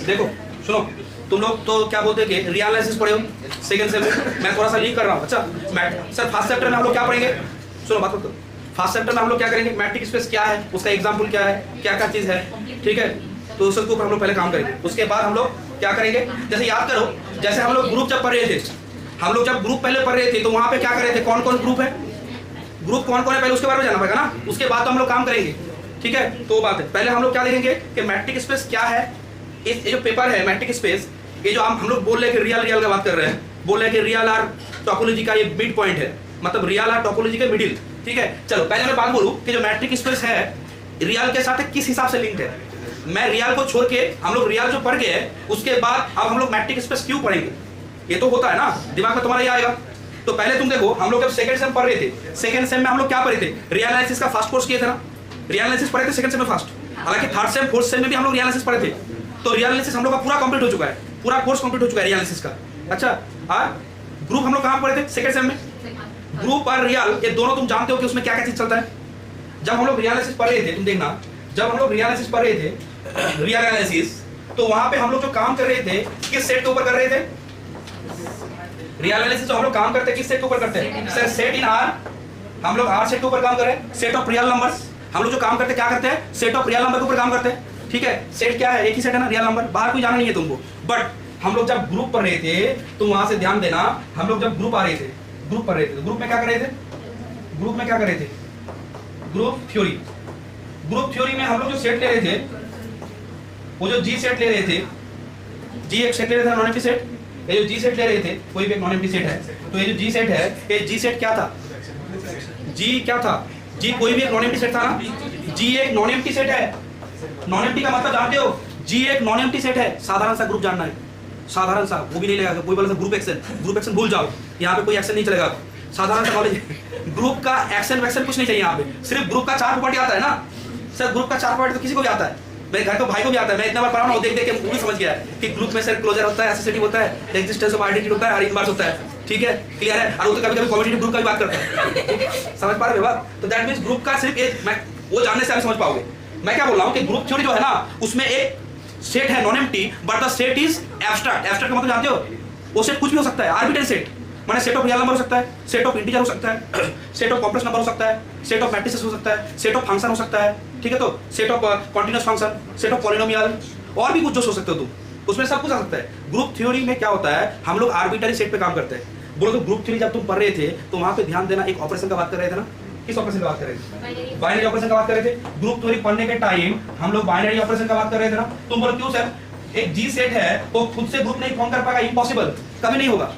देखो सुनो, तुम लोग तो क्या बोलते हैं कि रियल एनालिसिस पढ़े हो सेकंड सेम में, मैं थोड़ा सा लीक कर रहा हूँ। अच्छा सर फर्स्ट चैप्टर में हम लोग क्या पढ़ेंगे, सुनो बात करो। फर्स्ट चैप्टर में हम लोग क्या करेंगे, मैट्रिक स्पेस क्या है, उसका एग्जाम्पल क्या है, क्या क्या चीज़ है, ठीक है, तो उसके ऊपर हम लोग पहले काम करेंगे। उसके बाद हम लोग क्या करेंगे, जैसे याद करो, जैसे हम लोग ग्रुप जब पढ़ रहे थे, हम लोग जब ग्रुप पहले पढ़ रहे थे तो वहाँ पे क्या कर रहे थे, कौन कौन ग्रुप है, ग्रुप कौन कौन है, पहले उसके बारे में जानना पड़ेगा ना, उसके बाद तो हम लोग काम करेंगे, ठीक है। तो बात है, पहले हम लोग क्या देखेंगे कि मैट्रिक स्पेस क्या है। ये जो पेपर है मैट्रिक स्पेस, ये जो हम लोग बोल रहे हैं कि रियल का बात कर रहे हैं, बोल रहे हैं कि रियल आर टोपोलॉजी का ये मिड पॉइंट है, मतलब रियल आर टोपोलॉजी का मिडिल, ठीक है। चलो पहले मैं बात बोलूं कि जो मैट्रिक स्पेस है रियल के साथ किस हिसाब से लिंक्ड है। मैं रियल को छोड़ के हम लोग रियल जो पढ़ गए उसके बाद अब हम लोग मैट्रिक स्पेस क्यों पढ़ेंगे, ये तो होता है ना, दिमाग में तुम्हारा ये आएगा। तो पहले तुम देखो, हम लोग जब सेकंड सेम पढ़ रहे थे, सेकंड सेम में हम लोग क्या पढ़े थे, रियल एनालिसिस का फर्स्ट कोर्स किए थे ना, रियल एनालिसिस पढ़े थे सेकंड सेम में फर्स्ट। हालांकि थर्ड सेम फोर्थ सेम में भी हम लोग रियल एनालिसिस पढ़े थे, तो रियल एनालिसिस हम लोग का पूरा कंप्लीट हो चुका है, पूरा कोर्स कंप्लीट हो चुका है रियल एनालिसिस का। अच्छा, और ग्रुप हम लोग कहाँ पढ़े थे सेकंड सेम में, ग्रुप और रियल ये दोनों तुम जानते हो कि उसमें क्या क्या चीज चलता है। जब हम लोग रियल एनालिसिस पढ़ रहे थे, तुम देखना, जब हम लोग रियल एनालिसिस पढ़ रहे थे, रियल एनालिसिस, तो वहां पे हम लोग जो काम कर रहे थे किस सेट के ऊपर कर रहे थे, रियल एनालिसिस जो हम लोग काम करते हैं किस सेट के ऊपर करते हैं सर, सेट इन आर, हम लोग आर सेट के ऊपर काम कर रहे हैं, सेट ऑफ रियल नंबर्स। हम लोग जो काम करते हैं क्या करते हैं, सेट ऑफ रियल नंबर के ऊपर काम करते हैं, ठीक है। सेट क्या है, एक ही सेट है ना, रियल नंबर, बाहर कोई जाना नहीं है तुमको। बट हम लोग जब ग्रुप पढ़ रहे थे तो वहां से ध्यान देना, हम लोग जब ग्रुप आ रहे थे, ग्रुप पढ़ रहे थे, ग्रुप में क्या कर रहे थे, ग्रुप में क्या कर रहे थे, ग्रुप थ्योरी। ग्रुप थ्योरी में हम लोग जो सेट ले रहे थे, वो जो जी सेट ले रहे थे, जी एक सेट ले रहे थे नॉन एम्प्टी सेट, ये जो जी सेट ले रहे थे कोई भी एक नॉन एम्प्टी सेट है, तो ये जो जी सेट है, ये जी सेट क्या था, जी क्या था, जी कोई भी एक नॉन एम्प्टी सेट था ना, जी एक नॉन एम्प्टी सेट है। नॉन एम्प्टी का मतलब जानते हो, जी एक नॉन एम्प्टी सेट है। साधारण सा ग्रुप जानना है, साधारण सा, वो भी नहीं लगेगा, कोई बोला ग्रुप एक्शन, ग्रुप एक्शन भूल जाओ, यहाँ पे कोई एक्शन नहीं चलेगा, साधारण सा नॉलेज। ग्रुप का एक्शन वैक्शन कुछ नहीं चाहिए यहाँ पे, सिर्फ ग्रुप का 4 प्रॉपर्टी आता है ना सर, ग्रुप का 4 प्रॉपर्टी तो किसी को भी आता है, मेरे घर के भाई को भी आता है, मैं इतना बार पढ़ा हूं, देख देख के पूरी समझ गया है कि ग्रुप में सर क्लोजर होता है, एसोसिएटिव होता है, एग्जिस्टेंस ऑफ आइडेंटिटी होता है और इनवर्स होता है, ठीक है, क्लियर है। और वो तो कभी-कभी कॉम्पिटिटिव ग्रुप का भी बात करता है, समझ पा रहे हो बात। तो दैट मींस ग्रुप का सिर्फ एक, मैं वो जानने से आप समझ पाओगे। मैं क्या बोल रहा हूं कि ग्रुप थ्योरी जो है ना, उसमें एक सेट है non empty, but the set is abstract. Abstract का मतलब जानते हो, वो सेट कुछ भी हो सकता है, आर्बिट्रेरी सेट, माने सेट ऑफ रियल नंबर हो सकता है, सेट ऑफ इंटीजर हो सकता है, सेट ऑफ कॉम्प्लेक्स नंबर हो सकता है, सेट ऑफ मैट्रिसेस हो सकता है, सेट ऑफ फंक्शन हो सकता है, ठीक है, तो set of continuous function, set of polynomial, और भी कुछ जो हो सकते हो तुम, उसमें सब कुछ आ सकता है। ग्रुप थ्योरी में क्या होता है, हम लोग आर्बिट्रेरी सेट पे काम करते हैं। बोलो तो ग्रुप थ्योरी जब तुम पढ़ रहे थे तो वहां पे ध्यान देना, एक ऑपरेशन का बात कर रहे थे ना, किस ऑपरेशन का बात कर रहे थे, बाइनरी ऑपरेशन का बात कर रहे थे। ग्रुप थ्योरी पढ़ने के टाइम हम लोग बाइनरी ऑपरेशन का बात कर रहे थे ना। तुम बोलो क्यों सर, एक जी सेट है वो खुद से ग्रुप नहीं फॉर्म कर पाएगा, इम्पॉसिबल, कभी नहीं होगा।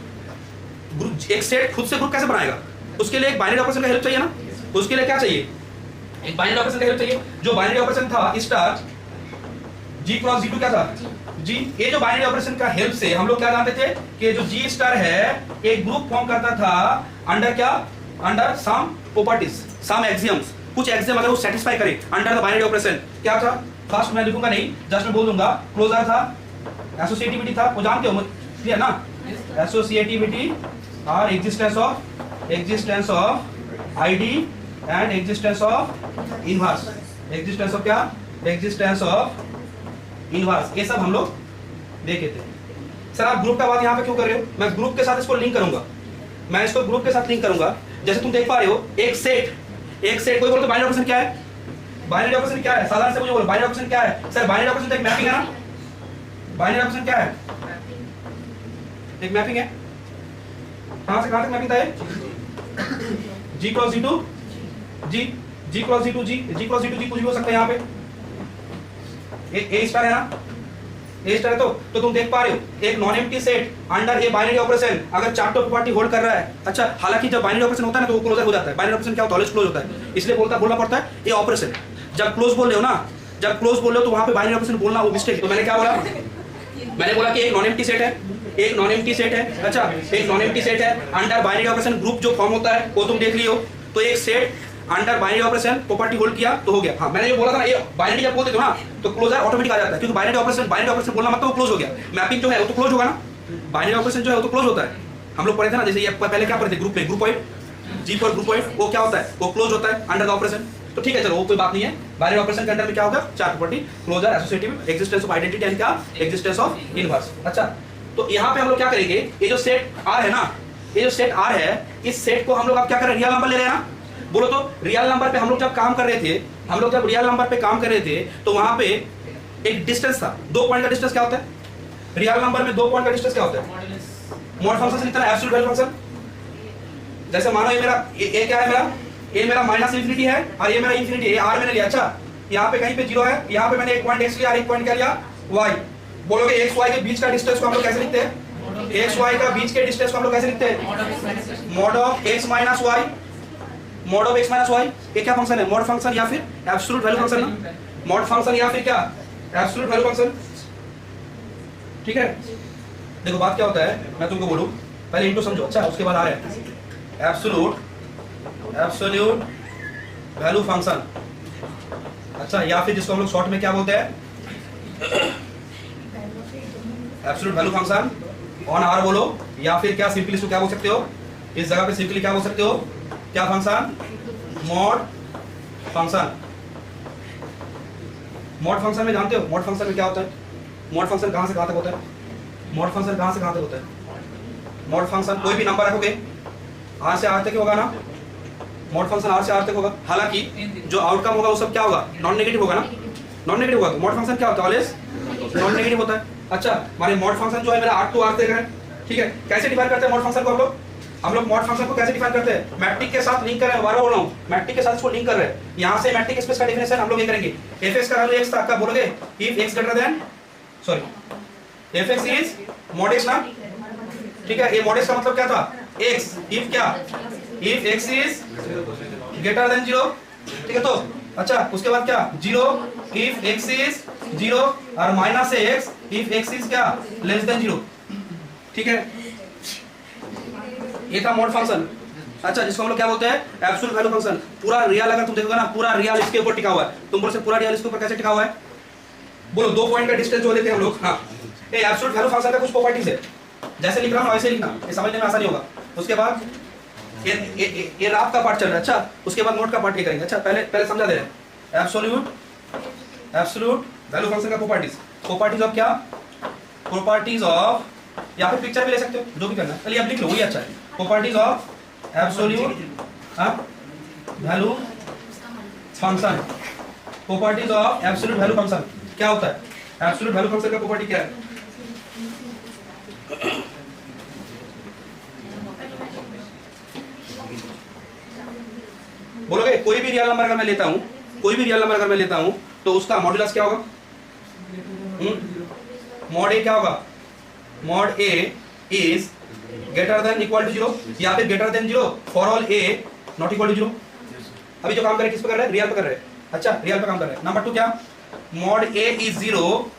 एक सेट खुद से ग्रुप कैसे बनाएगा, उसके लिए एक बाइनरी ऑपरेशन का हेल्प चाहिए ना, उसके लिए क्या चाहिए, एक बाइनरी ऑपरेशन का हेल्प चाहिए। जो बाइनरी ऑपरेशन था स्टार जी क्रॉस जी2 क्या था, जी, ये जो बाइनरी ऑपरेशन का हेल्प से हम लोग क्या जानते थे कि जो जी स्टार है एक ग्रुप फॉर्म करता था अंडर क्या, अंडर सम प्रॉपर्टीज, सम एक्सियम्स, कुछ एक्सियम अगर वो सेटिस्फाई करे अंडर द बाइनरी ऑपरेशन। क्या था, फर्स्ट मैं लिखूंगा नहीं, जस्ट मैं बोल दूंगा, क्लोजर था, एसोसिएटिविटी था, वो जानते हो क्लियर ना, एसोसिएटिविटी और existence of ID and existence of inverse, existence of क्या, एग्जिस्टेंस ऑफ इनवर्स, ये सब हम लोग देखे थे। सर आप ग्रुप का बात यहाँ पे क्यों कर रहे हो, मैं ग्रुप के साथ इसको लिंक करूंगा, मैं इसको ग्रुप के साथ लिंक करूंगा। जैसे तुम देख पा रहे हो एक सेट, कोई बोलो तो बाइनरी ऑपरेशन क्या है, बाइनरी ऑपरेशन क्या है, साधारण से मुझे बोलो बाइनरी ऑपरेशन क्या है। सर बाइनरी ऑपरेशन तो एक मैपिंग है ना, बाइनरी ऑपरेशन क्या है, एक मैपिंग है, कहां से कहां तक मैपिंग था, जी क्रॉस जी2, जी क्रॉस जी2, जी क्रॉस जी2, जी कुछ भी हो सकता है यहाँ पे, ए स्टार है ना, ए स्टार है, तो तुम देख पा रहे हो एक non empty set under a binary operation अगर चार्टो प्रॉपर्टी होल्ड कर रहा है। अच्छा, हालांकि जब बाइनरी ऑपरेशन होता है ना तो वो क्लोजर हो जाता है, बाइनरी ऑपरेशन क्या होता है, ऑलवेज क्लोज होता है, इसलिए बोलना पड़ता है ये ऑपरेशन। जब क्लोज बोल रहे हो ना, जब क्लोज बोल रहे हो तो वहां पे बाइनरी ऑपरेशन बोलना वो मिस्टेक। तो मैंने क्या बोला, मैंने बोला कि एक नॉन एम्प्टी सेट है, एक नॉन एम्प्टी सेट है, अच्छा एक नॉन एम्प्टी सेट है अंडर बाइनरी ऑपरेशन ग्रुप जो फॉर्म होता है वो तुम देख लियो। तो एक set under binary operation property hold किया तो हो गया। हाँ मैंने जो बोला था ना, ये बाइनरी जब बोलते थे ना तो क्लोजर ऑटोमेटिक आ जाता है, क्योंकि बाइनरी ऑपरेशन बोलना मतलब वो क्लोज हो गया। मैपिंग जो है वो तो क्लोज होगा ना, बाइनरी ऑपरेशन जो है वो तो क्लोज होता है। हम लोग पढ़े थे ना, जैसे ये पहले क्या पढ़े थे, ग्रुप में group point, G for group point, वो क्या होता है, वो क्लोज होता है अंडर द ऑपरेशन। तो ठीक है चलो वो कोई बात नहीं है। बाइनरी ऑपरेशन के अंदर में क्या होगा, 4 property, closure, associative, existence of identity and क्या, एग्जिस्टेंस ऑफ इनवर्स। अच्छा तो यहाँ पे हम लोग क्या करेंगे, ये जो सेट आर है ना, ये जो सेट आर है, इस सेट को हम लोग अब क्या कर रहे हैं, रियल नंबर ले रहे हैं ना। बोलो तो रियल नंबर पे हम लोग जब काम कर रहे थे, हम लोग जब रियल नंबर पे काम कर रहे थे तो वहां पे एक डिस्टेंस था, 2 पॉइंट का डिस्टेंस क्या होता है रियल नंबर में, 2 पॉइंट का डिस्टेंस क्या होता है, मॉड फंक्शन से लिखता है एब्सोल्यूट वैल्यू फंक्शन। जैसे मानो ये मेरा ए क्या है, मेरा ए मेरा माइनस इंफिनिटी है और ये मेरा इंफिनिटी है, आर मैंने लिया। अच्छा यहाँ पे कहीं पे 0 है, यहाँ पे मैंने एक पॉइंट एक्स लिया और एक पॉइंट क्या लिया वाई। बोलोगे एक्स वाई के बीच का डिस्टेंस को हम लोग कैसे लिखते हैं, एक्स वाई का बीच के डिस्टेंस को हम लोग कैसे लिखते हैं, mod of X minus Y, mod of X minus Y. ये क्या फंक्शन है, मॉड फंक्शन या फिर एब्सोल्यूट वैल्यू फंक्शन ना, मॉड फंक्शन या फिर क्या एब्सोल्यूट वैल्यू फंक्शन। ठीक है देखो बात क्या होता है, मैं तुमको बोलूं पहले इनटू समझो, अच्छा उसके बाद आ रहे हैं एब्सोल्यूट वैल्यू फंक्शन। अच्छा या फिर जिसको हम लोग शॉर्ट में क्या बोलते हैं, absolute value function on R बोलो, या फिर क्या सिंपली इसको क्या बोल सकते हो, इस जगह पे सिंपली क्या बोल सकते हो, क्या function, mod function. Mod function में जानते हो मॉड फंक्शन में क्या होता है, मॉड फंक्शन कहां से कहां तक होता है, मॉड फंक्शन कहां से कहां तक होता है, मॉड फंक्शन कोई भी नंबर रखोगे आर से आर तक होगा ना, मॉड फंक्शन आर से आर तक होगा। हालांकि जो आउटकम होगा वो सब क्या होगा, नॉन नेगेटिव होगा ना, नॉन नेगेटिव होगा। तो मॉड फंक्शन क्या होता है, ऑलवेज नॉन नेगेटिव होता है। अच्छा हमारे मॉड फंक्शन जो है मेरा आर टू आर तक है। ठीक है कैसे डिफाइन करते हैं मॉड फंक्शन को हम लोग मॉड फंक्शन को कैसे डिफाइन करते हैं, मैट्रिक के साथ लिंक कर रहे हैं, बार बोल रहा हूं मैट्रिक के साथ इसको लिंक कर रहे हैं। यहां से मैट्रिक स्पेस का डेफिनेशन हम लोग ये करेंगे, एफ का वैल्यू x था, क्या बोलोगे, if x greater than sorry F x is mod x ना। ठीक है ये मॉड x का मतलब क्या था, x इफ क्या, if x is greater than 0। ठीक है तो अच्छा उसके बाद क्या 0 इफ x इज 0 और minus x if x is क्या लेस देन 0। ठीक है ये था मॉड फंक्शन। अच्छा जिसको हम लोग क्या बोलते हैं, एब्सोल्यूट वैल्यू फंक्शन। पूरा रियल अगर तुम देखोगे ना, पूरा रियल इसके ऊपर टिका हुआ है। तुम बोल से पूरा रियल इसके ऊपर कैसे टिका हुआ है, बोलो 2 पॉइंट का डिस्टेंस जो लेते हैं हम लोग। हाँ ये एब्सोल्यूट वैल्यू फंक्शन का कुछ प्रॉपर्टीज है, जैसे लिख रहा हूं वैसे लिखना, ये समझने में आसानी होगा। उसके बाद ये रात का पार्ट चल रहा है। अच्छा उसके बाद नोट का पार्ट ये करेंगे। अच्छा पहले समझा दे रहे हैं एब्सोल्यूट वैल्यू फंक्शन का प्रॉपर्टीज ऑफ क्या, प्रॉपर्टीज ऑफ, या फिर पिक्चर भी ले सकते हो, जो भी करना है चलिए आप लिख लो वही अच्छा है। Properties of absolute value function, properties of absolute value function क्या होता है, एब्सोल्यूट वैल्यू फंक्शन का प्रॉपर्टी क्या है, बोलोगे कोई भी रियल नंबर अगर मैं लेता हूं, कोई भी रियल नंबर अगर मैं लेता हूं तो उसका मॉड्यूलस क्या होगा, मॉड ए क्या होगा, mod A is greater than equal to 0 या फिर greater than 0 for all A not equal to 0। अभी जो काम कर रहे हैं किस पे कर रहे हैं, रियल पे कर रहे हैं। अच्छा रियल पे काम कर रहे हैं। नंबर 2 क्या, मॉड ए इज 0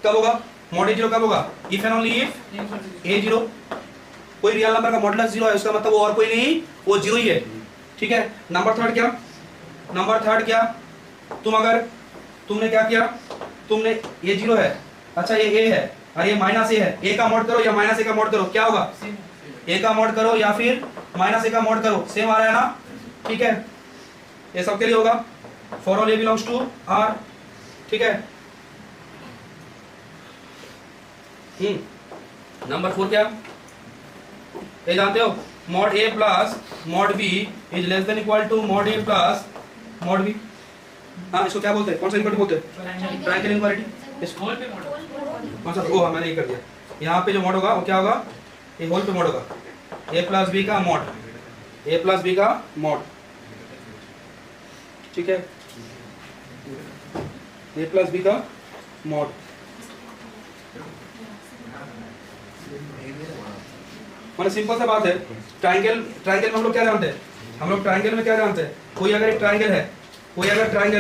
कब होगा, मॉड ए 0 कब होगा, इफ एंड ओनली इफ ए 0। कोई रियल नंबर का मॉडुलस 0 है उसका मतलब वो और कोई नहीं, वो 0 ही है। ठीक है नंबर 3 क्या, नंबर 3 क्या, तुमने क्या किया, तुमने ये 0 है, अच्छा ये ए है और ये माइनस ए है, ए का मॉड करो या माइनस ए का मॉड करो, क्या होगा, ए का मॉड करो या फिर माइनस ए का मॉड करो, सेम आ रहा है ना। ठीक है ये सबके लिए होगा, for all A belongs to R. ठीक है नंबर 4 क्या, ये जानते हो, mod A plus mod B is less than equal to mod A plus mod B. हाँ इसको क्या बोलते हैं, कौन सा इक्वालिटी बोलते हैं, ट्रायंगल इक्वालिटी। इसको कौन सा, ओ हाँ मैंने ये कर दिया। यहाँ पे जो मॉड होगा वो क्या होगा, ये होल पे मॉड होगा, ए प्लस बी का मॉड, ए प्लस बी का मॉड। ठीक है ए प्लस बी का मॉड। मतलब सिंपल सा बात है, ट्रायंगल में हम लोग क्या जानते हैं, हम लोग ट्रायंगल में क्या जानते हैं, कोई अगर एक ट्रायंगल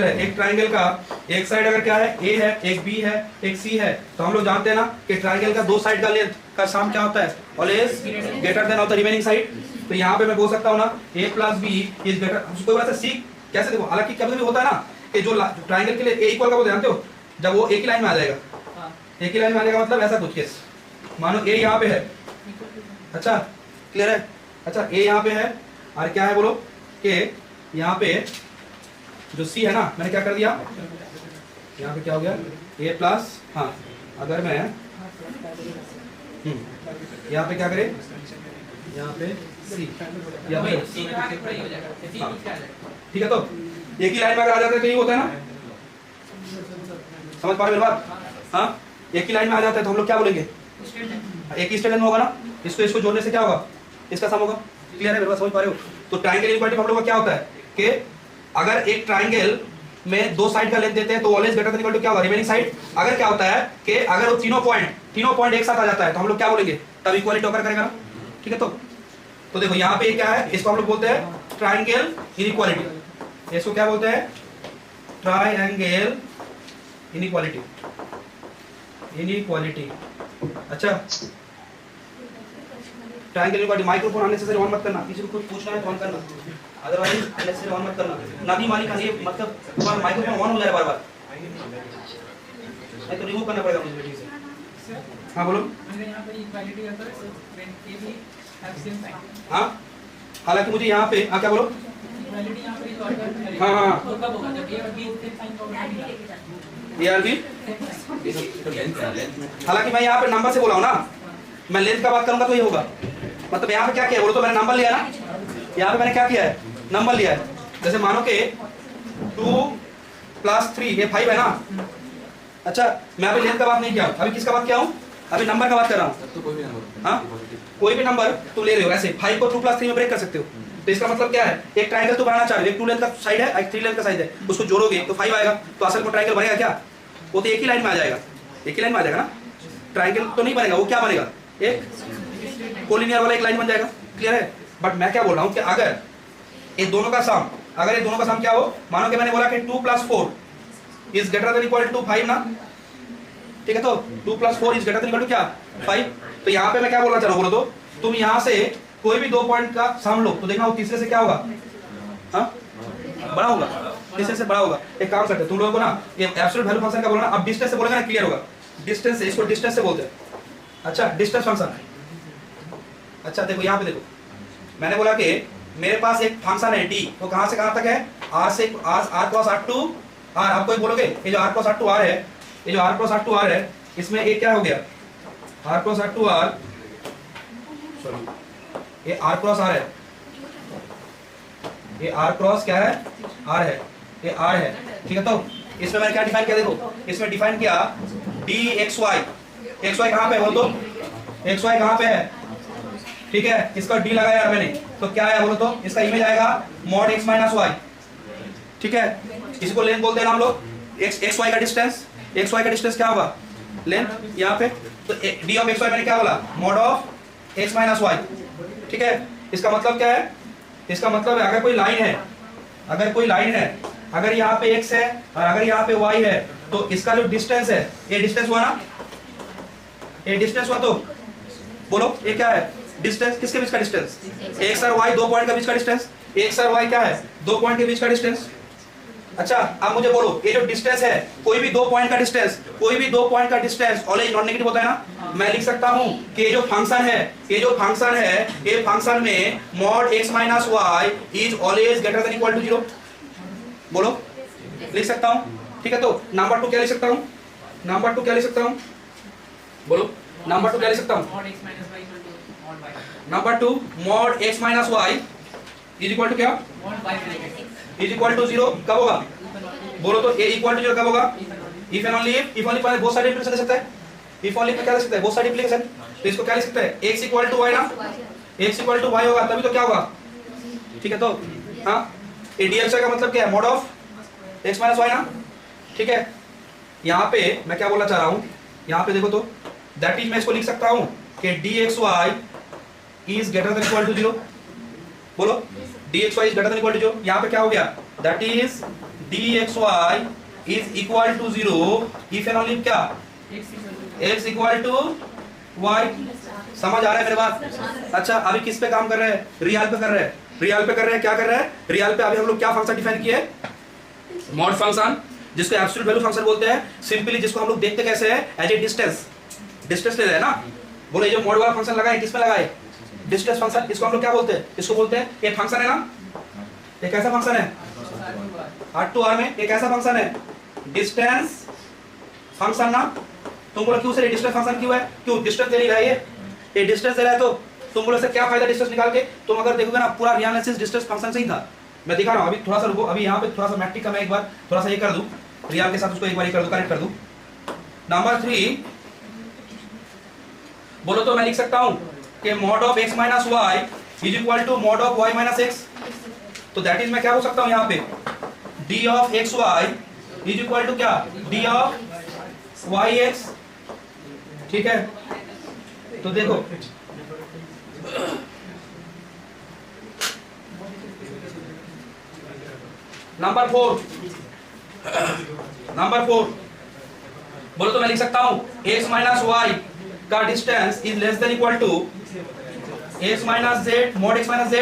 है, एक ट्रायंगल का एक साइड अगर क्या है, ए है, एक बी है, एक सी है, तो हम लोग जानते हैं ना कि ट्रायंगल का 2 साइड का लेंथ का सम क्या होता है, always greater then of the remaining side. तो यहाँ पे मैं बोल सकता हूँ ना ए प्लस बी इज ग्रेटर, कोई बात सी कैसे देखो, हालांकि कभी भी होता है ना कि जो ट्रायंगल के लिए ए इक्वल का बोलते जानते हो, जब वो एक ही लाइन में आ जाएगा, एक ही लाइन में आने का मतलब ऐसा कुछ केस, मानो ए यहाँ पे है, अच्छा क्लियर है, अच्छा ए यहाँ पे है और क्या है बोलो कि यहाँ पे जो सी है ना, मैंने क्या कर दिया, यहाँ पे क्या हो गया ए प्लस, हाँ अगर मैं यहाँ पे क्या करें, यहाँ पे सी, यहाँ पे हाँ, ठीक है। तो एक ही लाइन में अगर आ जाता है तो ये होता है ना, समझ पा रहे मेरी बात? हाँ, एक ही लाइन में आ जाता है तो हम लोग क्या बोलेंगे, एक ही स्टूडेंट में होगा ना, इसको जोड़ने से क्या होगा, इसका सम होगा। क्लियर है मेरे बात, समझ पा रहे हो? तो ट्राइंगल इनइक्वालिटी में हम लोग का क्या होता है कि अगर एक ट्राइंगल में दो साइड का लेंथ देते हैं तो always greater than equal to क्या होगा, रिमेनिंग साइड। अगर क्या होता है कि अगर वो तीनों पॉइंट एक साथ आ जाता है तो हम लोग क्या बोलेंगे, तब इक्वालिटी ऑकर करेगा ना। ठीक है, तो देखो यहाँ पे क्या है, इसको हम लोग बोलते हैं ट्राइंगल इनइक्वालिटी। इसको क्या बोलते हैं, ट्राइंगल इनइक्वालिटी। अच्छा, triangle inequality. Microphone unnecessary on मत करना, किसी को कुछ पूछना है तो ऑन करना, अदरवाइज अननेसेसरी ऑन मत करना। नानी मानी का ये मतलब तुम्हारा माइक्रोफोन ऑन हो जाए बार बार, नहीं तो रिमूव करना पड़ेगा मुझे बेटी से। हाँ बोलो। हाँ, हालांकि मुझे यहाँ पे क्या बोलो, हाँ हाँ हालांकि मैं यहाँ पे नंबर से बोला हूँ ना, मैं लेंथ का बात करूंगा तो ये होगा। मतलब यहाँ पे क्या किया बोलो तो मैंने नंबर लिया ना, यहाँ पे मैंने क्या किया है, नंबर लिया है। जैसे मानो कि 2 + 3 ये 5 है ना। अच्छा, मैं अभी लेंथ का बात नहीं किया, अभी किसका बात किया हूँ, अभी नंबर का बात कर रहा हूँ। हाँ, कोई भी नंबर तुम ले रहे हो, ऐसे 5 को 2 + 3 में ब्रेक कर सकते हो। तो इसका मतलब क्या है, एक ट्रायंगल तो बनाना चाह रहे हो, एक 2 लेंथ का साइड है, एक 3 लेंथ का साइड है, उसको जोड़ोगे तो 5 आएगा। तो असल में ट्रायंगल बनेगा क्या, वो तो एक ही लाइन में आ जाएगा, एक ही लाइन में आ जाएगा ना। ट्रायंगल तो नहीं बनेगा, वो क्या बनेगा, एक कोलिनियर वाला एक लाइन बन जाएगा। क्लियर है? बट मैं क्या बोल रहा हूँ कि अगर ये दोनों का सम, अगर ये दोनों का सम क्या हो, मानो कि मैंने बोला कि 2 + 4 is greater than equal to 5 ना। ठीक है, तो 2 + 4 is greater than equal to क्या, 5। तो यहाँ पे मैं क्या बोलना चाह रहा हूँ बोलो तो, तुम यहाँ से कोई भी 2 पॉइंट का सम लो तो देखना वो तीसरे से क्या होगा, हाँ बड़ा होगा, तीसरे से बड़ा होगा। एक काम करते हैं, तुम लोगों को ना ये एब्सोल्यूट वैल्यू फंक्शन का बोलना, अब डिस्टेंस से बोलेगा ना क्लियर होगा। डिस्टेंस, इसको डिस्टेंस से बोलते हैं। अच्छा, डिस्टेंस फंक्शन। अच्छा देखो यहाँ पे देखो, मैंने बोला कि मेरे पास एक फंक्शन है डी, वो कहाँ से कहाँ तक है, r से r cross r to r। आप कोई बोलोगे ये जो r cross r to r है, ये जो r cross r to r है, इसमें एक क्या हो गया, r cross r to r, sorry ये r क्रॉस r है, ये r क्रॉस क्या है, r है, ये r है। ठीक है, तो इसमें मैंने क्या डिफाइन किया, देखो इसमें डिफाइन किया dxy। xy कहाँ पे है बोलो तो, xy कहाँ पे है, ठीक है, इसका d लगाया यार मैंने, तो क्या है बोलो तो, इसका इमेज आएगा mod x - y। ठीक है, इसको लेंथ बोलते हैं हम लोग। xy का डिस्टेंस, xy का डिस्टेंस क्या होगा, लेंथ यहाँ पे। तो d ऑफ xy मैंने क्या बोला, mod ऑफ x - y। ठीक है, इसका मतलब क्या है, इसका मतलब है अगर कोई लाइन है, अगर कोई लाइन है, अगर यहाँ पे x है और अगर यहाँ पे y है, तो इसका जो डिस्टेंस है, ये डिस्टेंस हुआ ना, ये डिस्टेंस हुआ। तो बोलो ये क्या है, डिस्टेंस किसके बीच का डिस्टेंस, x और y 2 पॉइंट का बीच का डिस्टेंस। x और y क्या है, 2 पॉइंट के बीच का डिस्टेंस। अच्छा, अब मुझे बोलो ये जो डिस्टेंस है, कोई भी 2 पॉइंट का डिस्टेंस, कोई भी 2 पॉइंट का डिस्टेंस ऑलवेज नॉन नेगेटिव होता है ना। मैं लिख सकता हूं कि ये जो फंक्शन है, ये जो फंक्शन है, ये फंक्शन में mod x - y is always greater than equal to 0। बोलो, लिख सकता हूं। ठीक है, तो नंबर 2 क्या लिख सकता हूं, नंबर 2 क्या लिख सकता हूं, बोलो नंबर 2 क्या लिख सकता हूं, number 2 mod x - y is equal to क्या, इज इक्वल टू 0 कब होगा, बोलो तो, a इक्वल टू 0 कब होगा, if and only if only पर बहुत सारे इंप्लीकेशन दे सकता है, इफ ओनली पे क्या दे सकता है, बहुत सारे इंप्लीकेशन। तो इसको क्या लिख सकते हैं, x इक्वल टू y ना, x इक्वल टू y होगा तभी तो क्या होगा। ठीक है, तो हाँ, ये dx का मतलब क्या है, mod ऑफ x - y ना। ठीक है, यहाँ पे मैं क्या बोलना चाह रहा हूँ, यहाँ पे देखो तो, दैट इज मैं इसको लिख सकता हूँ कि dxy is greater than equal to 0। बोलो dxy is greater than equal to 0। यहाँ पे क्या हो गया, that is dxy is equal to 0 if and only क्या, x इक्वल टू y। समझ आ रहा है मेरे बात? अच्छा, अभी किस पे काम कर रहे हैं, रियल पे कर रहे हैं, रियल पे कर रहे हैं। क्या कर रहे हैं, रियल पे। अभी हम लोग क्या फंक्शन डिफाइन किए, मॉड फंक्शन, जिसको एब्सोल्यूट वैल्यू फंक्शन बोलते हैं। सिंपली जिसको हम लोग देखते कैसे है, एज ए डिस्टेंस, डिस्टेंस ले रहे हैं ना। बोलो ये जो मॉड वाला फंक्शन लगाए, किस में लगाए, डिस्टेंस फंक्शन। इसको हम लोग क्या बोलते हैं, इसको बोलते हैं, ये फंक्शन है ना, ये कैसा फंक्शन है, R2R में एक ऐसा फंक्शन है डिस्टेंस फंक्शन ना, तुम बोलो क्यों सर ये डिस्टेंस फंक्शन क्यों है, क्यों डिस्टेंस दे रही है ये डिस्टेंस दे रहा है, तो तुम बोलो सर क्या फायदा डिस्टेंस निकाल के, तुम अगर देखोगे ना पूरा रियल एनालिसिस डिस्टेंस फंक्शन से ही था। मैं दिखा रहा हूं, अभी थोड़ा सा रुको, अभी यहाँ पे थोड़ा सा मैट्रिक का मैं एक बार थोड़ा सा ये कर दूं, रियल के साथ उसको एक बार ये कर दूं, कनेक्ट कर दूं। नंबर 3 बोलो तो मैं लिख सकता हूं कि mod of x minus y is equal to mod of y minus x, तो दैट इज मैं क्या बोल सकता हूं यहाँ पे d of x y is equal to क्या d of y x, ठीक है। तो देखो नंबर 4 बोलो तो मैं लिख सकता हूं x माइनस y का distance is less than equal to x minus z mod x minus z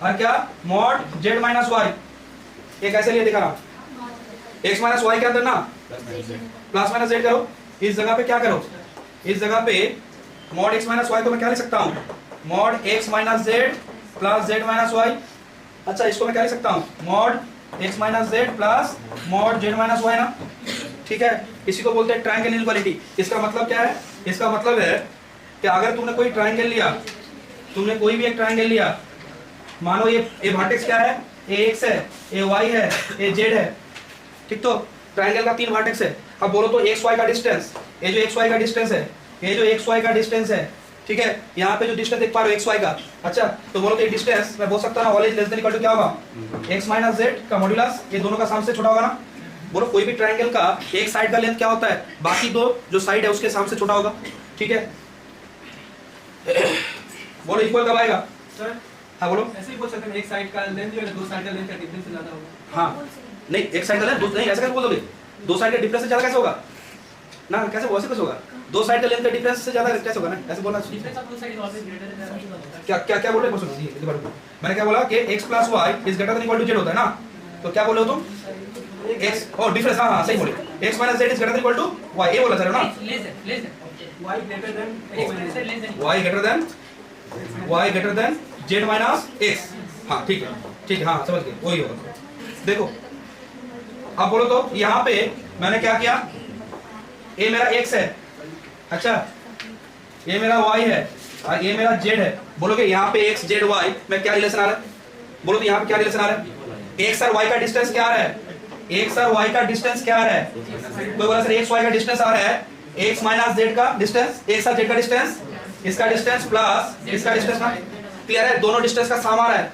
और क्या mod z माइनस y। ये कैसे लिए दिखा रहा हूं, x माइनस y के अंदर ना प्लस माइनस z करो, इस जगह पे क्या करो, इस जगह पे mod x माइनस y को मैं क्या लिख सकता हूं mod x minus z plus z minus y। अच्छा इसको मैं क्या लिख सकता हूं mod x minus z plus mod z minus y ना, ठीक है। इसी को बोलते हैं ट्रायंगल इनइक्वालिटी। इसका मतलब क्या है, इसका मतलब है कि अगर तुमने कोई ट्रायंगल लिया, तुमने कोई भी एक ट्रायंगल लिया, मानो ये वर्टेक्स क्या है, ए x है, ए y है, ए z है, ठीक। तो ट्रायंगल का 3 वर्टेक्स है। अब बोलो तो x y का डिस्टेंस, ये जो x y का डिस्टेंस है, ये जो x y का डिस्टेंस है, ठीक है। यहाँ पे जो डिस्टेंस देख पा रहे हो x y का, अच्छा तो बोलो तो ये डिस्टेंस मैं बोल सकता हूँ all is less than equal to क्या होगा x माइनस z का मॉड्यूलस, ये दोनों का सम से छोटा होगा ना। बोलो कोई भी ट्रायंगल का एक साइड का लेंथ क्या होता है, बाकी दो जो साइड है उसके सम से छोटा होगा, ठीक है। बोलो इक्वल कब आएगा सर, हाँ बोलो। ऐसे ही बोल सकते हैं एक साइड का लेंथ जो है दो साइड का लेंथ का डिफरेंस से ज्यादा होगा। हाँ नहीं एक साइड का लेंथ नहीं, ऐसे कैसे बोल दोगे, दो साइड का डिफरेंस से ज्यादा कैसे होगा ना, कैसे वैसे कैसे होगा, दो साइड का लेंथ का डिफरेंस से ज्यादा कैसे होगा ना, ऐसे बोलना चाहिए। Difference of two side is always greater than क्या क्या क्या बोल रहे हो, मैंने क्या बोला कि x plus y is greater than equal to z होता है ना, तो क्या बोले हो तुम x और डिफरेंस, हाँ हाँ सही बोले, x minus z is greater than equal to y, ये बोला सर ना, less y greater than x minus z less than y greater than z minus x, हाँ ठीक है हाँ समझ गए, वही होगा। देखो अब बोलो तो यहाँ पे मैंने क्या किया, ये मेरा x है, अच्छा ये मेरा y है और ये मेरा z है। बोलोगे यहाँ पे x z y में क्या रिलेशन आ रहा है, बोलो तो यहाँ पे क्या रिलेशन आ रहा है, x और y का डिस्टेंस क्या आ रहा है, x और y का डिस्टेंस क्या आ रहा है, कोई बोला सर x y का डिस्टेंस आ रहा है x माइनस z का डिस्टेंस, x और z का डिस्टेंस, इसका डिस्टेंस प्लस इसका डिस्टेंस ना, क्लियर है, दोनों डिस्टेंस का सम आ रहा है,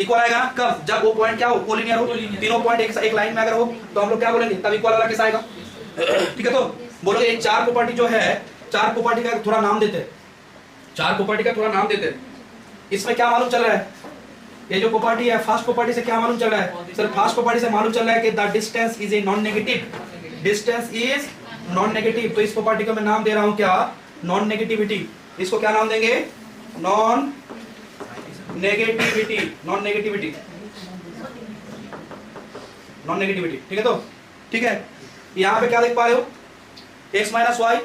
इक्वल आएगा ना कब, जब वो पॉइंट क्या हो, कोलिनियर हो, तीनों पॉइंट एक लाइन में अगर हो तो हम लोग क्या बोलेंगे, तब इक्वल वाला कैसा आएगा, ठीक है। तो बोलोगे ये चार प्रॉपर्टी जो है, चार प्रॉपर्टी का थोड़ा नाम देते हैं, चार प्रॉपर्टी का थोड़ा नाम देते हैं। इसमें क्या मालूम चल रहा है, ये जो प्रॉपर्टी है फर्स्ट प्रॉपर्टी से क्या मालूम चल रहा है सर, फर्स्ट प्रॉपर्टी से मालूम चल रहा है कि the distance is a non negative, distance is non negative. तो इस प्रॉपर्टी को मैं नाम दे रहा हूं क्या, नॉन नेगेटिविटी। इसको क्या नाम देंगे, non negativity, non negativity, non negativity, ठीक है। तो ठीक है, यहाँ पे क्या देख पा रहे हो, x माइनस वाई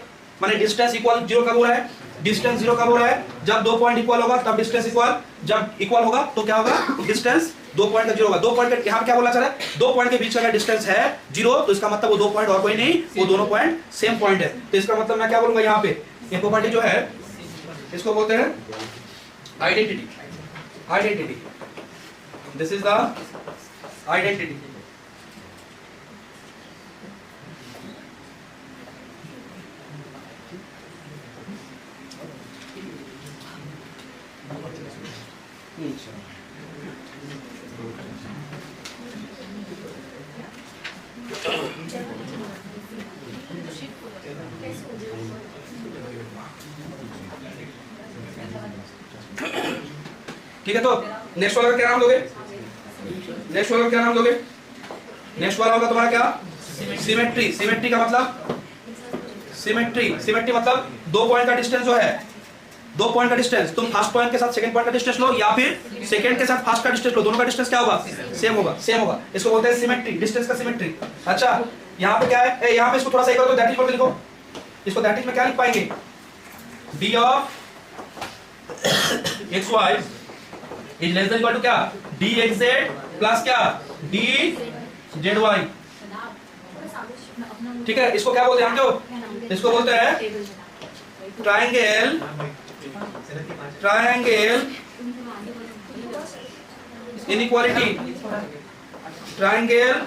माने डिस्टेंस इक्वल जीरो कब हो रहा है, डिस्टेंस जीरो कब हो रहा है, जब दो पॉइंट इक्वल होगा तब डिस्टेंस इक्वल, जब इक्वल होगा तो क्या होगा, डिस्टेंस दो पॉइंट का जीरो होगा। दो पॉइंट का यहाँ क्या बोला चला है, दो पॉइंट के बीच का डिस्टेंस है जीरो, तो इसका मतलब वो दो पॉइंट और कोई नहीं, वो दोनों पॉइंट सेम पॉइंट है। तो इसका मतलब मैं क्या बोलूंगा, यहाँ पे ये प्रॉपर्टी जो है इसको बोलते हैं identity, identity, this is the identity. ठीक है, तो नेक्स्ट वाला का क्या नाम दोगे, नेक्स्ट वाला का क्या नाम दोगे, नेक्स्ट वाला होगा तुम्हारा क्या, सिमेट्री। सिमेट्री का मतलब, सिमेट्री, सिमेट्री मतलब दो पॉइंट का डिस्टेंस जो है, दो पॉइंट का डिस्टेंस, तुम फर्स्ट पॉइंट के साथ सेकंड पॉइंट का डिस्टेंस लो या फिर सेकंड के साथ फर्स्ट का डिस्टेंस लो, दोनों का डिस्टेंस क्या होगा, सेम होगा, सेम होगा। इसको बोलते हैं सिमेट्री, डिस्टेंस का सिमेट्री। अच्छा यहाँ पे क्या है, यहाँ पे इसको थोड़ा सा करो तो दैट इज पर लिखो, इसको दैट इज में क्या लिख पाएंगे, D of x Y is less than equal to क्या, डी एक्स जेड प्लस क्या, डी जेड वाई, ठीक है। इसको क्या बोलते हैं हम, जो इसको बोलते हैं ट्रायंगल इनइक्वालिटी, ट्रायंगल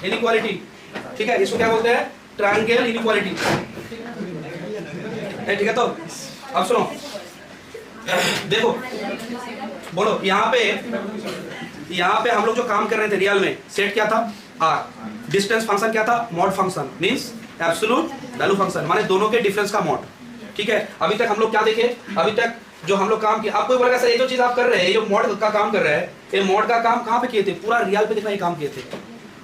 इनइक्वालिटी, ठीक है। इसको क्या बोलते हैं, ट्रायंगल इनइक्वालिटी, ठीक है। तो अब सुनो, देखो, बोलो, यहाँ पे हम लोग जो काम कर रहे थे रियल में, सेट क्या था, आर, डिस्टेंस फंक्शन क्या था, mod function, means absolute value function, माने दोनों के डिफरेंस का मॉड, ठीक है। अभी तक हम लोग क्या देखे, अभी तक जो हम लोग काम किया, आपको बोलेगा सर ये जो चीज आप कर रहे हैं, ये जो मॉड का काम कर रहे हैं, ये मॉड का काम कहाँ पे किए थे, पूरा रियल पे, देखना ये काम किए थे,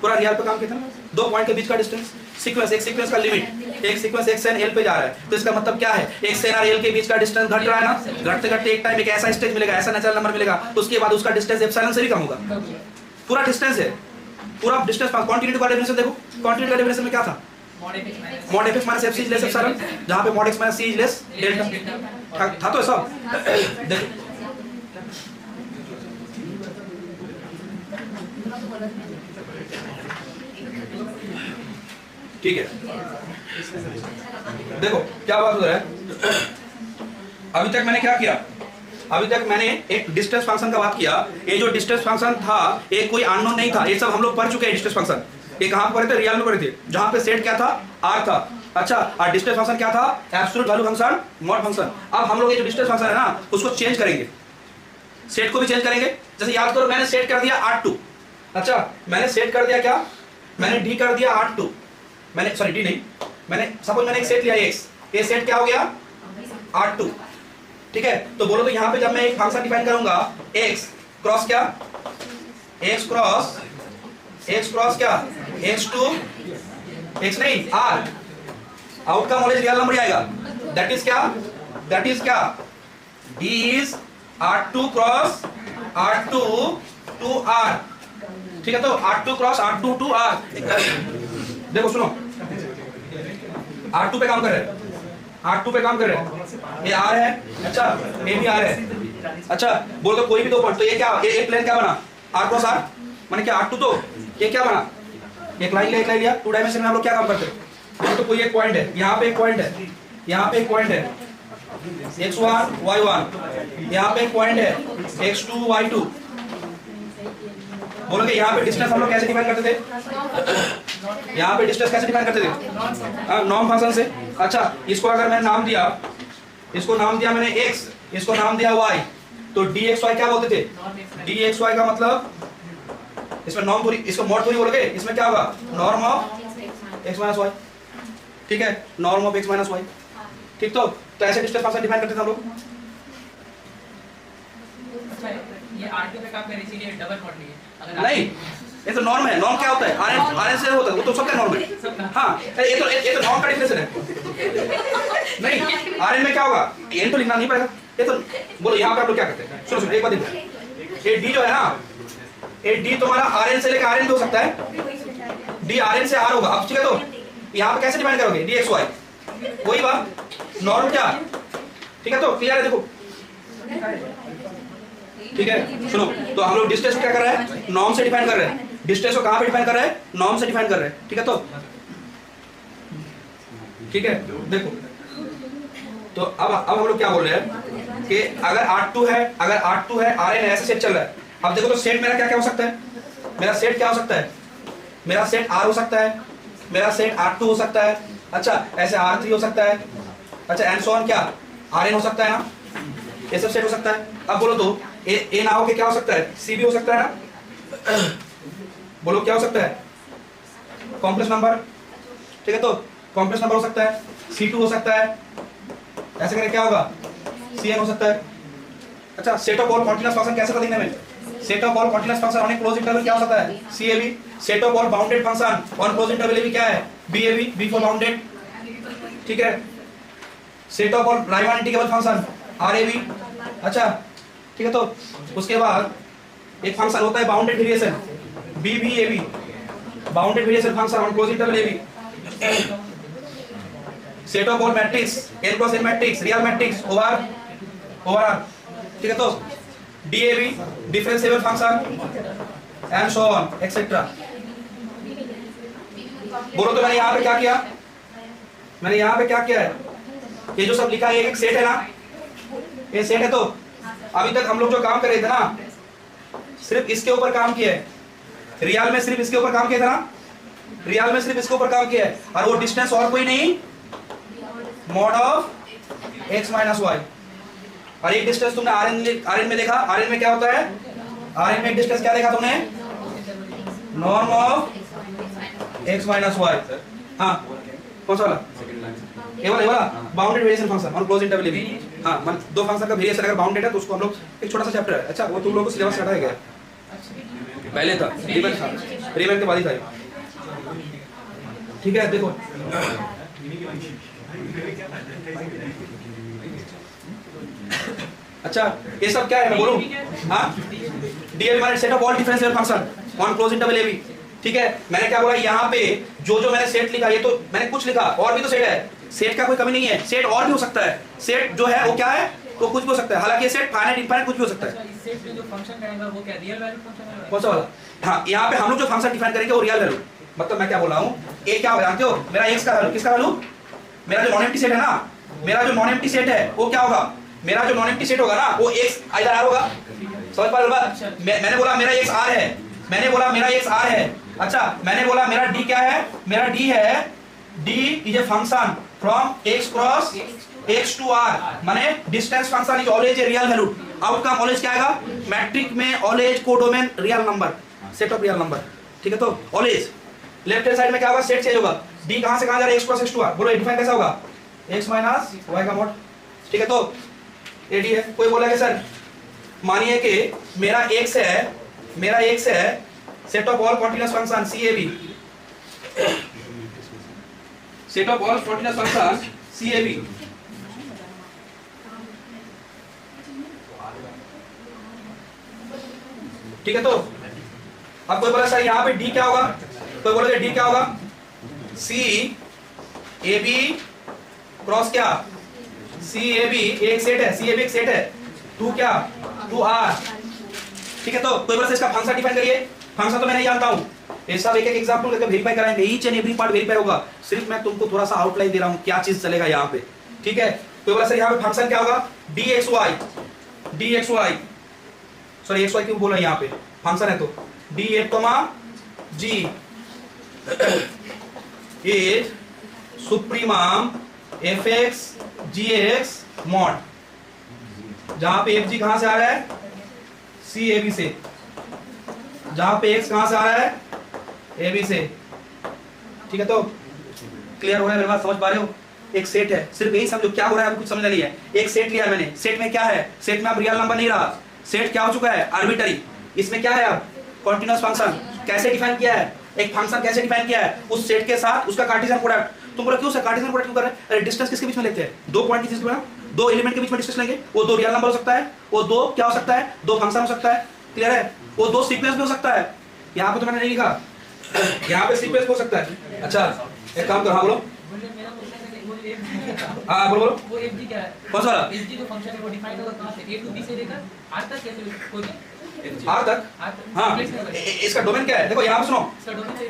पूरा रियल पे काम किया था। दो पॉइंट के बीच का डिस्टेंस, सीक्वेंस, एक सीक्वेंस का लिमिट, एक सीक्वेंस एक्स एंड एल पे जा रहा है, तो इसका मतलब क्या है, एक्स एंड एल के बीच का डिस्टेंस घट रहा है ना, घटते घटते एक टाइम एक ऐसा स्टेज मिलेगा, ऐसा नेचुरल नंबर मिलेगा, तो उसके बाद उसका डिस्टेंस एप्सिलॉन से भी कम होगा। पूरा डिस्टेंस है, पूरा डिस्टेंस, कॉन्टिन्यूटी का डेफिनेशन देखो, कॉन्टिन्यूटी का डेफिनेशन में क्या था, mod F X minus F C is less epsilon, जहां पे mod X minus C is less delta था। तो सब देखो, ठीक है। देखो क्या बात हो रहा है, अभी तक मैंने क्या किया, अभी तक मैंने एक डिस्टेंस फंक्शन का बात किया। ये जो डिस्टेंस फंक्शन था, ये कोई अननोन नहीं था, ये सब हम लोग पढ़ चुके हैं। डिस्टेंस फंक्शन ये कहां पर पढ़े थे, रियल में पढ़े थे, जहां पे सेट क्या था, आर था, अच्छा। और डिस्टेंस फंक्शन क्या था, absolute value function, mod function. अब हम लोग ये जो डिस्टेंस फंक्शन है ना, उसको चेंज करेंगे, सेट को भी चेंज करेंगे। जैसे याद करो, मैंने सेट कर दिया R2, अच्छा, मैंने सेट कर दिया क्या, मैंने D कर दिया R2, मैंने सॉरी D नहीं, मैंने सपोज मैंने एक सेट लिया X, ये सेट क्या हो गया, R2, ठीक है। तो बोलो तो यहाँ पे जब मैं एक फंक्शन डिफाइन करूंगा, X क्रॉस क्या, X क्रॉस क्या, X2, X नहीं R, outcome always real number आएगा, दैट इज क्या, D is R2 cross R2 to R, ठीक है। तो R2 cross R2 to R, देखो सुनो, R2 पे काम कर रहे हैं, R2 पे काम कर रहे हैं, ये R है, अच्छा, ये भी R है, अच्छा। बोल दो कोई भी दो पॉइंट, तो ये क्या, ये प्लेन क्या बना, R क्रॉस R, माने क्या R2, तो ये क्या बना, एक लाइन लिया, टू डायमेंशन में हम लोग क्या काम करते हैं, तो कोई एक पॉइंट है, यहाँ पे एक पॉइंट है, यहाँ पे एक पॉइंट है, x1 y1, यहाँ पे एक पॉइंट है, x2 y2। बोलोगे यहाँ पे डिस्टेंस हम लोग कैसे डिफाइन करते थे, यहाँ पे डिस्टेंस कैसे डिफाइन करते थे, नॉर्म फंक्शन से। अच्छा, इसको अगर मैंने नाम दिया, इसको नाम दिया मैंने x, इसको नाम दिया y, तो dxy क्या बोलते थे, dxy का मतलब, इसमें नॉर्म थोड़ी, इसको मॉड थोड़ी बोलोगे, इसमें क्या होगा, norm of x minus Y, ठीक है, norm of x minus Y, ठीक। तो ऐसे डिस्टेंस फंक्शन डिफाइन करते थे हम लोग। ये R2 पे काम करे, इसीलिए डबल मॉड लिए, अगर नहीं, ये तो नॉर्म है, नॉर्म क्या होता है, आरएन से होता है, वो तो सबका नॉर्म है, हाँ। ये तो नॉर्म का डिफरेंस है, नहीं, आरएन में क्या होगा, एन तो लिखना नहीं पड़ेगा, ये तो बोलो यहाँ पे आप लोग क्या करते हैं, सुनो एक बात देखो, ये डी जो है ना, ये डी तुम्हारा आरएन से लेकर आरएन भी हो सकता है, डी आरएन से आर होगा। अब ठीक है, तो यहाँ पे कैसे डिफाइन करोगे, डी एक्स वाई, वही बात, नॉर्म क्या, ठीक है। तो क्लियर है, देखो, ठीक है। सुनो, तो हम लोग डिस्टेंस को क्या कर रहे हैं, नॉर्म से डिफाइन कर रहे हैं, डिस्टेंस को कहां पे डिफाइन कर रहे हैं, नॉर्म से डिफाइन कर रहे हैं, ठीक है। तो ठीक है, देखो, तो अब हम लोग क्या बोल रहे हैं कि अगर R2 है, RN ऐसे सेट चल रहा है। अब देखो, तो सेट मेरा क्या हो सकता है, मेरा सेट क्या हो सकता है, मेरा सेट R हो सकता है, मेरा सेट R2 हो सकता है, अच्छा, ऐसे R3 हो सकता है, अच्छा, एंड सो ऑन क्या, RN हो सकता है ना, ये सब सेट हो सकता है। अब बोलो तो ए ना हो के क्या हो सकता है, सी भी हो सकता है ना, बोलो क्या हो सकता है, कॉम्प्लेक्स नंबर, ठीक है। तो कॉम्प्लेक्स नंबर हो सकता है, C2 हो सकता है, ऐसे करके क्या होगा, Cn हो सकता है। अच्छा, set of all continuous function कैसे था दिखने में, set of all continuous function on A close interval क्या हो सकता है, CAB। Set of all bounded function on close interval भी क्या है, BAB, B फॉर बाउंडेड, ठीक है। Set of all Riemann integrable function RAB, अच्छा, ठीक है। तो उसके बाद एक फंक्शन होता है bounded variation, BBAB, bounded variation function on close interval AB। Set of all matrix n cross n matrix, real matrix over R, ठीक है। तो DAB, differentiable function and so on etcetera, बोलो तो मैंने यहाँ पे क्या किया, मैंने यहाँ पे क्या किया है, ये जो सब लिखा है एक सेट है ना, ये सेट है। तो अभी तक हम लोग जो काम कर रहे थे ना, सिर्फ इसके ऊपर काम किया है, रियल में सिर्फ इसके ऊपर काम किया था ना, रियल में सिर्फ इसके ऊपर काम किया है, और वो डिस्टेंस और कोई नहीं, mod of x minus Y. और एक डिस्टेंस तुमने आरएन में देखा, आरएन में क्या होता है, आरएन में डिस्टेंस क्या देखा तुमने, norm of x minus Y. हाँ कौन सा वाला, ये वाला bounded variation function on close interval A. हाँ दो फंक्शन का वेरिएशन अगर बाउंडेड है तो उसको हम लोग, एक छोटा सा चैप्टर है, अच्छा वो तुम लोगों को सिलेबस से हटाया गया, पहले था रीमेन के बाद ही था, ठीक है। देखो अच्छा ये सब क्या है मैं बोलूं, हाँ डीएल माने set of all differential function on close interval A B, ठीक है। मैंने क्या बोला यहाँ पे जो जो मैंने सेट लिखा, ये तो मैंने कुछ लिखा, और भी तो सेट है, सेट का कोई कमी नहीं है, सेट और भी हो सकता है, सेट जो है वो क्या है, वो कुछ भी हो सकता है, हालांकि ये सेट फाइनाइट इनफाइनाइट कुछ भी हो सकता है। इस सेट में जो फंक्शन रहेगा वो क्या रियल वैल्यू फंक्शन है, कौन सा वाला, हाँ यहाँ पे हम लोग जो फंक्शन डिफाइन करेंगे वो रियल वैल्यू, मतलब मैं क्या बोल रहा हूँ, ए क्या जानते हो, मेरा एक्स का वैल्यू, किसका वैल्यू, मेरा जो नॉन एम्प्टी सेट है ना, मेरा जो नॉन एम्प्टी सेट है वो क्या होगा, मेरा जो नॉन एम्प्टी सेट होगा ना वो एक्स आइदर आर होगा, समझ पा रहे हो। मैंने बोला मेरा एक्स आर है, मैंने बोला मेरा एक्स आर है, अच्छा मैंने बोला मेरा डी क्या है, मेरा डी है, D is a function from X cross x to R, माने distance function is always a real value, outcome always क्या आएगा, मैट्रिक में always codomain real number, set of real number, ठीक है। तो ऑलवेज लेफ्ट हैंड साइड में क्या होगा, सेट चेंज होगा, डी कहां से कहां जा रहा है, x cross x to R, बोलो डिफाइन कैसा होगा, एक्स माइनस वाई का मॉड, ठीक है। तो ये डी है, कोई बोला कि सर मानिए कि मेरा एक्स है, मेरा एक्स है set of all continuous function CAB, set of all continuous function CAB, ठीक है। तो अब कोई बोला सर यहाँ पे डी क्या होगा, कोई बोला डी क्या होगा, CAB क्रॉस क्या, CAB एक सेट है, CAB एक सेट है, टू क्या, 2R, ठीक है। तो कोई बोला इसका फंक्शन डिफाइन करिए, फंक्शन तो मैं नहीं जानता हूँ, ये सब एक एक एग्जांपल करके वेरीफाई कराएंगे, each and every part verify होगा, सिर्फ मैं तुमको थोड़ा सा आउटलाइन दे रहा हूँ क्या चीज चलेगा यहाँ पे, ठीक है। कोई बोला सर यहाँ पे फंक्शन क्या होगा, dxy, सॉरी xy क्यों बोला, यहाँ पे फंक्शन है तो d8, g is supremum fx gx mod, जहां पे fg कहां से आ रहा है, CAB से, जहां पे x कहां से आ रहा है, AB से, ठीक है। तो क्लियर हो रहा है मेरे बात, समझ पा रहे हो, एक सेट है, सिर्फ यही समझो क्या हो रहा है, कुछ समझना नहीं है, एक सेट लिया है मैंने, सेट में क्या है, सेट में अब रियल नंबर नहीं रहा, सेट क्या हो चुका है, आर्बिट्ररी, इसमें क्या है अब कॉन्टिन्यूअस फंक्शन, कैसे डिफाइन किया है, एक फंक्शन कैसे डिफाइन किया है, उस सेट के साथ उसका कार्टेशियन प्रोडक्ट, तुम बोलो क्यों सर कार्टेशियन प्रोडक्ट क्यों कर रहे हैं, अरे डिस्टेंस किसके बीच में लेते हैं, दो पॉइंट की डिस्टेंस, दो एलिमेंट के बीच में डिस्टेंस लेंगे, वो दो रियल नंबर हो सकता है, वो दो क्या हो सकता है, दो फंक्शन हो सकता है, क्लियर है, वो दो सीक्वेंस भी हो सकता है, यहाँ पे तो मैंने नहीं लिखा, यहाँ पे सीक्वेंस हो सकता है। अच्छा एक काम करो, हाँ बोलो, हाँ बोलो बोलो, वो fg क्या है, कौन सा वाला, fg जो फंक्शन है वो डिफाइन होगा कहां से, a to b से लेकर r तक, कैसे कोई आर तक, हाँ इसका डोमेन क्या है, देखो यहाँ पे सुनो,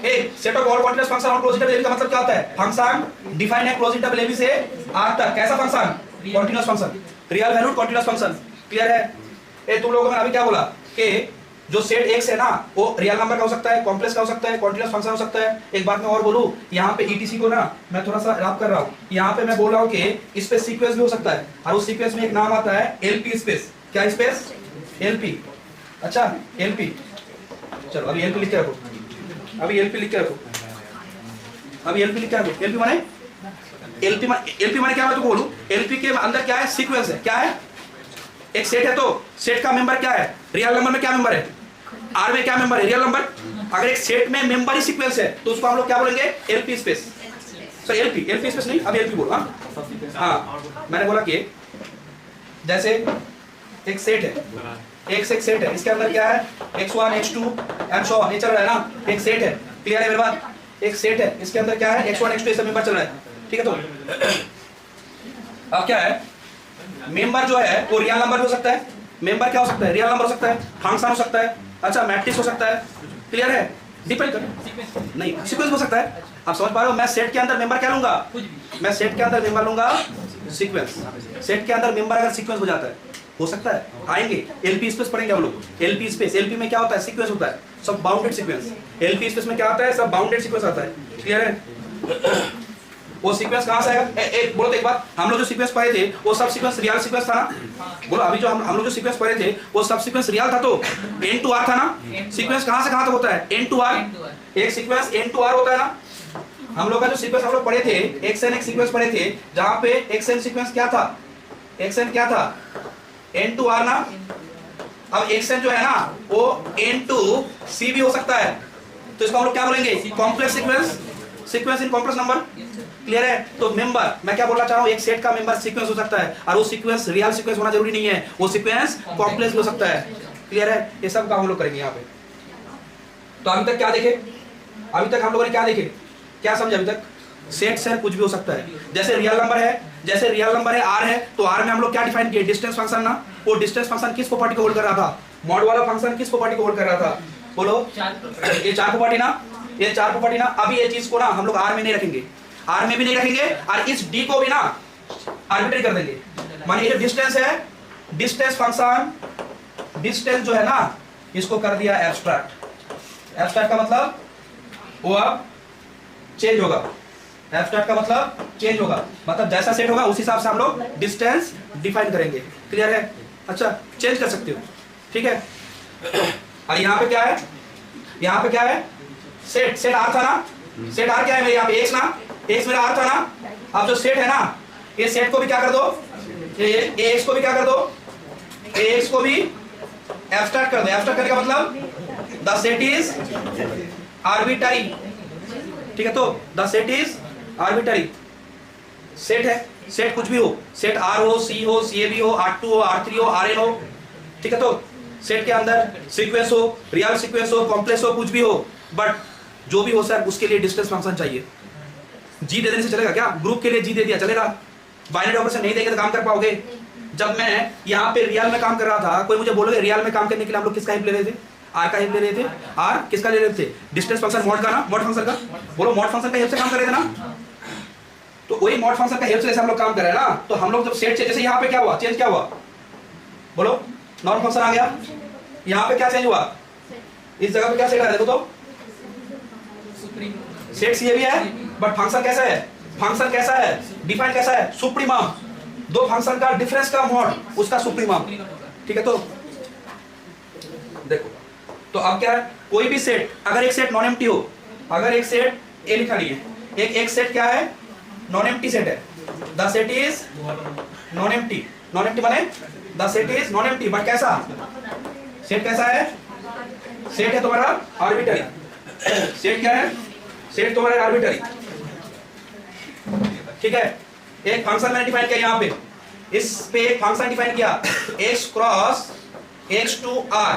a set of all continuous function on close interval A का मतलब क्या होता है, फंक्शन डिफाइन है क्लोज इंटरवल ए से आर तक, कैसा function, continuous function, real valued continuous function, clear है। ए तुम लोगों को मैंने अभी क्या बोला कि जो सेट एक्स है ना वो रियल नंबर का हो सकता है, कॉम्प्लेक्स का हो सकता है, कॉन्टिन्यूअस फंक्शन हो सकता है। एक बात मैं और बोलूं, यहाँ पे ETC को ना मैं थोड़ा सा रैप कर रहा हूँ, यहाँ पे मैं बोल रहा हूँ कि इस पे सीक्वेंस भी हो सकता है, और उस सीक्वेंस में एक नाम आता है LP स्पेस, क्या स्पेस, LP, अच्छा LP, चलो अभी LP लिख के रखो, अभी LP लिख के रखो, अभी LP लिख के रखो, LP माने LP माने क्या मैं तुमको बोलूं, LP के अंदर क्या है, सीक्वेंस है, क्या है, एक सेट है, तो सेट का मेंबर क्या है, रियल नंबर में क्या मेंबर है, आर में क्या मेंबर है, रियल नंबर, अगर एक सेट में मेंबर ही सीक्वेंस है तो उसको हम लोग क्या बोलेंगे, LP space, sir LP space नहीं, अब LP बोलो, हाँ मैंने बोला कि जैसे एक सेट है, एक सेट है, इसके अंदर क्या है, x1 x2 and so on, ये चल रहा है ना, एक सेट है, क्लियर है मेरे बात, एक सेट है, इसके अंदर क्या है, x1 x2 ये सब मेंबर चल रहा है, ठीक है। तो अब क्या है, मेंबर जो है वो रियल नंबर हो सकता है, मेंबर क्या हो सकता है, रियल नंबर हो सकता है, फंक्शन हो सकता है, अच्छा मैट्रिक्स हो सकता है, क्लियर है। डिपेंड कर सीक्वेंस नहीं, सीक्वेंस हो सकता है। आप समझ पा रहे हो? मैं सेट के अंदर मेंबर क्या लूंगा? कुछ भी मैं सेट के अंदर मेंबर लूंगा सीक्वेंस। सेट के अंदर मेंबर अगर सीक्वेंस हो जाता है, हो सकता है आएंगे। एलपी स्पेस पढ़ेंगे हम लोग। एलपी स्पेस, एलपी में क्या होता है? सीक्वेंस होता है, सब बाउंडेड सीक्वेंस। एलपी स्पेस में क्या आता है? सब बाउंडेड सीक्वेंस आता है। क्लियर है? वो सीक्वेंस कहां से आएगा? बोलो तो एक बात, हम लोग जो सीक्वेंस पढ़े थे वो सब सीक्वेंस रियल सीक्वेंस था ना? बोलो, अभी जो हम लोग जो सीक्वेंस पढ़े थे वो सब सीक्वेंस रियल था, तो एन टू आर था ना? सीक्वेंस कहां से कहां तक होता है? N to R. एक सीक्वेंस एन टू आर होता है ना? हम लोग का जो सीक्वेंस हम लोग पढ़े थे, एक्स एन एक सीक्वेंस पढ़े थे, जहां पे एक्स एन सीक्वेंस क्या था? एक्स एन क्या था? एन टू आर ना? अब एक्स एन जो है ना वो एन टू सी भी हो सकता है, तो इसको हम लोग क्या बोलेंगे? Complex sequence, sequence in complex number. Clear है? तो मेंबर, मैं क्या बोलना चाह रहा हूं, एक सेट का मेंबर सीक्वेंस हो सकता है, और वो सीक्वेंस रियल सीक्वेंस होना जरूरी नहीं है, वो सीक्वेंस कॉम्प्लेक्स हो सकता है। क्लियर है? ये सब काम हम लोग करेंगे यहाँ पे। तो अभी तक क्या देखे? अभी तक हम लोगों ने क्या देखे, क्या समझे अभी तक? सेट से कुछ भी हो सकता है। जैसे रियल नंबर है, जैसे रियल नंबर है आर है, तो आर में हम लोग क्या डिफाइन किए? डिस्टेंस फंक्शन ना? वो डिस्टेंस फंक्शन किस प्रॉपर्टी को होल्ड कर रहा था? मॉड वाला फंक्शन किस प्रॉपर्टी को होल्ड कर रहा था? बोलो, ये चार प्रॉपर्टी ना? ये चार प्रॉपर्टी ना? अभी ये चीज को ना हम लोग आर में नहीं रखेंगे, आर में भी नहीं रखेंगे, और इस डी को भी ना आर्बिट्रेरी कर देंगे। माने ये जो डिस्टेंस है, डिस्टेंस फंक्शन, डिस्टेंस जो है ना, इसको कर दिया एब्स्ट्रैक्ट। एब्स्ट्रैक्ट का मतलब वो अब चेंज होगा। एब्स्ट्रैक्ट का मतलब चेंज होगा, मतलब जैसा सेट होगा उस हिसाब से हम लोग डिस्टेंस डिफाइन करेंगे। क्लियर है? अच्छा, चेंज कर सकते हो, ठीक है। और यहाँ पे क्या है? यहाँ पे क्या है? सेट, सेट आर था ना? सेट आर क्या है मेरे यहाँ पे? एक्स ना? एक्स मेरा आर था ना? अब जो सेट है ना, ये सेट को भी क्या कर दो, ये एक्स को भी क्या कर दो, एक्स को भी एब्स्ट्रैक्ट कर दो। एब्स्ट्रैक्ट करने का मतलब द सेट इज आर्बिट्ररी, ठीक है। तो the set is arbitrary. Set है, सेट कुछ भी हो, सेट आर हो, सी हो, सी ए बी हो, आर टू हो, आर थ्री हो, आर एन हो, ठीक है। तो सेट के अंदर सीक्वेंस हो, रियल सीक्वेंस हो, कॉम्प्लेक्स हो, कुछ भी हो, बट जो भी हो सर उसके लिए डिस्टेंस फंक्शन चाहिए। जी दे देने से चलेगा क्या? ग्रुप के लिए जी दे दिया चलेगा? बाइनरी ऑपरेशन नहीं देंगे तो काम कर पाओगे? जब मैं यहाँ पे रियल में काम कर रहा था, कोई मुझे बोलोगे रियल में काम करने के लिए हम लोग किसका हेल्प ले रहे थे? आर का हेल्प ले रहे थे। आर किसका ले रहे थे? डिस्टेंस फंक्शन मॉड का ना? मॉड फंक्शन का। बोलो, मॉड फंक्शन का हेल्प से काम कर रहे थे ना? तो वही मॉड फंक्शन का हेल्प से जैसे हम लोग काम कर रहे हैं ना, तो हम लोग जब सेट से, जैसे यहाँ पे क्या हुआ, चेंज क्या हुआ? बोलो, नॉर्मल फंक्शन आ गया, यहाँ पे क्या चेंज हुआ? इस जगह पे क्या सेट आ रहा है? देखो तो सेट सी भी है, बट फंक्शन कैसा है? फंक्शन कैसा है? डिफाइन कैसा है? सुप्रीमम। दो फंक्शन का डिफरेंस का मॉड, उसका सुप्रीमम, ठीक है। तो देखो, तो अब क्या है? कोई भी सेट, अगर एक सेट नॉन एम्प्टी हो, अगर एक सेट ए लिखा नहीं है, एक सेट क्या है? नॉन एम्प्टी सेट है। The set is non empty. Non empty माने the set is non empty, but कैसा? सेट कैसा है? सेट है तुम्हारा आर्बिट्ररी। सेट क्या है? सेट तुम्हारा आर्बिट्ररी, ठीक है। एक फंक्शन मैंने डिफाइन किया यहाँ पे, इस पे एक फंक्शन डिफाइन किया, x cross x to r,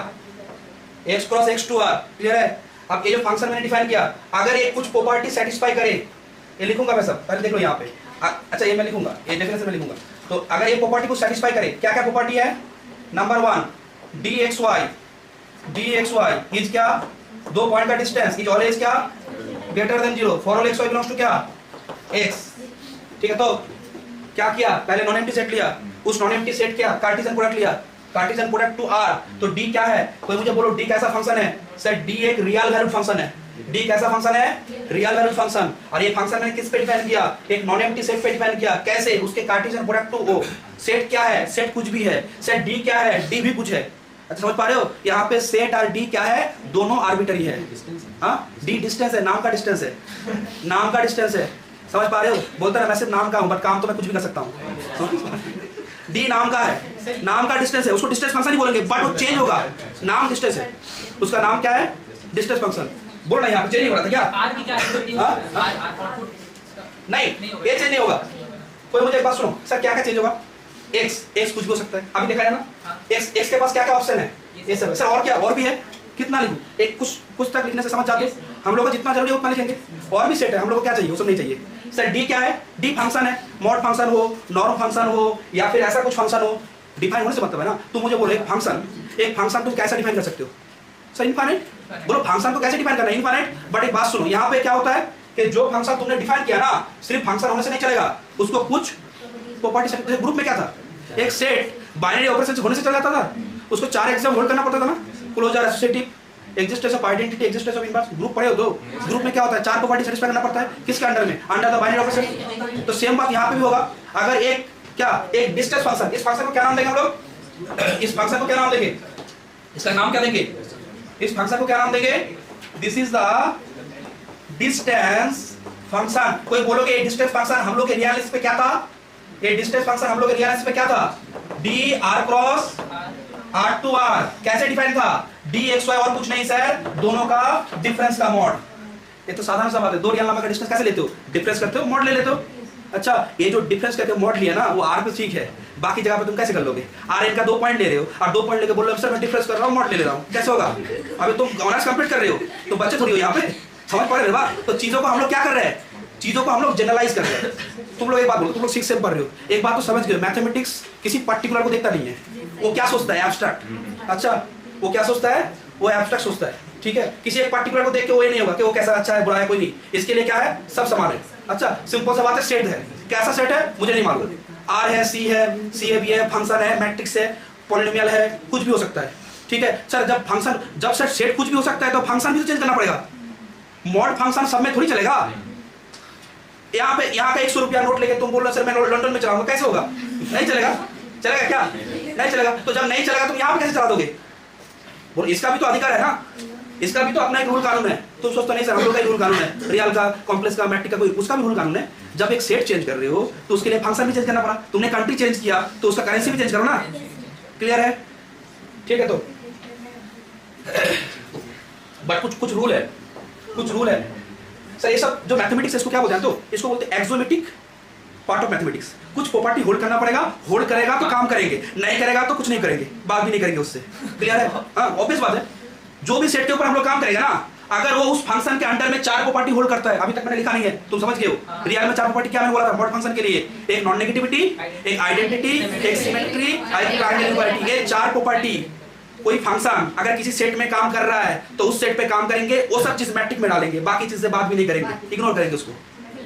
x cross x to r। Clear है? अब ये जो फंक्शन मैंने डिफाइन किया, अगर ये कुछ प्रॉपर्टी सेटिस्फाई करे, ये लिखूंगा मैं सब, पहले देख लो यहाँ पे। अच्छा, ये मैं लिखूंगा, ये डेफिनेशन में लिखूंगा। तो अगर ये प्रॉपर्टी को सेटिस्फाई करे, क्या क्या प्रॉपर्टी है? नंबर 1, dxy इज क्या? दो पॉइंट का डिस्टेंस इज ऑलवेज क्या? Greater than 0 for all xy belongs to क्या? x, ठीक है। तो क्या किया? पहले नॉन एम्प्टी सेट लिया, उस नॉन एम्प्टी सेट क्या? कार्टेशियन प्रोडक्ट लिया, कार्टेशियन प्रोडक्ट टू r। तो d क्या है? कोई मुझे बोलो d कैसा फंक्शन है? सर d एक रियल वैल्यूड फंक्शन है। d कैसा फंक्शन है? Real valued function. और ये फंक्शन मैंने किस पे डिफाइन किया? एक नॉन एम्प्टी सेट पे डिफाइन किया। कैसे? उसके Cartesian product to o। Set क्या है? सेट कुछ भी है। सेट d क्या है? d भी कुछ है। अच्छा, समझ पा रहे हो? यहाँ पे सेट और d क्या है? दोनों आर्बिट्ररी है। हाँ, d डिस्टेंस है, नाम का डिस्टेंस है, नाम का डिस्टेंस है। समझ पा रहे हो? बोलता है मैं सिर्फ नाम का हूं, बट काम तो मैं कुछ भी कर सकता हूं। डी नाम का है, नाम का डिस्टेंस है, उसको डिस्टेंस फंक्शन ही बोलेंगे, बट वो चेंज होगा। नाम डिस्टेंस है, उसका नाम क्या है? Distance function. बोलना यहाँ पे चेंज नहीं हो रहा था क्या? आर की क्या नहीं, ये चेंज नहीं होगा। कोई मुझे एक बात सुनो सर, क्या क्या चेंज होगा? एक्स कुछ भी हो सकता है, अभी देखा है ना? एक्स के पास क्या क्या ऑप्शन है? ये सब सर, और क्या? और भी है, कितना लिखूं? एक कुछ तक लिखने से समझ जाते हो? हम लोग को जितना जरूरी है उतना लिखेंगे। और भी सेट है, हम लोग को क्या चाहिए वो सब नहीं चाहिए। सर डी क्या है? डी फंक्शन है, मॉड फंक्शन हो, नॉर्म फंक्शन हो, या फिर ऐसा कुछ फंक्शन हो। डिफाइन होने से मतलब है ना, तुम मुझे बोलो एक फंक्शन तुम कैसा डिफाइन कर सकते हो? Sir infinite. बोलो फंक्शन को कैसे डिफाइन करना है? इनफाइनाइट। बट एक बात सुनो, यहाँ पे क्या होता है कि जो फंक्शन तुमने डिफाइन किया ना, सिर्फ फंक्शन होने से नहीं चलेगा, उसको कुछ प्रॉपर्टी। ग्रुप में क्या था, एक सेट बाइनरी ऑपरेशन होने से चल जाता था, उसको 4 एग्जाम होल्ड करना पड़ता था ना, closure, associative, existence of identity, existence of inverse. Group पढ़े हो तो ग्रुप में क्या होता है, 4 प्रॉपर्टी सेटिस्फाई करना पड़ता है, किसके अंडर में? Under the binary operation. तो सेम बात यहाँ पे भी होगा। अगर एक एक डिस्टेंस फंक्शन, इस फंक्शन को क्या नाम देंगे हम लोग? इस फंक्शन को क्या नाम देंगे? इसका नाम क्या देंगे? इस फंक्शन को क्या नाम देंगे? This is the distance function. कोई बोलोगे ये डिस्टेंस फंक्शन हम लोग के रियल पे क्या था? ये डिस्टेंस फंक्शन हम लोग के रियल पे क्या था? D R cross R to R. कैसे डिफाइन था? डी एक्स वाई और कुछ नहीं सर, दोनों का डिफरेंस का मॉड। ये तो साधारण सा बात है। दो रियल नंबर का डिस्टेंस कैसे लेते हो? डिफरेंस करते हो, मॉड ले लेते हो। अच्छा, ये जो डिफरेंस करके मॉड लिया ना, वो आर पे ठीक है, बाकी जगह पे तुम कैसे कर लोगे? आर एन का 2 पॉइंट ले रहे हो और 2 पॉइंट लेके बोल रहे हो सर मैं डिफरेंस कर रहा हूँ, मॉड ले रहा हूँ, कैसे होगा? अभी तुम ऑनर्स कंप्लीट कर रहे हो तो बच्चे थोड़ी हो यहाँ पे, समझ पा रहे हो बात? तो चीजों को हम लोग क्या कर रहे हैं? चीजों को हम लोग जनरलाइज कर रहे हैं। तुम लोग एक बात बोलो, तुम लोग 6 से पढ़ रहे हो, एक बात तो समझ गए, मैथमेटिक्स किसी पर्टिकुलर को देखता नहीं है, वो क्या सोचता है? एब्स्ट्रैक्ट। अच्छा, वो क्या सोचता है? वो एब्स्ट्रैक्ट सोचता है, ठीक है। किसी एक पर्टिकुलर को देख के वो ये नहीं होगा कि वो कैसा अच्छा है बुरा है, कोई नहीं। इसके लिए क्या है? सब समान है। अच्छा, सिंपल सा बात है, सेट है। कैसा सेट है मुझे नहीं मालूम, आर है, सी है, बी है, फंक्शन है, मैट्रिक्स है, पॉलिनोमियल है, कुछ भी हो सकता है, ठीक है सर। जब फंक्शन, जब सर सेट कुछ भी हो सकता है तो फंक्शन भी तो चेंज करना पड़ेगा। मॉड फंक्शन सब में थोड़ी चलेगा। यहाँ का 100 रुपया नोट लेके तुम बोल रहे सर मैं लंदन में चलाऊंगा, कैसे होगा? नहीं चलेगा। चलेगा क्या? नहीं चलेगा। तो जब नहीं चलेगा तुम यहाँ पे कैसे चला दोगे? बोलो, इसका भी तो अधिकार है ना, इसका भी तो अपना एक रूल कानून है। तुम सोचते नहीं सर हम लोग का ही रूल कानून है, रियल का, कॉम्प्लेक्स का, मैट्रिक का, कोई उसका भी रूल कानून है। जब एक सेट चेंज कर रहे हो तो उसके लिए फंक्शन भी चेंज करना पड़ा। तुमने कंट्री चेंज किया तो उसका करेंसी भी चेंज करो ना। क्लियर है? ठीक है। तो बट कुछ रूल है, कुछ रूल है सर। ये सब जो मैथमेटिक्स है इसको क्या बोलते हैं? तो इसको बोलते हैं एक्सोमेटिक पार्ट ऑफ मैथमेटिक्स। कुछ प्रॉपर्टी होल्ड करना पड़ेगा, होल्ड करेगा तो काम करेंगे, नहीं करेगा तो कुछ नहीं करेंगे, बात भी नहीं करेंगे उससे। क्लियर है? हाँ, ऑब्वियस बात है। जो भी सेट के ऊपर हम लोग काम करेंगे ना, अगर वो उस फंक्शन के अंडर में 4 प्रॉपर्टी होल्ड करता है, अभी तक मैंने लिखा नहीं है, तुम समझ गए हो। रियल में 4 प्रॉपर्टी क्या मैंने बोला था मॉड फंक्शन के लिए? एक नॉन नेगेटिविटी, एक आइडेंटिटी, एक सिमेट्री, एक ट्रायंगुलरिटी। ये 4 प्रॉपर्टी कोई फंक्शन अगर किसी सेट में काम कर रहा है तो उस सेट पे काम करेंगे, वो सब चीज मैट्रिक में डालेंगे, बाकी चीज से बात भी नहीं करेंगे, इग्नोर करेंगे उसको,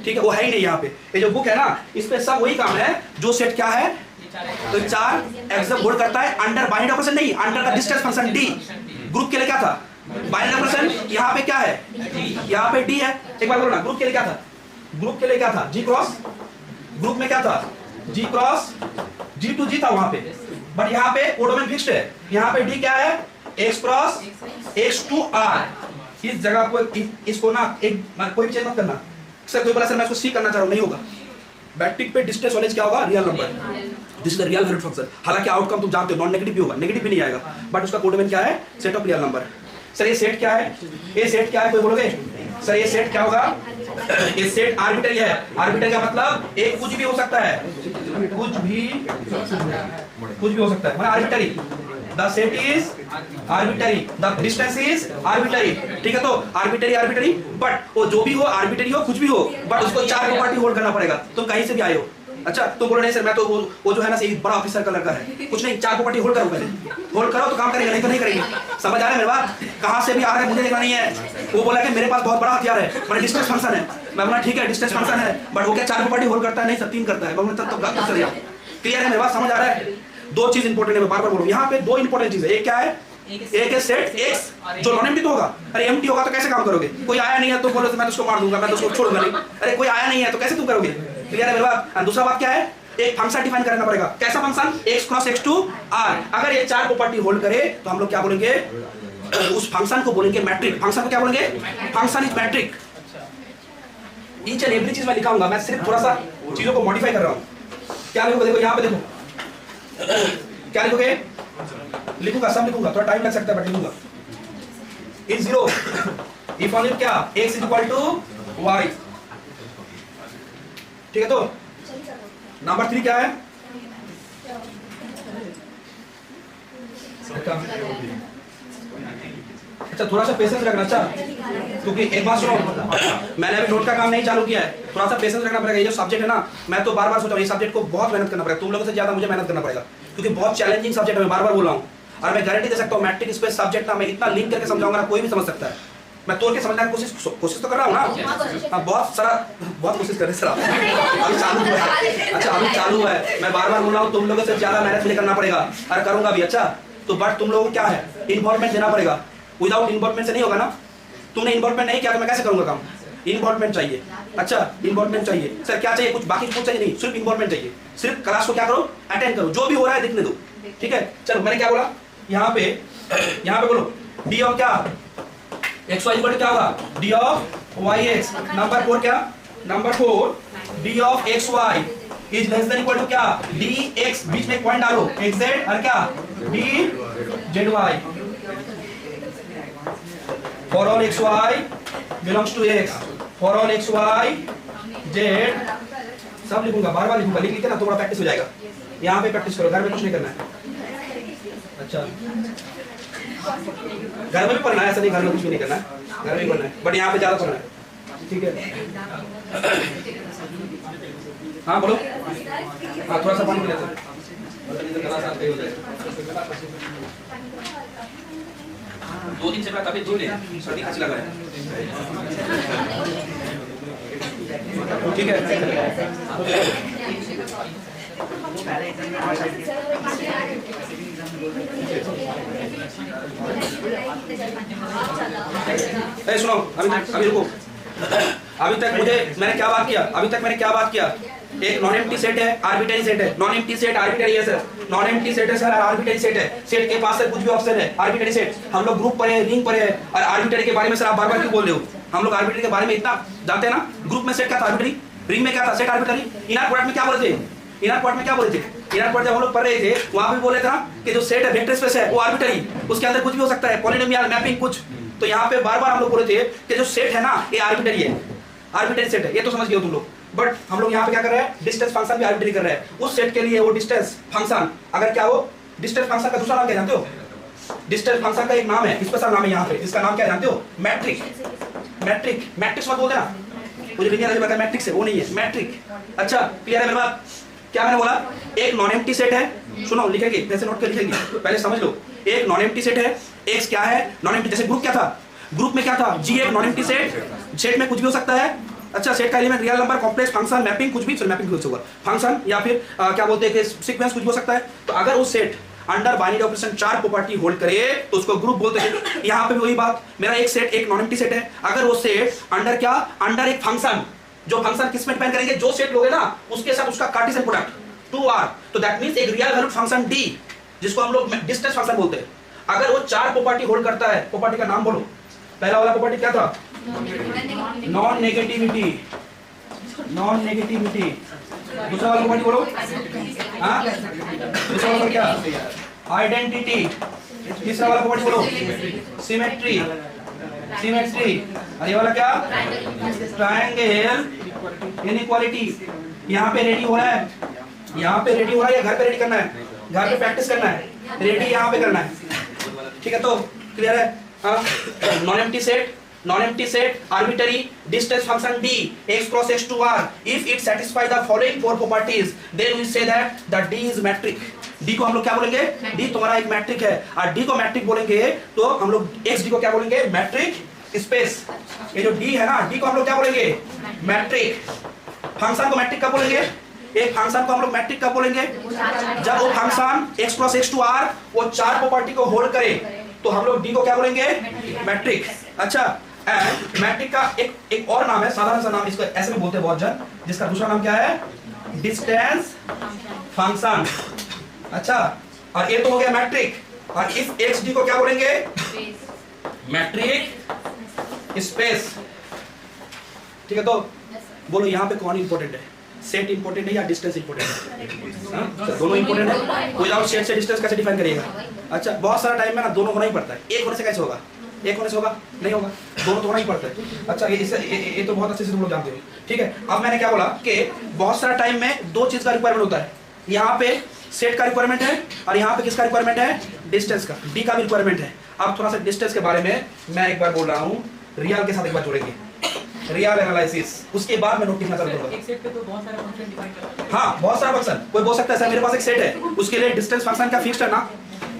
ठीक है। वो है ही नहीं यहाँ पे। ये जो बुक है ना, इस पे सब वही काम है जो सेट क्या है, तो 4 एग्जाम होल्ड करता है अंडर बाइनरी ऑपरेशन, नहीं under the distance function D. Group के लिए क्या था? Binary operation. यहाँ पे क्या है? यहाँ पे डी है। एक बार बोलो ना, ग्रुप के लिए क्या था? ग्रुप के लिए क्या था? जी क्रॉस। ग्रुप में क्या था? जी क्रॉस, जी टू जी था वहां पे, बट यहाँ पे कोडोमेन फिक्स्ड है। यहाँ पे डी क्या है? X cross x to R. इस जगह को इसको ना एक कोई भी चेंज मत करना। सर कोई बोला सर मैं इसको सी करना चाह रहा हूं, नहीं होगा। मैट्रिक पे डिस्टेंस वाले क्या होगा? Real number. This is the real valued function. हालांकि आउटकम तुम जानते हो नॉन नेगेटिव भी होगा, नेगेटिव भी नहीं आएगा, बट उसका कोडोमेन क्या है? Set of real number. Sir ये सेट क्या है? ये सेट क्या है? कोई बोलोगे सर ये सेट क्या होगा? ये सेट आर्बिट्ररी है। आर्बिट्ररी का मतलब एक कुछ भी हो सकता है, कुछ भी हो सकता है, मतलब arbitrary. The set is arbitrary, the distance is arbitrary, ठीक है। तो आर्बिट्ररी बट वो जो भी हो, आर्बिट्ररी हो, कुछ भी हो, बट उसको 4 प्रॉपर्टी होल्ड करना पड़ेगा। तुम कहीं से भी आए हो, अच्छा तुम बोलो नहीं सर मैं तो वो जो है ना सही बड़ा ऑफिसर का लड़का है, कुछ नहीं 4 प्रॉपर्टी होल्ड करो, पहले होल्ड करो तो काम करेंगे, नहीं तो नहीं करेंगे। समझ आ रहा है मेरी बात? कहां से भी आ रहा है मुझे देखना नहीं है। वो बोला कि मेरे पास बहुत बड़ा हथियार है, मेरा डिस्टेंस फंक्शन है। मैं बोला ठीक है डिस्टेंस फंक्शन है, बट वो क्या 4 प्रॉपर्टी होल्ड करता है? नहीं सर 3 करता है। तब तो चल जाओ। क्लियर है मेरी बात? समझ आ रहा है? 2 चीज इंपॉर्टेंट है, मैं बार-बार बोलूं। यहाँ पे 2 इंपॉर्टेंट चीज है। एक क्या है? एक है सेट एक्स जो नॉन एम्प्टी तो होगा। अरे एम्प्टी होगा तो कैसे काम करोगे? कोई आया नहीं है तो बोलो मैं तो उसको मार दूंगा, मैं तो उसको छोड़ूंगा नहीं। अरे कोई आया नहीं है तो कैसे तुम करोगे? क्लियर है मेरी बात? और दूसरा बात क्या है? एक फंक्शन डिफाइन करना पड़ेगा। कैसा function? x cross x to r। अगर ये 4 प्रॉपर्टी होल्ड करे तो हम लोग क्या बोलेंगे? उस फंक्शन को बोलेंगे मैट्रिक। फंक्शन को क्या बोलेंगे? Function is metric. Each and every चीज मैं लिखाऊंगा, मैं सिर्फ थोड़ा सा चीजों को मॉडिफाई कर रहा हूं। क्या लिखोगे? देखो यहाँ पे देखो, क्या लिखोगे? लिखूंगा, सब लिखूंगा, थोड़ा टाइम लग सकता है बट लिखूंगा। इन जीरो इफ ऑन क्या x is equal to y, ठीक है। तो नंबर 3 क्या है? अच्छा थोड़ा सा पेशेंस रखना। अच्छा क्योंकि एक बात सुनो, मैंने अभी नोट का काम नहीं चालू किया है, थोड़ा सा पेशेंस रखना पड़ेगा। ये जो सब्जेक्ट है ना, मैं तो बार-बार सोच रहा हूँ, ये सब्जेक्ट को बहुत मेहनत करना पड़ेगा, तुम लोगों से ज्यादा मुझे मेहनत करना पड़ेगा, क्योंकि बहुत चैलेंजिंग सब्जेक्ट है। मैं बार-बार बोल रहा हूँ, और मैं गारंटी दे सकता हूँ मैट्रिक स्पेस सब्जेक्ट ना मैं इतना लिंक करके समझाऊंगा ना कोई भी समझ सकता है। मैं तोड़ के समझने की कोशिश तो कर रहा हूँ ना। बहुत कोशिश कर रहे सर आप। अभी चालू हुआ है। अच्छा अभी चालू है, मैं बार बार बोल रहा हूँ तुम लोगों से ज्यादा मेहनत मुझे करना पड़ेगा और करूंगा भी। अच्छा तो बट तुम लोगों को क्या है इन्वॉल्वमेंट देना पड़ेगा। विदाउट इन्वॉल्वमेंट से नहीं होगा ना। तुमने इन्वॉल्वमेंट नहीं किया तो मैं कैसे करूंगा काम। इन्वॉल्वमेंट चाहिए। अच्छा इन्वॉल्वमेंट चाहिए सर, क्या चाहिए कुछ बाकी कुछ चाहिए नहीं, सिर्फ इन्वॉल्वमेंट चाहिए। सिर्फ क्लास को क्या करो अटेंड करो, जो भी हो रहा है दिखने दो। ठीक है चलो मैंने क्या बोला यहाँ पे बोलो डी ऑफ क्या एक्स वाई क्या होगा d of y x. Number 4 क्या number 4 d of x Y is less than equal to क्या डी एक्स, बीच में पॉइंट डालो एक्स जेड और क्या D Z y for all x y belongs to x for all x y z. सब लिखूंगा बार बार लिखूंगा, लिख के ना थोड़ा प्रैक्टिस हो जाएगा। यहाँ पे प्रैक्टिस करो, घर में कुछ नहीं करना है। अच्छा घर में भी पढ़ना है, ऐसा नहीं घर में कुछ भी नहीं करना है, घर में भी पढ़ना है बट यहाँ पे ज्यादा पढ़ना है। ठीक है हाँ बोलो। हाँ थोड़ा सा पानी पी लेते हैं। 2 दिन से मेरा तबीयत ठीक नहीं, सर्दी खांसी लगा है। ठीक है सुनो अभी रुको। अभी तक मैंने क्या बात किया एक नॉन एम्प्टी सेट है आर्बिट्ररी सेट है। नॉन एम्प्टी सेट आर्बिट्ररी है सर, नॉन एम्प्टी सेट है सर, आर्बिट्ररी सेट है। सेट के पास से कुछ भी ऑप्शन है आर्बिट्ररी सेट। हम लोग ग्रुप पर है रिंग पर है और आर्बिट्ररी के बारे में सर आप बार बार क्यों बोल रहे हो। हम लोग आर्बिट्ररी के बारे में इतना जानते हैं ना। ग्रुप में सेट क्या था आर्बिट्ररी, रिंग में क्या था सेट आर्बिट्ररी, इनर प्रोडक्ट में क्या बोले थे इनर प्रोडक्ट जब हम लोग पढ़ रहे थे वहां पे बोले था कि जो सेट है वेक्टर स्पेस है वो आर्बिट्ररी, उसके अंदर कुछ भी हो सकता है पॉलिनोमियल मैपिंग कुछ। तो यहाँ पे बार बार हम लोग बोले थे कि जो सेट है ना ये आर्बिट्ररी है, आर्बिट्ररी सेट है, ये तो समझ गए तुम लोग। बट हम लोग यहाँ पे क्या कर रहे हैं डिस्टेंस फंक्शन भी आर्बिट्ररी कर रहे हैं। उस सेट के लिए वो डिस्टेंस फंक्शन अगर क्या हो डिस्टेंस फंक्शन का दूसरा नाम क्या जानते हो। डिस्टेंस फंक्शन का एक नाम है स्पेशल नाम है यहाँ पे, जिसका नाम क्या जानते हो मैट्रिक। मैट्रिक्स मत बोलते ना, मुझे लिखने लगे पता मैट्रिक्स है वो नहीं है मैट्रिक। अच्छा क्लियर है मेरे बात। क्या मैंने बोला एक नॉन एम्प्टी सेट है, सुनो लिखेंगे वैसे नोट कर लिखेंगे पहले समझ लो। एक नॉन एम्प्टी सेट है, एक्स क्या है नॉन एम्प्टी। जैसे ग्रुप क्या था, ग्रुप में क्या था जी एक नॉन एम्प्टी सेट, सेट में कुछ भी हो सकता है। अच्छा सेट का element real number complex function mapping कुछ भी मैपिंग होगा फंक्शन या फिर क्या बोलते हैं सीक्वेंस कुछ भी हो सकता है। तो अगर वो set under binary operation 4 property hold करे तो उसको ग्रुप बोलते हैं। यहाँ पे भी वही बात, मेरा एक सेट एक नॉन एम्प्टी सेट है, अगर वो सेट अंडर क्या अंडर एक फंक्शन, जो फंक्शन किस में डिपेंड करेंगे जो सेट लोगे ना उसके साथ उसका कार्टेशियन प्रोडक्ट 2R, तो दैट मींस एक रियल वैल्यूड फंक्शन D जिसको हम लोग डिस्टेंस फंक्शन बोलते हैं। अगर वो 4 प्रॉपर्टी होल्ड करता है, प्रॉपर्टी का नाम बोलो। पहला वाला प्रॉपर्टी क्या था नॉन नेगेटिविटी, नॉन नेगेटिविटी। दूसरा वाला प्रॉपर्टी बोलो हाँ दूसरा वाला क्या आइडेंटिटी। तीसरा वाला प्रॉपर्टी बोलो सिमेट्री, सिमेट्री। और ये वाला क्या ट्रायंगल इनइक्वालिटी। यहाँ पे रेडी हो रहा है, यहाँ पे रेडी हो रहा है या घर पे रेडी करना है, घर पे प्रैक्टिस करना है, रेडी यहाँ पे करना है। ठीक है तो क्लियर है। Non empty set arbitrary distance function D x cross x to R if it satisfy the following 4 properties then we say that the D is metric। D को हम लोग क्या बोलेंगे D तुम्हारा एक मैट्रिक है और D को मैट्रिक बोलेंगे तो हम लोग XD को क्या बोलेंगे मैट्रिक स्पेस। ये जो D है ना D को हम लोग क्या बोलेंगे मैट्रिक। फंक्शन को मैट्रिक कब बोलेंगे, एक फंक्शन को हम लोग मैट्रिक कब बोलेंगे जब वो function x cross x to R वो 4 प्रॉपर्टी को होल्ड करे तो हम लोग D को क्या बोलेंगे मैट्रिक। अच्छा मैट्रिक का एक और नाम है, साधारण सा नाम इसको ऐसे में बोलते हैं बहुत जन, जिसका दूसरा नाम क्या है डिस्टेंस फंक्शन। अच्छा और ये तो हो गया मैट्रिक और इस XD को क्या बोलेंगे मैट्रिक स्पेस। ठीक है तो बोलो यहाँ पे कौन इंपॉर्टेंट है, सेट इंपॉर्टेंट है या डिस्टेंस इंपॉर्टेंट है। दोनों इंपॉर्टेंट है। विदाउट सेट से डिस्टेंस कैसे डिफाइन करिएगा। अच्छा बहुत सारा टाइम में ना दोनों होना ही पड़ता है, एक होने से कैसे होगा, एक होने से होगा नहीं होगा, दोनों तो होना ही पड़ता है। अच्छा ये तो बहुत अच्छे से तुम लोग जानते हो। ठीक है अब मैंने क्या बोला कि बहुत सारा टाइम में 2 चीज का रिक्वायरमेंट होता है, यहाँ पे सेट का रिक्वायरमेंट है और यहाँ पे किसका रिक्वायरमेंट है डिस्टेंस का, डी का भी रिक्वायरमेंट है। अब थोड़ा सा डिस्टेंस के बारे में मैं एक बार बोल रहा हूँ, रियल के साथ एक बार जोड़ेंगे रियल एनालिसिस, उसके बाद मैं नोट लिखना चालू करूंगा। एक सेट पे तो बहुत सारे फंक्शन डिफाइन करते हैं। हाँ बहुत सारा फंक्शन, कोई बोल सकता है सर मेरे पास एक सेट है उसके लिए डिस्टेंस फंक्शन क्या फिक्स्ड है ना,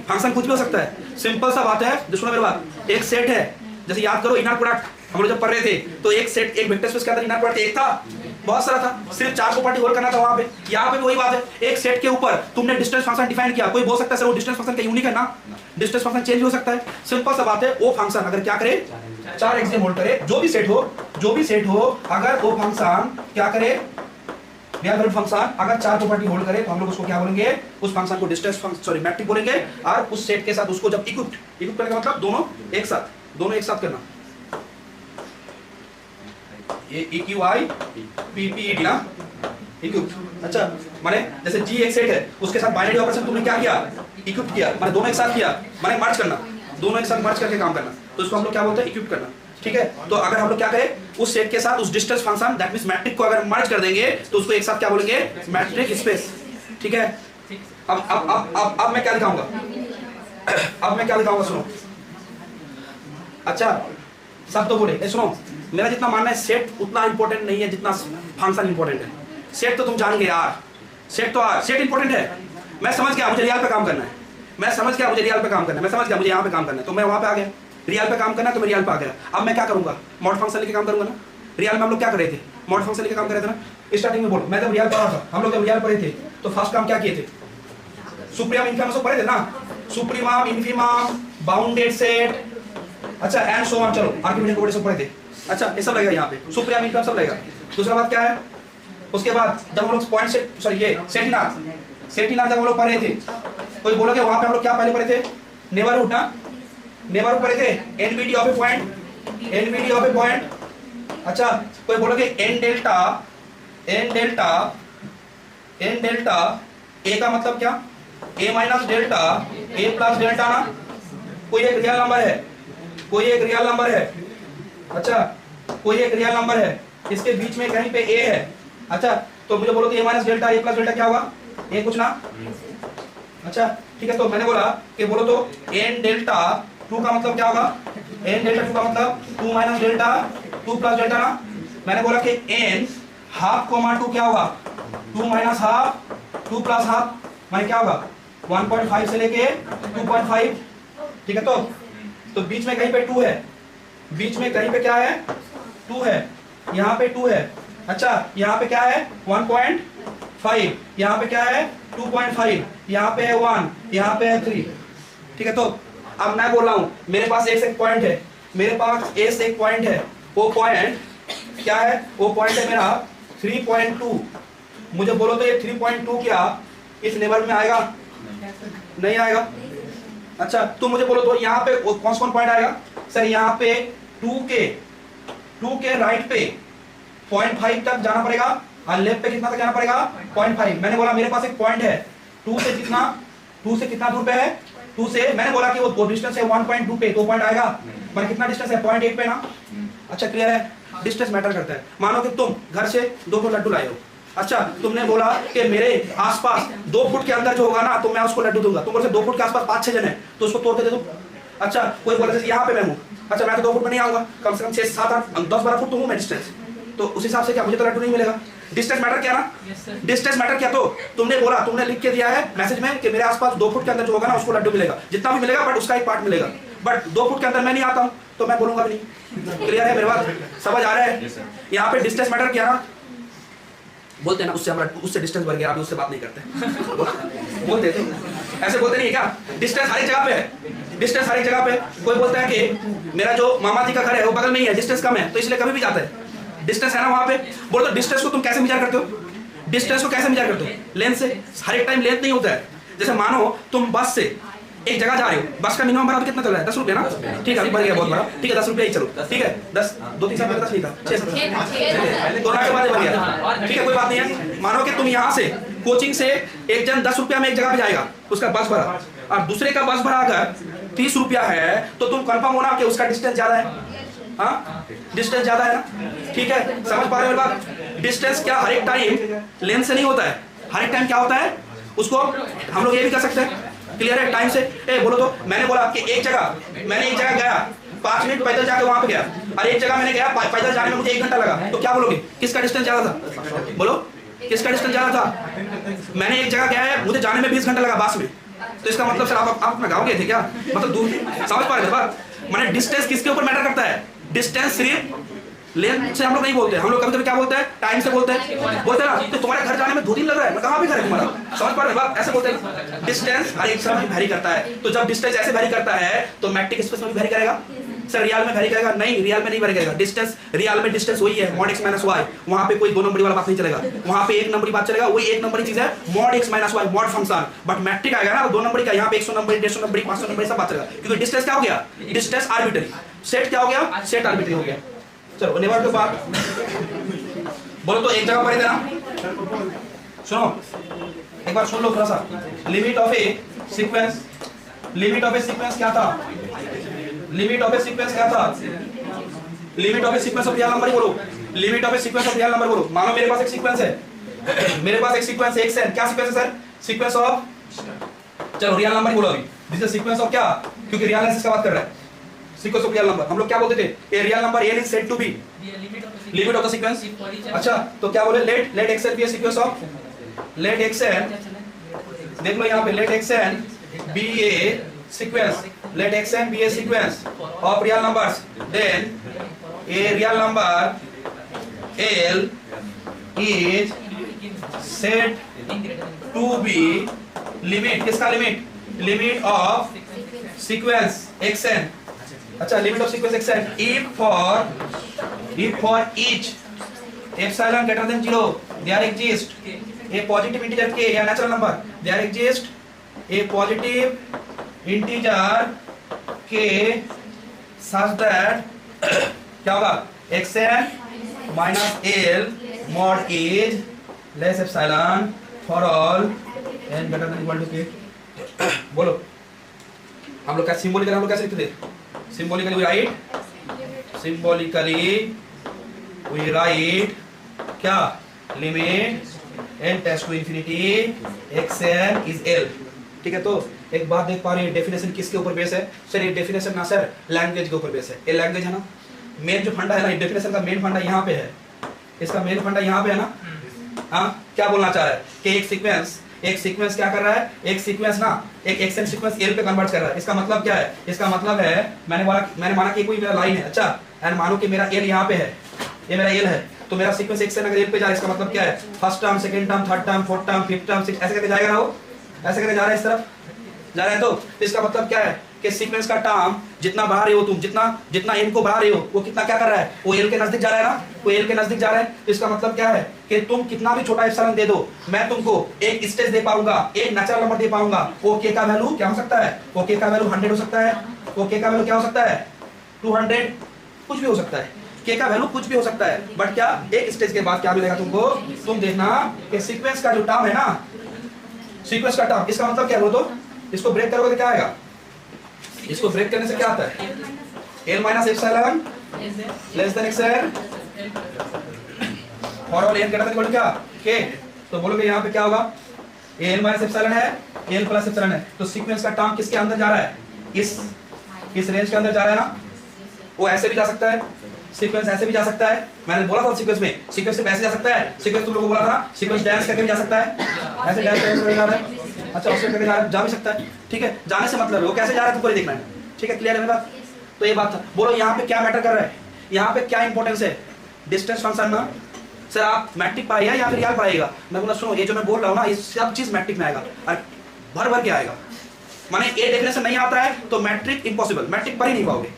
फंक्शन कुछ भी हो सकता है। सिंपल सा बात है, जो सुनो मेरी बात, एक सेट है, जैसे याद करो इनर प्रोडक्ट हम लोग जब पढ़ रहे थे तो एक सेट, एक वेक्टर स्पेस के अंदर इनर प्रोडक्ट एक था, बहुत सारा था, सिर्फ 4 प्रॉपर्टी होल्ड करना था वहां पे। यहाँ पे भी वही बात है, एक सेट के ऊपर तुमने डिस्टेंस फंक्शन डिफाइन किया। कोई बोल सकता है सर वो डिस्टेंस फंक्शन का यूनिक है ना, डिस्टेंस फंक्शन चेंज हो सकता है। सिंपल सा बात है, वो फंक्शन अगर क्या करे, 4 एक्सिस होल्ड करे, जो भी सेट हो, अगर वो फंक्शन क्या करे, फंक्शन अगर 4 प्रॉपर्टी होल्ड करे तो हम लोग उसको क्या बोलेंगे, उस फंक्शन को डिस्टेंस फंक्शन सॉरी मैट्रिक बोलेंगे। और उस सेट के साथ उसको जब इक्विप करने का मतलब दोनों एक साथ करना, ये EQI PPED ना, इक्विप। अच्छा माने जैसे G एक सेट है, उसके साथ बाइनरी ऑपरेशन तुमने क्या किया, इक्विप किया, माने दोनों एक साथ किया, माने मर्ज करना, दोनों एक साथ मर्ज करके काम करना, तो इसको हम लोग क्या बोलते हैं, इक्विप करना। ठीक है, तो अगर हम लोग क्या करें, उस सेट के साथ उस distance function that means metric को अगर मर्ज कर देंगे तो उसको एक साथ क्या बोलेंगे, मैट्रिक स्पेस। ठीक है, अब मैं क्या दिखाऊंगा, सुनो। अच्छा सब तो बोले, सुनो, मेरा जितना मानना है सेट उतना इंपॉर्टेंट नहीं है जितना फंक्शन इंपॉर्टेंट है। सेट तो तुम जान गए यार, सेट इंपॉर्टेंट है। मैं समझ गया मुझे रियल पे काम करना है, मैं समझ गया मुझे यहाँ पे काम करना है, तो मैं वहां पे आ गया, रियल पे काम करना है तो मैं रियल पे आ गया। अब मैं क्या करूंगा, मॉड फंक्शन लेके काम करूंगा ना। रियल में हम लोग क्या कर रहे थे, मॉड फंक्शन लेके काम कर रहे थे ना। स्टार्टिंग में बोलो, मैं जब रियल पढ़ा था, हम लोग जब रियल पढ़े थे तो फर्स्ट काम क्या किए थे, सुप्रीमम इन्फिमम सब पढ़े थे ना, सुप्रीमम इन्फिमम बाउंडेड सेट, अच्छा एंड सो ऑन, चलो आर्ग्यूमेंट कोड सब पढ़े थे। अच्छा ये सब लगेगा यहाँ पे, सुप्रीमम इन्फिमम सब लगेगा। दूसरा बात क्या है, उसके बाद जब हम लोग पॉइंट सेट सॉरी ये सेटिनार जब हम लोग पढ़े थे, कोई बोलोगे वहां पे हम लोग क्या पहले पढ़े थे, नेबरहुड ना, नेबरहुड पढ़े थे, एनबीडी ऑफ ए पॉइंट। अच्छा कोई बोलोगे एन डेल्टा ए का मतलब क्या, ए minus delta A plus delta ना, कोई एक रियल नंबर है, अच्छा कोई एक रियल नंबर है, इसके बीच में कहीं पे ए है। अच्छा तो मुझे बोलो कि ए minus delta A plus delta क्या होगा, ए कुछ ना। अच्छा ठीक है, तो मैंने बोला कि बोलो तो एन डेल्टा 2 का मतलब क्या होगा, एन डेल्टा 2 का मतलब 2 माइनस डेल्टा 2 प्लस डेल्टा ना। मैंने बोला कि एन हाफ कोमा 2 क्या होगा, 2 माइनस हाफ 2 प्लस हाफ, माने क्या होगा 1.5 से लेके 2.5। ठीक है, तो बीच में कहीं पे 2 है, बीच में कहीं पे क्या है 2 है, यहाँ पे 2 है। अच्छा यहाँ पे क्या है 1.5, यहाँ पे क्या है 2.5, यहाँ पे है 1, यहाँ पे है 3। ठीक है, तो अब मैं बोल रहा हूँ मेरे पास एक पॉइंट है, मेरे पास एक पॉइंट है, वो पॉइंट क्या है, वो पॉइंट है मेरा 3.2। मुझे बोलो तो ये 3.2 क्या इस नेबर में आएगा, नहीं आएगा। अच्छा तो मुझे बोलो तो यहाँ पे कौन पॉइंट आएगा, सर यहाँ पे 2 के राइट पे 0.5 तक जाना पड़ेगा और लेफ्ट पे कितना तक जाना पड़ेगा 0.5। मैंने बोला मेरे पास एक पॉइंट है 2 से कितना दूर पे है, 2 से मैंने बोला कि वो डिस्टेंस है 1.2 पे, तो पॉइंट आएगा, मैंने कितना डिस्टेंस है 0.8 पे ना। अच्छा क्लियर है, डिस्टेंस मैटर करता है। मानो कि तुम घर से 2 लड्डू लाए हो, अच्छा तुमने बोला कि मेरे आसपास 2 फुट के अंदर जो होगा ना तो मैं उसको लड्डू दूंगा, तुम बोले 2 फुट के आसपास 5-6 जन है तो उसको तोड़ के दे दो। अच्छा कोई बोले जैसे यहाँ पे मैं हूँ, अच्छा मैं तो 2 फुट में नहीं आऊंगा, कम से कम 6-7-8-10-12 फुट तो हूँ मैं डिस्टेंस, तो उस हिसाब से क्या मुझे तो लड्डू नहीं मिलेगा। डिस्टेंस मैटर किया ना, डिस्टेंस मैटर किया। तो तुमने बोला, तुमने लिख के दिया है मैसेज में कि मेरे आसपास 2 फुट के अंदर जो होगा ना उसको लड्डू मिलेगा, जितना भी मिलेगा बट उसका एक पार्ट मिलेगा, बट 2 फुट के अंदर मैं नहीं आता हूँ तो मैं बोलूंगा भी नहीं। क्लियर है मेरे बात, समझ आ रहा है। यहाँ पे डिस्टेंस मैटर किया ना, बोलते हैं ना उससे डिस्टेंस बढ़ गया, अभी उससे बात नहीं करते बोलते थे ऐसे, बोलते नहीं है क्या, डिस्टेंस हर एक जगह पे है, डिस्टेंस हर एक जगह पे। कोई बोलता है कि मेरा जो मामा जी का घर है वो बगल में ही है, डिस्टेंस कम है तो इसलिए कभी भी जाता है, डिस्टेंस है ना वहां पे। बोलो तो डिस्टेंस को तुम कैसे विचार करते हो, डिस्टेंस को कैसे विचार करते हो, लेंथ से। हर एक टाइम लेंथ नहीं होता है। जैसे मानो तुम बस से एक जगह जा रहे हो, बस का मिनिमम भाड़ा कितना चल रहा है 10 रुपये ना, ठीक है अभी बढ़ गया बहुत बड़ा, ठीक है 10 रुपये ही चलो, ठीक है 2-3 साल पहले 10 नहीं था, 6 कोरोना के बाद बढ़ गया, ठीक है कोई बात नहीं है। मानो कि तुम यहाँ से कोचिंग से एक जन 10 रुपया में एक जगह पे जाएगा, उसका बस भरा, और दूसरे का बस भरा अगर 30 रुपया है तो तुम कंफर्म होना कि उसका डिस्टेंस ज्यादा है, हाँ डिस्टेंस ज्यादा है ना, ठीक है समझ पा रहे हो बात। डिस्टेंस क्या हर एक टाइम लेंथ से नहीं होता है, हर एक टाइम क्या होता है उसको हम लोग ये भी कर सकते हैं, क्लियर है टाइम से। ए बोलो तो मैंने बोला कि मैंने एक जगह गया 5 मिनट पैदल जाके वहां पे गया, और एक जगह मैंने गया पैदल जाने में मुझे 1 घंटा लगा, तो क्या बोलोगे किसका डिस्टेंस ज्यादा था, बोलो किसका डिस्टेंस ज्यादा था। मैंने एक जगह गया है मुझे जाने में 20 घंटा लगा बस में, तो इसका मतलब सर आप अपना गाँव गए थे क्या? मतलब दूर समझ पा रहे थे बात? मैंने डिस्टेंस किसके ऊपर मैटर करता है? डिस्टेंस सिर्फ लेंथ से हम लोग नहीं बोलते, हम लोग कभी कभी क्या बोलते हैं? टाइम से बोलते हैं ना। तो तुम्हारे घर जाने में 2 दिन लग रहा है, मैं कहाँ भी घर है तुम्हारा, समझ पा रहे बात? ऐसे बोलते हैं। डिस्टेंस हर एक समय वैरी करता है, तो जब डिस्टेंस ऐसे वैरी करता है तो मैट्रिक स्पेस में भी वैरी करेगा। सर रियल में वैरी करेगा? नहीं, रियल में नहीं वैरी करेगा। डिस्टेंस रियल में डिस्टेंस वही है, mod x माइनस वाई। वहां पे कोई 2 नंबरी वाला बात नहीं चलेगा, वहां पे 1 नंबरी बात चलेगा। वही 1 नंबरी चीज है mod x minus y, mod function. But metric आएगा ना 2 नंबरी का, यहाँ पे 100 नंबरी, 150 नंबरी, 500 नंबरी सब बात चलेगा, क्योंकि डिस्टेंस क्या हो गया? Distance arbitrary. सेट क्या हो गया? सेट आर्बिट्ररी हो गया। चलो नेवर के बाद बोलो तो एक जगह पर ही देना। सुनो एक बार सुन लो थोड़ा सा। Limit of a sequence, limit of a sequence क्या था? लिमिट ऑफ ए सीक्वेंस क्या था? Limit of a sequence of real number बोलो। Limit of a sequence of real number बोलो। मानो मेरे पास एक सीक्वेंस है, मेरे पास एक सीक्वेंस x है। क्या सीक्वेंस है सर? सीक्वेंस ऑफ, चलो रियल नंबर बोलो अभी। दिस इज सीक्वेंस ऑफ क्या? क्योंकि रियल एनालिसिस का बात कर रहा है। सीक्वेंस ऑफ रियल नंबर हम लोग क्या बोलते थे? A real number n is said to be limit of the sequence. अच्छा तो क्या बोले? Let xn be a sequence of, let xn, देख लो यहाँ पे, let xn be a sequence, let xn be a sequence of real numbers, then a real number l is said to be limit, किसका limit? Limit of sequence xn। अच्छा limit of sequence xn if for each epsilon greater than 0 there exists a positive integer k या natural number, there exists a positive integer k such that क्या होगा? xn minus l mod is less epsilon for all n greater than equal to k। बोलो हम लोग क्या symbolically हम लोग कैसे लिखते थे? Symbolically we write, symbolically we write क्या? Limit n tends to infinity xn is l। ठीक है, तो एक बात देख पा रहे हैं, डेफिनेशन किसके ऊपर बेस है? सर ये डेफिनेशन ना सर लैंग्वेज के ऊपर बेस है। ये लैंग्वेज है ना, मेन जो फंडा है ना, डेफिनेशन का मेन फंडा यहाँ पे है, इसका मेन फंडा यहाँ पे है ना। हाँ क्या बोलना चाह रहा है कि एक सीक्वेंस क्या कर रहा है? एक सीक्वेंस ना एक एक्सएन सीक्वेंस एल पे कन्वर्ट कर रहा है। इसका मतलब क्या है? इसका मतलब है मैंने माना कि कोई मेरा लाइन है, अच्छा एंड मानो कि मेरा एल यहाँ पे है, ये मेरा एल है, तो मेरा सीक्वेंस एक्सएन अगर एल पे जा रहा है, इसका मतलब क्या है? First term, second term, third term, fourth term, fifth term, six, ऐसे करके जाएगा ना, वो ऐसे करके जा रहा है, इस तरफ जा रहा है। तो इसका मतलब क्या है कि सीक्वेंस का टर्म जितना बढ़ा रहे हो तुम, जितना एन को बढ़ा रहे हो, वो कितना क्या कर रहा है? वो एल के नजदीक जा रहा है ना, वो एल के नजदीक जा रहा है। तो इसका मतलब क्या है कि तुम कितना भी छोटा एप्सिलॉन दे दो, मैं तुमको एक स्टेज दे पाऊंगा, एक नेचुरल नंबर दे पाऊंगा। ओ के का वैल्यू क्या हो सकता है? ओ के का वैल्यू 100 हो सकता है, ओ के का वैल्यू क्या हो सकता है? 200, कुछ भी हो सकता है, के का वैल्यू कुछ भी हो सकता है। बट क्या एक स्टेज के बाद क्या मिलेगा तुमको? तुम देखना कि सीक्वेंस का जो टर्म है ना, सीक्वेंस का टर्म, इसका मतलब क्या है? वो तो इसको ब्रेक करोगे तो क्या आएगा? इसको ब्रेक करने से क्या आता है? l minus epsilon less than xn और ऑल n ग्रेटर देन क्या? k। तो बोलोगे यहाँ पे क्या होगा? l माइनस एप्सिलॉन है, l प्लस एप्सिलॉन है, तो सीक्वेंस का टर्म किसके अंदर जा रहा है? इस रेंज के अंदर जा रहा है ना। वो ऐसे भी जा सकता है, सीक्वेंस ऐसे भी जा सकता है। मैंने बोला था सीक्वेंस में, सीक्वेंस सिर्फ ऐसे जा सकता है। सीक्वेंस तुम लोगों को बोला था सीक्वेंस डांस करके भी जा सकता है, ऐसे डांस करके जा रहा है, अच्छा उससे करके जा भी सकता है। ठीक है, जाने से मतलब है वो कैसे जा रहा है तुमको देखना है। ठीक है, क्लियर है मेरी बात? तो ये बात था। बोलो यहाँ पे क्या मैटर कर रहा है, यहाँ पे क्या इंपॉर्टेंस है? डिस्टेंस फंक्शन ना। सर आप मैट्रिक पढ़ाइएगा या फिर रियल पढ़ाइएगा? मैं बोला सुनो, ये जो मैं बोल रहा हूँ ना, ये सब चीज मैट्रिक में आएगा और भर के आएगा। माने ये डेफिनेशन नहीं आता है तो मैट्रिक इम्पॉसिबल, मैट्रिक पढ़ ही नहीं पाओगे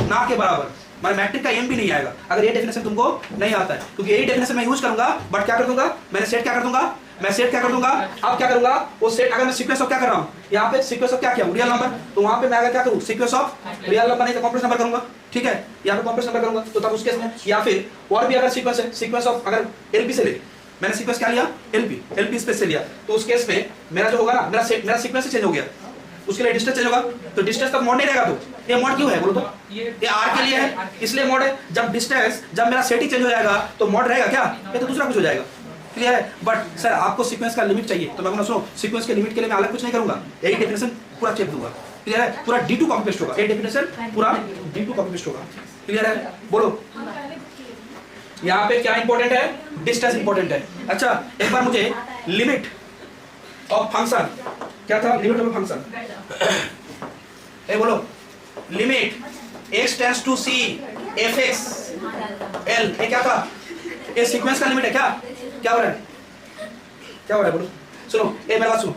ना के बराबर। माने मैट्रिक का एम भी नहीं आएगा अगर ये डेफिनेशन तुमको नहीं आता है, क्योंकि यही डेफिनेशन मैं यूज करूंगा। बट क्या कर दूंगा मैं? सेट क्या कर दूंगा? अब क्या करूंगा? वो सेट अगर मैं सीक्वेंस ऑफ क्या कर रहा हूँ, यहाँ पे सीक्वेंस ऑफ क्या किया? Real number. तो वहां पे मैं अगर क्या करूँ? सीक्वेंस ऑफ रियल नंबर नहीं तो कॉम्प्लेक्स नंबर करूंगा। ठीक है, यहाँ पे कॉम्प्लेक्स नंबर करूंगा। तो तब उस केस में, या फिर और भी अगर सीक्वेंस है, सीक्वेंस ऑफ अगर एलपी से ले, मैंने सीक्वेंस क्या लिया? एलपी स्पेस से लिया, तो उस केस में मेरा जो होगा ना, मेरा सीक्वेंस चेंज हो गया, उसके लिए डिस्टेंस चेंज होगा। तो डिस्टेंस तक मोड नहीं रहेगा। तो ये मोड क्यों है बोलो? तो ये आर के लिए है, इसलिए मोड है। जब मेरा सेट ही चेंज हो जाएगा तो मोड रहेगा क्या? ये तो दूसरा कुछ हो जाएगा। क्लियर है? बट सर आपको सीक्वेंस का लिमिट चाहिए, तो मैं बोला सुनो, सीक्वेंस के लिमिट के लिए मैं अलग कुछ नहीं करूंगा, यही डेफिनेशन पूरा चेक दूंगा। क्लियर है? पूरा D2 कॉपी पेस्ट होगा, ये डेफिनेशन पूरा D2 कॉपी पेस्ट होगा। क्लियर है? बोलो यहाँ पे क्या इंपॉर्टेंट है? डिस्टेंस इंपॉर्टेंट है। अच्छा एक बार मुझे लिमिट ऑफ फंक्शन क्या था? Limit of function. ए बोलो, limit x tends to c fx l, ये क्या था? ये सीक्वेंस का लिमिट है क्या? क्या हो रहा है? क्या हो रहा है बोलो? सुनो, ए मेरी बात सुनो,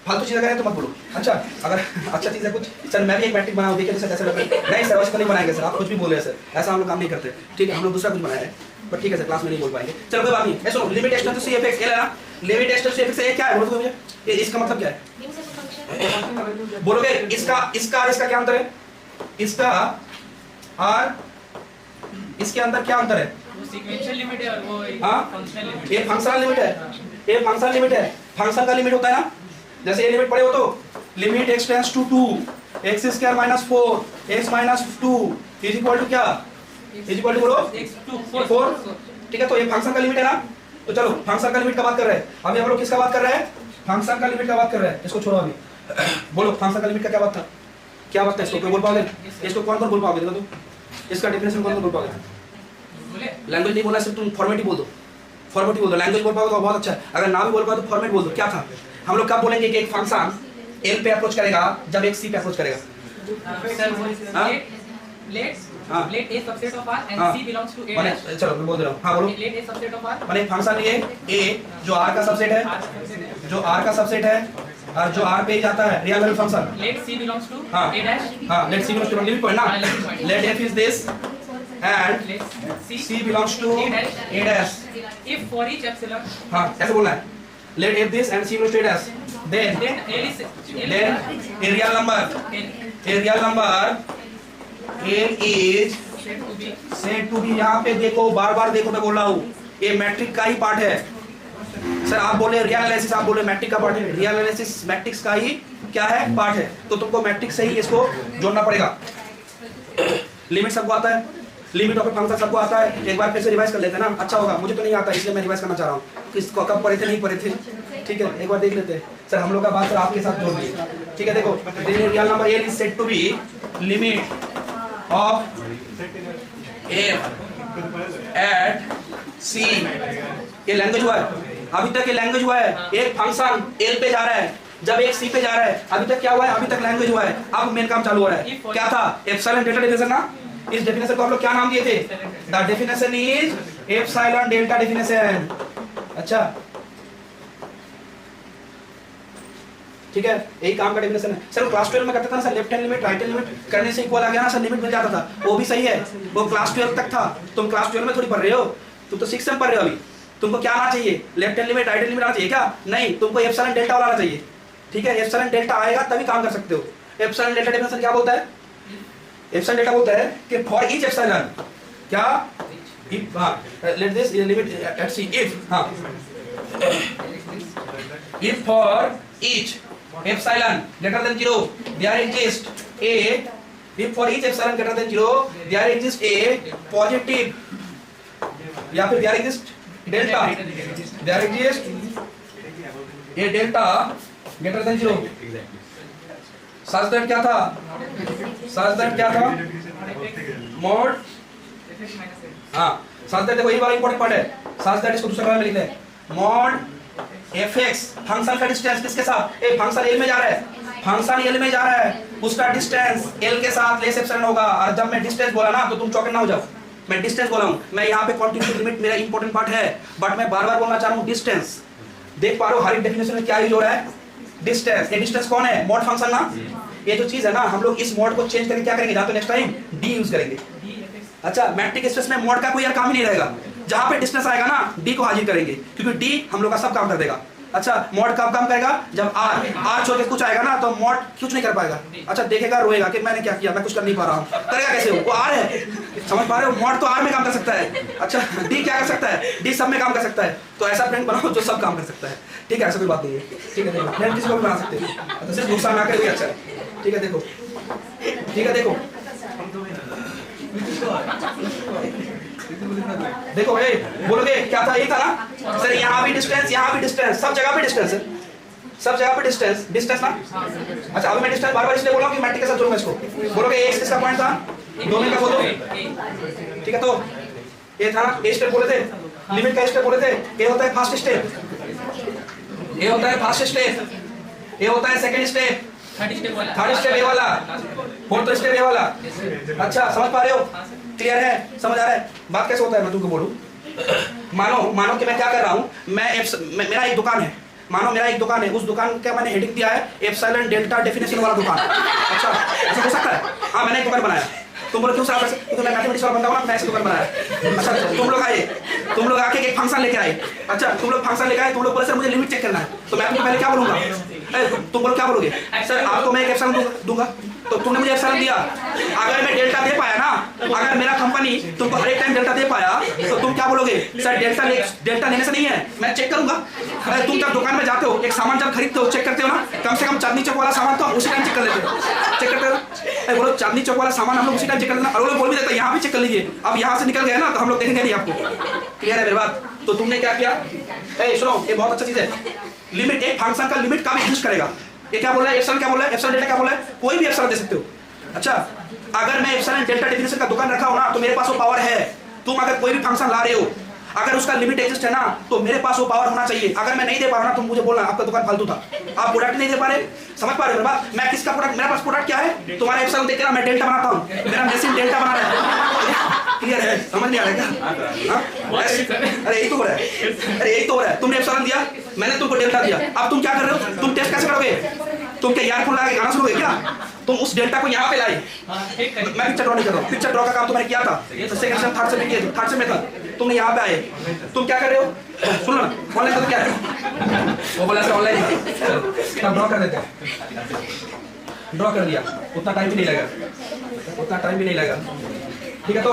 फालतू चीज़ अगर है तो मत बोलो। अच्छा, अगर अच्छा चीज़ है कुछ, सर मैं भी एक मैट्रिक बनाऊँ, देखिए सर कैसे लग रहा है। नहीं सर वैसे नहीं बनाएंगे सर, आप कुछ भी बोले सर, ऐसा हम लोग काम नहीं करते। ठीक है, हम लोग दूसरा कुछ बनाया है, पर ठीक है सर क्लास में नहीं बोल पाएंगे। चलो कोई बात नहीं है। सुनो, limit x tends to c fx l है ना? Limit x tends to c fx l क्या है बोलो तो मुझे, ये इसका मतलब क्या है? बोलोगे इसका और इसका क्या अंतर है? इसका और इसके अंदर क्या अंतर है? सीक्वेंशियल लिमिट है और वो फंक्शनल लिमिट। ये फंक्शनल लिमिट है, ये फंक्शनल लिमिट है। फंक्शन का लिमिट होता है ना, जैसे ये लिमिट पढ़े हो तो limit x tends to 2 x square minus 4 x minus 2 is equal to क्या? इज इक्वल टू बोलो 4। ठीक है, तो ये फंक्शन का लिमिट है ना। तो चलो फंक्शन का लिमिट का बात कर रहे हैं अभी हम लोग, किसका बात कर रहे हैं? फंक्शन का लिमिट का बात कर रहे हैं। इसको छोड़ो अभी, बोलो फंक्शन का लिमिट का क्या बात था? क्या बात है? इसको कोई बोल पाओगे? इसको कौन कौन बोल पाओगे? देखो तुम इसका डेफिनेशन कौन कौन बोल पाओगे? लैंग्वेज नहीं बोलना, सिर्फ तुम फॉर्मेट ही बोल दो, फॉर्मेट ही बोल दो। लैंग्वेज बोल पाओगे तो बहुत अच्छा है, अगर ना भी बोल पाओ तो फॉर्मेट बोल दो। क्या था? हम लोग कब बोलेंगे कि एक फंक्शन एल पे अप्रोच करेगा? जब एक सी पे अप्रोच करेगा। Let A subset of R and C belongs to A dash। चलो मैं बोल दे रहा हूँ। हाँ बोलो। Let A subset of R माने फंक्शन ये A जो R का सबसेट है, जो R का सबसेट है और जो R पे ही जाता है, real value function. let C belongs to हाँ A dash। हाँ, let C belongs to limit point ना, let F is this and let C belongs to A dash। if for each epsilon हाँ ऐसे बोलना है, let F this and C belongs to A dash, then a real number L is said to be। यहाँ पे देखो, बार बार देखो, मैं बोल रहा हूँ ये मैट्रिक का ही पार्ट है। सर आप बोले रियल एनालिसिस, आप बोले मैट्रिक का पार्ट है। रियल एनालिसिस मैट्रिक्स का ही क्या है? पार्ट है। तो तुमको मैट्रिक्स से ही इसको जोड़ना पड़ेगा। लिमिट सबको आता है, लिमिट ऑफ फंक्शन सबको आता है। एक बार फिर से रिवाइज कर लेते हैं ना, अच्छा होगा। मुझे तो नहीं आता इसलिए मैं रिवाइज करना चाह रहा हूँ। किसको कब पढ़े थे, नहीं पढ़े थे, ठीक है एक बार देख लेते हैं। सर हम लोग का बात सर आपके साथ जोड़ दिए, ठीक है। देखो real number L is said to be limit of F at C. ये लैंग्वेज हुआ है, अभी तक ये लैंग्वेज हुआ है। एक फंक्शन एल पे जा रहा है, जब एक सी पे जा रहा है, अभी तक क्या हुआ है? अभी तक लैंग्वेज हुआ है। अब मेन काम चालू हो रहा है। क्या था? एप्सिलॉन डेल्टा डेफिनेशन ना। इस डेफिनेशन को हम लोग क्या नाम दिए थे? The definition is epsilon delta definition. अच्छा ठीक है, यही काम का डेफिनेशन है। सर क्लास 12 में करता था ना sir, left hand limit right hand limit करने से इक्वल आ गया ना सर, लिमिट मिल जाता था, वो भी सही है। वो क्लास 12 तक था, तुम क्लास 12 में थोड़ी पढ़ रहे हो, तुम तो 6 में पढ़ रहे हो अभी। तुमको क्या आना चाहिए? Left hand limit right hand limit आना चाहिए क्या? नहीं, तुमको एप्सिलॉन डेल्टा वाला आना चाहिए। ठीक है, एप्सिलॉन डेल्टा आएगा तभी काम कर सकते हो। एप्सिलॉन डेल्टा डेफिनेशन क्या बोलता है? एप्सिलॉन डेल्टा बोलता है कि फॉर ईच एप्सिलॉन क्या if let this limit at see if if for each epsilon greater than 0 there exists a, if for each epsilon greater than 0 there exists a positive या फिर there exists delta, there exists a delta greater than 0 such that क्या था? such that क्या था? mod हाँ such that, देखो ये वाला इंपॉर्टेंट पार्ट है। such that इसको दूसरा कलर में लिख ले, mod fx फंक्शन का डिस्टेंस किसके साथ? एक फंक्शन l में जा रहा है, फंक्शन l में जा रहा है, उसका डिस्टेंस l के साथ लेस एप्सिलॉन होगा। और जब मैं डिस्टेंस बोला ना तो तुम चौकन ना हो जाओ, मैं डिस्टेंस बोला हूं। मैं यहाँ पे कॉन्टिन्यूटी लिमिट मेरा इंपॉर्टेंट पार्ट है, बट मैं बार बार बोलना चाह रहा हूँ डिस्टेंस। देख पा रहे हो हर एक डेफिनेशन में क्या यूज हो रहा है? डिस्टेंस। ये डिस्टेंस कौन है? मॉड फंक्शन ना। ये जो चीज है ना, हम लोग इस मॉड को चेंज करके क्या करेंगे? जहाँ तो नेक्स्ट टाइम डी यूज करेंगे। अच्छा मैट्रिक स्पेस में मॉड का कोई यार काम ही नहीं रहेगा। जहां पे डिस्टेंस आएगा ना डी को हाजिर करेंगे, क्योंकि डी हम लोग का सब काम कर देगा। अच्छा मॉड कब काम करेगा? जब आर छोड़ के कुछ आएगा ना तो मॉड कुछ नहीं कर पाएगा। अच्छा देखेगा, रोएगा कि मैंने क्या किया, मैं कुछ कर नहीं पा रहा हूँ। करेगा कैसे? वो आर है, समझ पा रहे हो? मॉड तो आर में काम कर सकता है। अच्छा डी क्या कर सकता है? डी सब में काम कर सकता है। तो ऐसा फ्रेंड बनाओ जो सब काम कर सकता है। ठीक है, ऐसा कोई बात नहीं है। ठीक है, देखो फ्रेंड किसी को भी बना सकते हैं, सिर्फ नुकसान ना करे अच्छा है। ठीक है देखो, ठीक है देखो देखो ए बोलोगे क्या था? यही था ना सर, यहाँ भी डिस्टेंस, यहाँ भी डिस्टेंस, सब जगह पे डिस्टेंस है, सब जगह पे डिस्टेंस, डिस्टेंस ना। अच्छा अब मैं डिस्टेंस बार बार इसलिए बोला कि मैट्रिक के साथ जोड़ूंगा इसको। बोलोगे एक्स किसका पॉइंट था? डोमेन का बोलो, ठीक है। तो ये था ना, ए स्टेप बोले थे, लिमिट का स्टेप बोले थे। ये होता है फर्स्ट स्टेप, ये होता है फर्स्ट स्टेप। ये होता है सेकंड स्टेप, थर्ड स्टेप वाला, थर्ड स्टेप ये वाला, फोर्थ स्टेप ये वाला। अच्छा समझ पा रहे हो? क्लियर है? समझ आ रहा है? बात कैसे होता है मैं तुमको बोलूं। मानो कि मैं क्या कर रहा हूँ, मेरा एक दुकान है, मानो मेरा एक दुकान है, उस दुकान का मैंने हेडिंग दिया है एप्सिलॉन डेल्टा डेफिनेशन वाला दुकान। अच्छा ऐसा हो सकता है? हाँ मैंने एक दुकान बनाया। तुम बोलो क्यों साहब ऐसे? क्योंकि मैं मैथमेटिक्स वाला बंदा हूं ना, मैं ऐसे दुकान बनाया। अच्छा तुम लोग आके एक फंक्शन लेके आए। अच्छा तुम लोग फंक्शन लेके आए, तुम लोग बोले सर मुझे लिमिट चेक करना है, तो मैं तुमको पहले क्या बोलूंगा? तुम बोलो क्या बोलोगे? सर आपको मैं एक एप्सिलॉन दूंगा, तो तुमने मुझे एप्सिलॉन दिया, अगर मैं डेल्टा दे पाया ना, अगर मेरा कंपनी तुमको हर एक टाइम डेल्टा दे पाया, तो तुम क्या बोलोगे? सर डेल्टा लेने से नहीं है, मैं चेक करूंगा। अरे तुम जब दुकान में जाते हो, एक सामान जब खरीदते हो, चेक करते हो ना, कम से कम चांदनी चौक वाला सामान तो उसी टाइम चेक कर लेते हो, चेक करते हो। बोलो चांदनी चौक वाला सामान हम लोग उसी टाइम चेक कर लेते हैं, और लोग बोल भी देते हैं यहाँ भी चेक कर लीजिए। अब यहाँ से निकल गए ना तो हम लोग देखेंगे नहीं आपको। क्लियर है मेरी बात? तो तुमने क्या किया? सुनो, ये बहुत अच्छा चीज है, लिमिट, एक फंक्शन का लिमिट कब एग्जिस्ट करेगा? ये क्या बोल रहा है? एप्सिलॉन क्या बोल रहा है? एप्सिलॉन डेल्टा क्या बोल रहा है? कोई भी एप्सिलॉन दे सकते हो। अच्छा अगर मैं एप्सिलॉन डेल्टा डेफिनेशन का दुकान रखा हूं ना, तो मेरे पास वो पावर है। तुम अगर कोई भी फंक्शन ला रहे हो, अगर उसका लिमिट एग्जिस्ट है ना, तो मेरे पास वो पावर होना चाहिए। अगर मैं नहीं दे पा रहा ना, तो मुझे बोलना आपका दुकान फालतू था, आप प्रोडक्ट नहीं दे पा रहे। समझ पा रहे हो बात? मैं किसका प्रोडक्ट, मेरे पास प्रोडक्ट क्या है? तुम्हारा एप्सिलॉन देख के ना मैं डेल्टा बनाता हूँ, मेरा मशीन डेल्टा बना रहा है। क्लियर है? समझ नहीं आ रहा क्या? अरे यही तो हो रहा है, अरे यही तो हो रहा है। तुमने एप्सिलॉन दिया, मैंने तुमको डेल्टा दिया, अब तुम क्या कर रहे हो? तुम टेस्ट कैसे करोगे? तुम क्या ईयरफोन लगा के गाना सुनोगे क्या? तुम उस डेल्टा को यहाँ पे लाए। मैं पिक्चर ड्रॉ नहीं कर रहा हूँ, पिक्चर ड्रॉ का काम तो मैंने किया था, सेकंड सेम थर्ड सेम किया, थर्ड सेम में था, तुमने यहाँ पे आए, तुम क्या कर रहे हो? सुनो ना, ऑनलाइन तो क्या है? वो बोला ऑनलाइन ड्रॉ कर देते हैं, ड्रॉ कर दिया, उतना टाइम भी नहीं लगेगा, उतना टाइम भी नहीं लगेगा। ठीक है, तो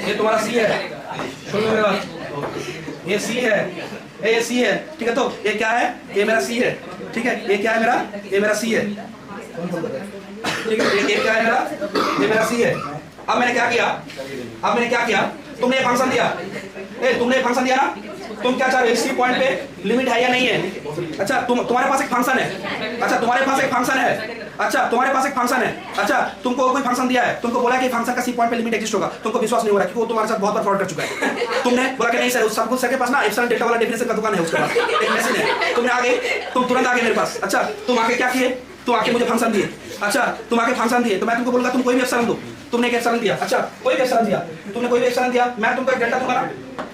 ये तुम्हारा सी है, सुनो मेरा, ये सी है, ये सी है। ठीक है, तो ये क्या है? ये मेरा सी है। ठीक है, ये क्या है मेरा? ये मेरा सी है। ठीक है, ये क्या है मेरा? ये मेरा सी है। अब मैंने क्या किया? अब मैंने क्या किया? तुमने ये फंक्शन दिया, तुमने ये फंक्शन दिया ना, तुम क्या चाह रहे हो? इसी पॉइंट पे लिमिट है या नहीं है? अच्छा तुम्हारे पास एक फंक्शन है, अच्छा तुम्हारे पास एक फंक्शन है, अच्छा तुम्हारे पास एक फंक्शन है, अच्छा तुमको कोई फंक्शन दिया है, तुमको बोला कि फंक्शन का सी पॉइंट पे लिमिट एग्जिस्ट होगा, तुमको विश्वास नहीं हो रहा क्योंकि वो तुम्हारे साथ बहुत बार फ्रॉड कर चुका है। तुमने बोला कि नहीं सर, उस सबको सर के पास ना एप्सिलॉन डेल्टा वाला डेफिनेशन का दुकान है, उसके पास एक मशीन है। तुमने आगे, तुम तुरंत आगे मेरे पास, अच्छा तुम आके क्या किए? तुम आके मुझे फंक्शन दिए, अच्छा तुम आके फंक्शन दिए, तो मैं तुमको बोलूंगा तुम कोई भी एप्सिलॉन दो, तुमने एक एप्सिलॉन दिया, अच्छा कोई भी एप्सिलॉन दिया, तुमने कोई भी एप्सिलॉन दिया, मैं तुमको एक डेल्टा दूंगा ना।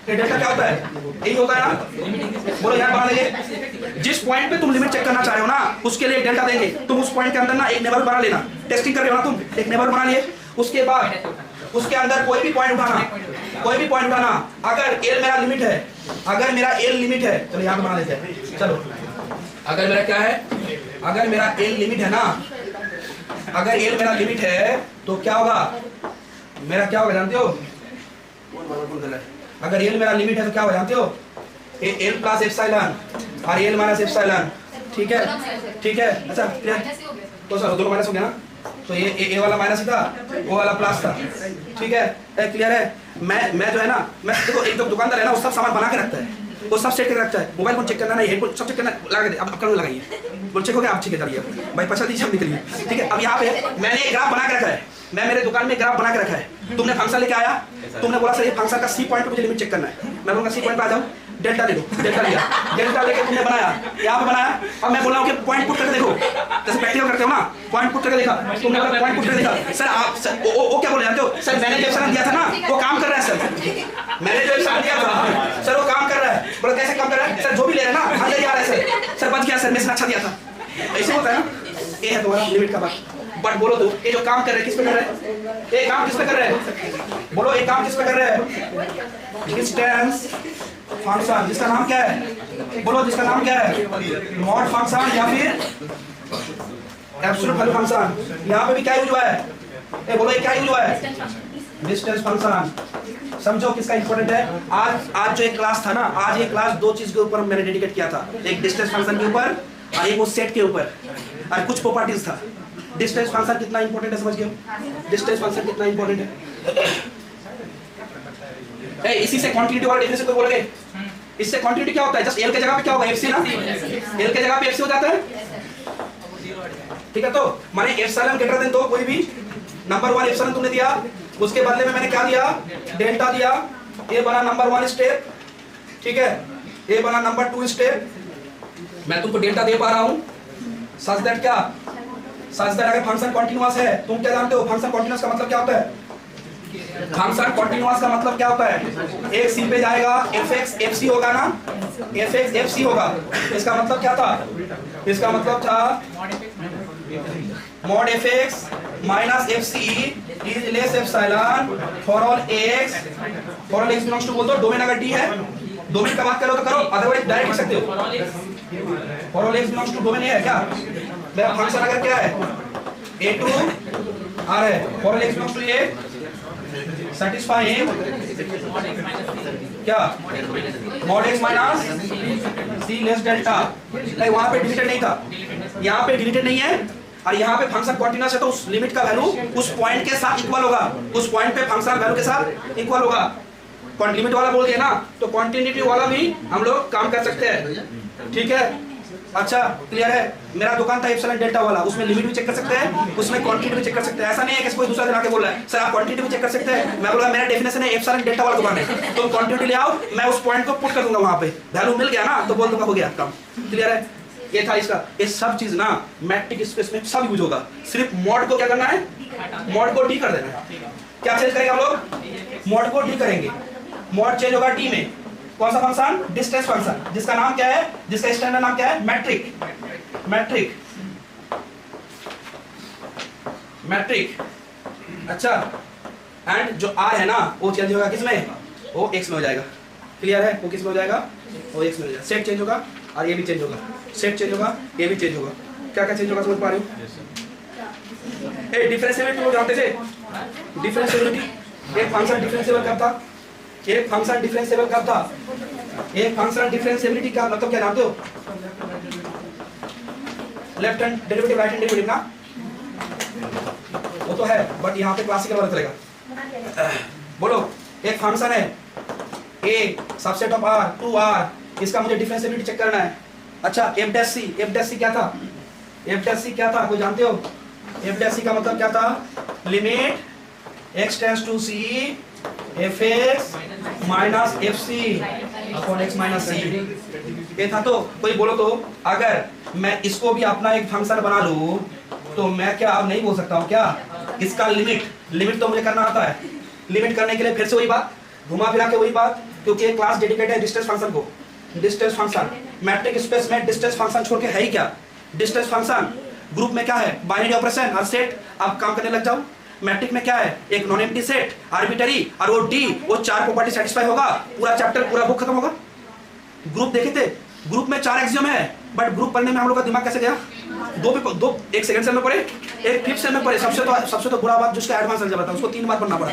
ये डेल्टा क्या होता है? यही होता है ना, बोलो यार बना लेंगे। जिस पॉइंट पे तुम लिमिट चेक करना चाह रहे हो ना, उसके लिए डेल्टा देंगे, तुम उस पॉइंट के अंदर ना एक नेबर बना लेना। टेस्टिंग कर रहे हो ना तुम, एक नेबर बना लिए, उसके बाद उसके अंदर कोई भी पॉइंट उठाना, कोई भी पॉइंट उठाना। अगर एल मेरा लिमिट है, अगर मेरा एल लिमिट है, चलो यहाँ बना लेते हैं, चलो अगर मेरा क्या है? अगर मेरा एल लिमिट है ना, अगर एल मेरा लिमिट है तो क्या होगा? मेरा क्या होगा जानते हो? अगर एल मेरा लिमिट है तो क्या होगा जानते हो? एल प्लस एप्सिलॉन और एल माइनस एप्सिलॉन। ठीक है, ठीक है, अच्छा तो सर दोनों माइनस हो गया ना, तो ये ए वाला माइनस था, वो वाला प्लस था। ठीक है, क्लियर है? मैं जो है ना, मैं देखो एक दुकानदार है ना, वो सब सामान बना के रखता है, वो सब सेट करके रखता है। मोबाइल फोन चेक करना नहीं, हेडफोन सब चेक करना, लगा दे, अब कल लगाइए, बोल चेक हो गया, आप ठीक है चलिए भाई, पैसा दीजिए, हम निकलिए। ठीक है, अब यहाँ पे मैंने एक ग्राफ बना के रखा है, मैं मेरे दुकान में ग्राफ बना के रखा है। तुमने फंक्शन लेके आया, तुमने बोला सर ये फंक्शन का सी पॉइंट पे मुझे लिमिट चेक करना है, मैं बोलूंगा सी पॉइंट पे आ जाओ, डेल्टा ले लो, डेल्टा लिया, डेल्टा लेके तुमने बनाया, यहाँ पे बनाया। अब मैं बोल रहा हूँ कि पॉइंट पुट करके देखो, जैसे प्रैक्टिकल करते हो ना, पॉइंट पुट करके देखा, तुमने बोला पॉइंट पुट करके देखा, सर आप वो क्या बोल रहे हो? सर मैंने जो एप्सिलॉन दिया था ना, वो काम कर रहा है सर, मैंने जो एप्सिलॉन दिया था सर वो काम कर रहा है। बोला कैसे काम कर रहा है? सर जो भी ले रहा है ना अंदर जा रहा है सर, बच गया सर, मैं अच्छा दिया था। ऐसे होता है ना, ये है तुम्हारा लिमिट का बात। बट बोलो तो ये जो काम कर रहे हैं किस पे कर रहे हैं? ये काम किस पे कर रहे हैं? बोलो ये काम किस पे कर रहे हैं? डिस्टेंस फंक्शन, जिसका नाम क्या है? बोलो जिसका नाम क्या है? मॉड फंक्शन या फिर एब्सोल्यूट वैल्यू फंक्शन। यहाँ पे भी क्या यूज हुआ है? ये बोलो ये क्या यूज हुआ है? Distance function. समझो किसका इंपॉर्टेंट है? आज जो एक क्लास था ना, आज ये क्लास दो चीज के ऊपर मैंने डेडिकेट किया था, एक डिस्टेंस फंक्शन के ऊपर और एक वो सेट के ऊपर, और कुछ प्रॉपर्टीज था। डिस्टेंस फंक्शन कितना इंपॉर्टेंट है समझ गए? डिस्टेंस फंक्शन कितना इंपॉर्टेंट है? इसी से क्वांटिटी वाला डेफिनेशन को बोलोगे, इससे क्वांटिटी क्या होता है? जस्ट एल के जगह पे क्या होगा? एफसी ना, एल के जगह पे एफसी हो जाता है। ठीक है, तो माने एप्सिलॉन ग्रेटर देन, तो कोई भी नंबर 1 एप्सिलॉन तुमने दिया, उसके बदले में मैंने क्या दिया? डेल्टा दिया। ये बना नंबर 1 स्टेप, ठीक है, ये बना नंबर 2 स्टेप, मैं तुमको डेल्टा दे पा रहा हूं सच दैट क्या, सच दैट अगर फंक्शन कॉन्टिन्यूअस है, तुम क्या जानते हो फंक्शन कॉन्टिन्यूअस का मतलब क्या होता है? फंक्शन कॉन्टिन्यूअस का मतलब क्या होता है? एक सी पे जाएगा, fx fc होगा ना, fx fc होगा। इसका मतलब क्या था? इसका मतलब था mod fx minus fc is less epsilon for all x belongs to बोल दो। डोमेन अगर d है, डोमेन का बात करो तो करो, अदरवाइज डायरेक्ट लिख सकते हो। for all x belongs to domain ये है क्या? मेरा फंक्शन अगर क्या है a2 r है, for all x belongs to a satisfying क्या mod x minus c less delta। नहीं वहां पे डिलीटेड नहीं था, यहाँ पे डिलीटेड नहीं है, और यहाँ पे फंक्शन कॉन्टिन्यूअस है तो उस लिमिट का वैल्यू उस पॉइंट के साथ इक्वल होगा, उस पॉइंट पे फंक्शन वैल्यू के साथ इक्वल होगा। लिमिट वाला बोल दिया ना, तो कॉन्टिन्यूटी वाला भी हम लोग काम कर सकते हैं। ठीक है, अच्छा क्लियर है। मेरा दुकान था एप्सिलॉन डेल्टा वाला, उसमें लिमिट भी चेक कर सकते हैं, उसमें क्वांटिटी भी चेक कर सकते हैं। ऐसा नहीं है कि कोई दूसरा दिन आके बोल रहा है सर आप क्वांटिटी भी चेक कर सकते हैं। मैं बोला मेरा डेफिनेशन है एप्सिलॉन डेल्टा वाला दुकान है, तो क्वांटिटी ले आओ, मैं उस पॉइंट को पुट कर दूंगा, वहां पे वैल्यू मिल गया ना तो बोल दूंगा हो गया काम। क्लियर है, ये था इसका। ये सब चीज ना मैट्रिक स्पेस में सब यूज होगा, सिर्फ मॉड को क्या करना है, मॉड को डी कर देना है। क्या चेंज करेंगे हम लोग? मॉड को डी करेंगे, मॉड चेंज होगा डी में। कौन सा फंक्शन? डिस्टेंस फंक्शन, जिसका नाम क्या है, जिसका स्टैंडर्ड नाम क्या है? मैट्रिक। मैट्रिक मैट्रिक अच्छा, एंड जो आर है ना वो चेंज होगा किसमें? वो एक्स में हो जाएगा। क्लियर है, वो किस में हो जाएगा? वो एक्स में हो जाएगा। सेट चेंज होगा और ये भी चेंज होगा, सेट चेंज होगा, ये भी चेंज होगा। क्या क्या चेंज होगा समझ पा रहे हो? ए डिफरेंशिएबिलिटी लोग जानते थे, डिफरेंशिएबिलिटी एक फंक्शन डिफरेंशिएबल कब था, एक फंक्शन डिफरेंशिएबल कब था, एक फंक्शन डिफरेंशिएबिलिटी का मतलब क्या जानते हो? Left hand derivative right hand derivative ना, वो तो है बट यहाँ पे क्लासिकल वाला चलेगा। बोलो एक फंक्शन है a subset of r to r, इसका मुझे डिफरेंशिएबिलिटी चेक करना है। अच्छा f डैश c क्या था? f डैश c क्या था कोई जानते हो? f डैश c का मतलब क्या था? Limit x tends to c fx minus fc upon x minus c, ये था। तो कोई बोलो तो अगर मैं इसको भी अपना एक फंक्शन बना लूं तो मैं क्या अब नहीं बोल सकता हूं क्या? इसका लिमिट तो मुझे करना आता है। लिमिट करने के लिए फिर से वही बात, घुमा फिरा के वही बात, क्योंकि एक क्लास डेडिकेटेड है डिस्टेंस फंक्शन को। डिस्टेंस फंक्शन मैट्रिक स्पेस में डिस्टेंस फंक्शन छोड़ के है ही क्या? डिस्टेंस फंक्शन ग्रुप में क्या है? बाइनरी ऑपरेशन और सेट। आप काम करने लग जाओ। मैट्रिक में क्या है? एक नॉन एम्प्टी सेट, आर्बिटरी, और वो डी, वो चार प्रॉपर्टी सेटिस्फाई होगा, पूरा चैप्टर पूरा बुक खत्म होगा। ग्रुप देखे थे, ग्रुप में 4 एक्सियम है, बट ग्रुप पढ़ने में हम लोग का दिमाग कैसे गया? दो एक सेकंड सेल में पढ़े, एक फिफ्थ सेल में पढ़े। सबसे तो बुरा बात जिसका एडवांस अलजेब्रा था उसको 3 बार पढ़ना पड़ा,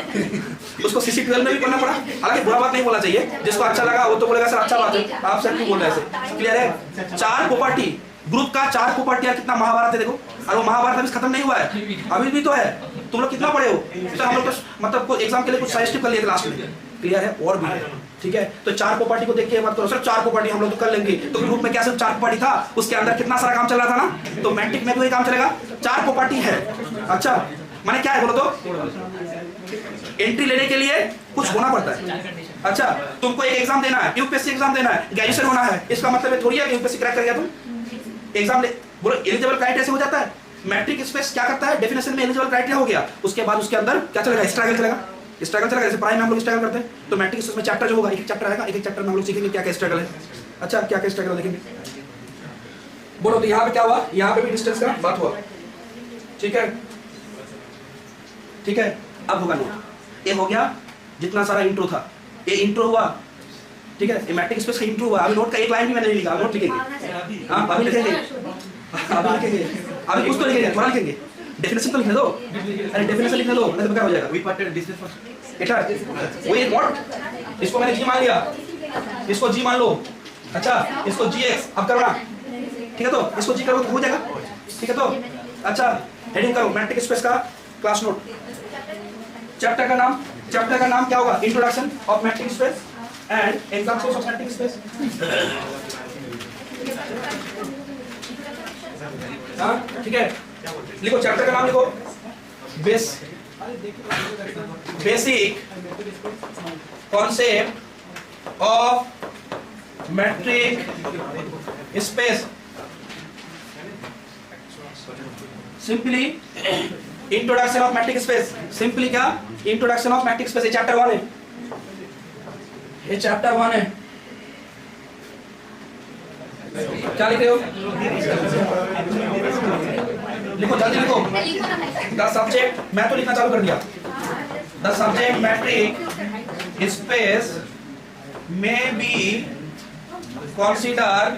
उसको सीसी 12 में भी पढ़ना पड़ा। हालांकि बुरा बात नहीं बोलना चाहिए, जिसको अच्छा लगा वो तो बोलेगा सर अच्छा बात है, आप सर क्यों बोल रहे हैं? क्लियर है। 4 प्रॉपर्टी ग्रुप का, 4 प्रॉपर्टी यार कितना महाभारत है देखो, और वो महाभारत अभी खत्म नहीं हुआ है, अभी भी तो है। तुम लोग कितना पढ़े हो? तो हम लोग तो मतलब एग्जाम के लिए कुछ सजेस्टिव कर लिए थे लास्ट में। क्लियर है, और भी है। ठीक है, तो 4 प्रॉपर्टी को देख के मत करो सर 4 प्रॉपर्टी हम लोग तो कर लेंगे। तो ग्रुप में क्या सिर्फ 4 प्रॉपर्टी था, उसके अंदर कितना सारा काम चल रहा था ना, तो मैट्रिक में भी वही काम चलेगा। 4 प्रॉपर्टी है। अच्छा माने क्या है बोलो तो? एंट्री लेने के लिए कुछ होना पड़ता है। अच्छा तुमको एक एग्जाम देना है, यूपीएससी एग्जाम देना है, ग्रेजुएशन होना है, इसका मतलब थोड़ी है कि यूपीएससी क्रैक कर गया तुम। एग्जाम बोलो एलिजिबल क्राइटेरिया से हो जाता है। मैट्रिक स्पेस क्या करता है? डेफिनेशन में एलिजिबल क्राइटेरिया हो गया, उसके बाद उसके अंदर क्या चलेगा? स्ट्रगल चलेगा। स्ट्रगल चलेगा, जैसे पढ़ाई में हम लोग स्ट्रगल करते हैं, तो मैट्रिक स्पेस में चैप्टर जो होगा एक चैप्टर आएगा, एक चैप्टर में हम लोग सीखेंगे क्या क्या स्ट्रगल है। अच्छा क्या क्या स्ट्रगल देखेंगे बोलो। तो यहाँ पे क्या हुआ? यहाँ पे भी डिस्टेंस का बात हुआ। ठीक है, ठीक है। अब होगा नोट। ये हो गया जितना सारा इंट्रो था, ये इंट्रो हुआ। ठीक है, ये मैट्रिक स्पेस का इंट्रो हुआ। अभी नोट का एक लाइन भी मैंने नहीं लिखा, नोट लिखेंगे। हाँ अभी लिखेंगे, अभी लिखेंगे, अभी कुछ तो लिखेंगे, थोड़ा लिखेंगे। डेफिनेशन तो लिखने दो, अरे डेफिनेशन लिखने दो, नहीं तो बेकार हो जाएगा। वी पार्ट डिस्टेंस फंक्शन वो एक मॉड, इसको मैंने जी मान लिया, इसको जी मान लो। अच्छा इसको gx अब करना, ठीक है, तो इसको जी करो तो हो जाएगा। ठीक है, तो अच्छा हेडिंग करो मैट्रिक स्पेस का क्लास नोट। चैप्टर का नाम क्या होगा? Introduction of metric space and examples of metric space. हाँ ठीक है, लिखो चैप्टर का नाम लिखो, basic concept of metric space. Simply introduction of metric space. Simply क्या? Introduction of metric space. ये चैप्टर 1 है, ये चैप्टर 1 है। क्या लिख रहे हो? लिखो, जल्दी लिखो। द सब्जेक्ट, मैं तो लिखना चालू कर दिया। The subject matric space may be considered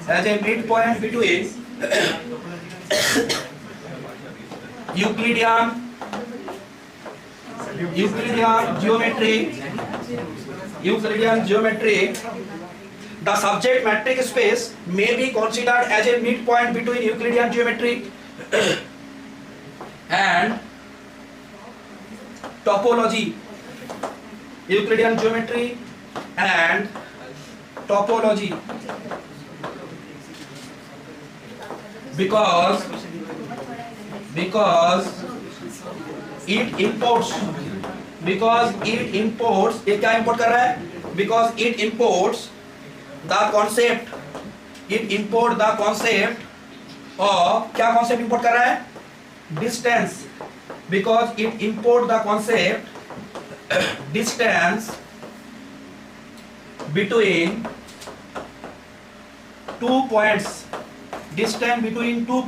as a midpoint between Euclidean geometry. The subject metric space may be considered as a midpoint between Euclidean geometry and topology. Euclidean geometry and topology, because it imports, ये क्या import कर रहा है? Because it imports the concept of, क्या concept import कर रहा है? Distance. Because it import the concept distance between two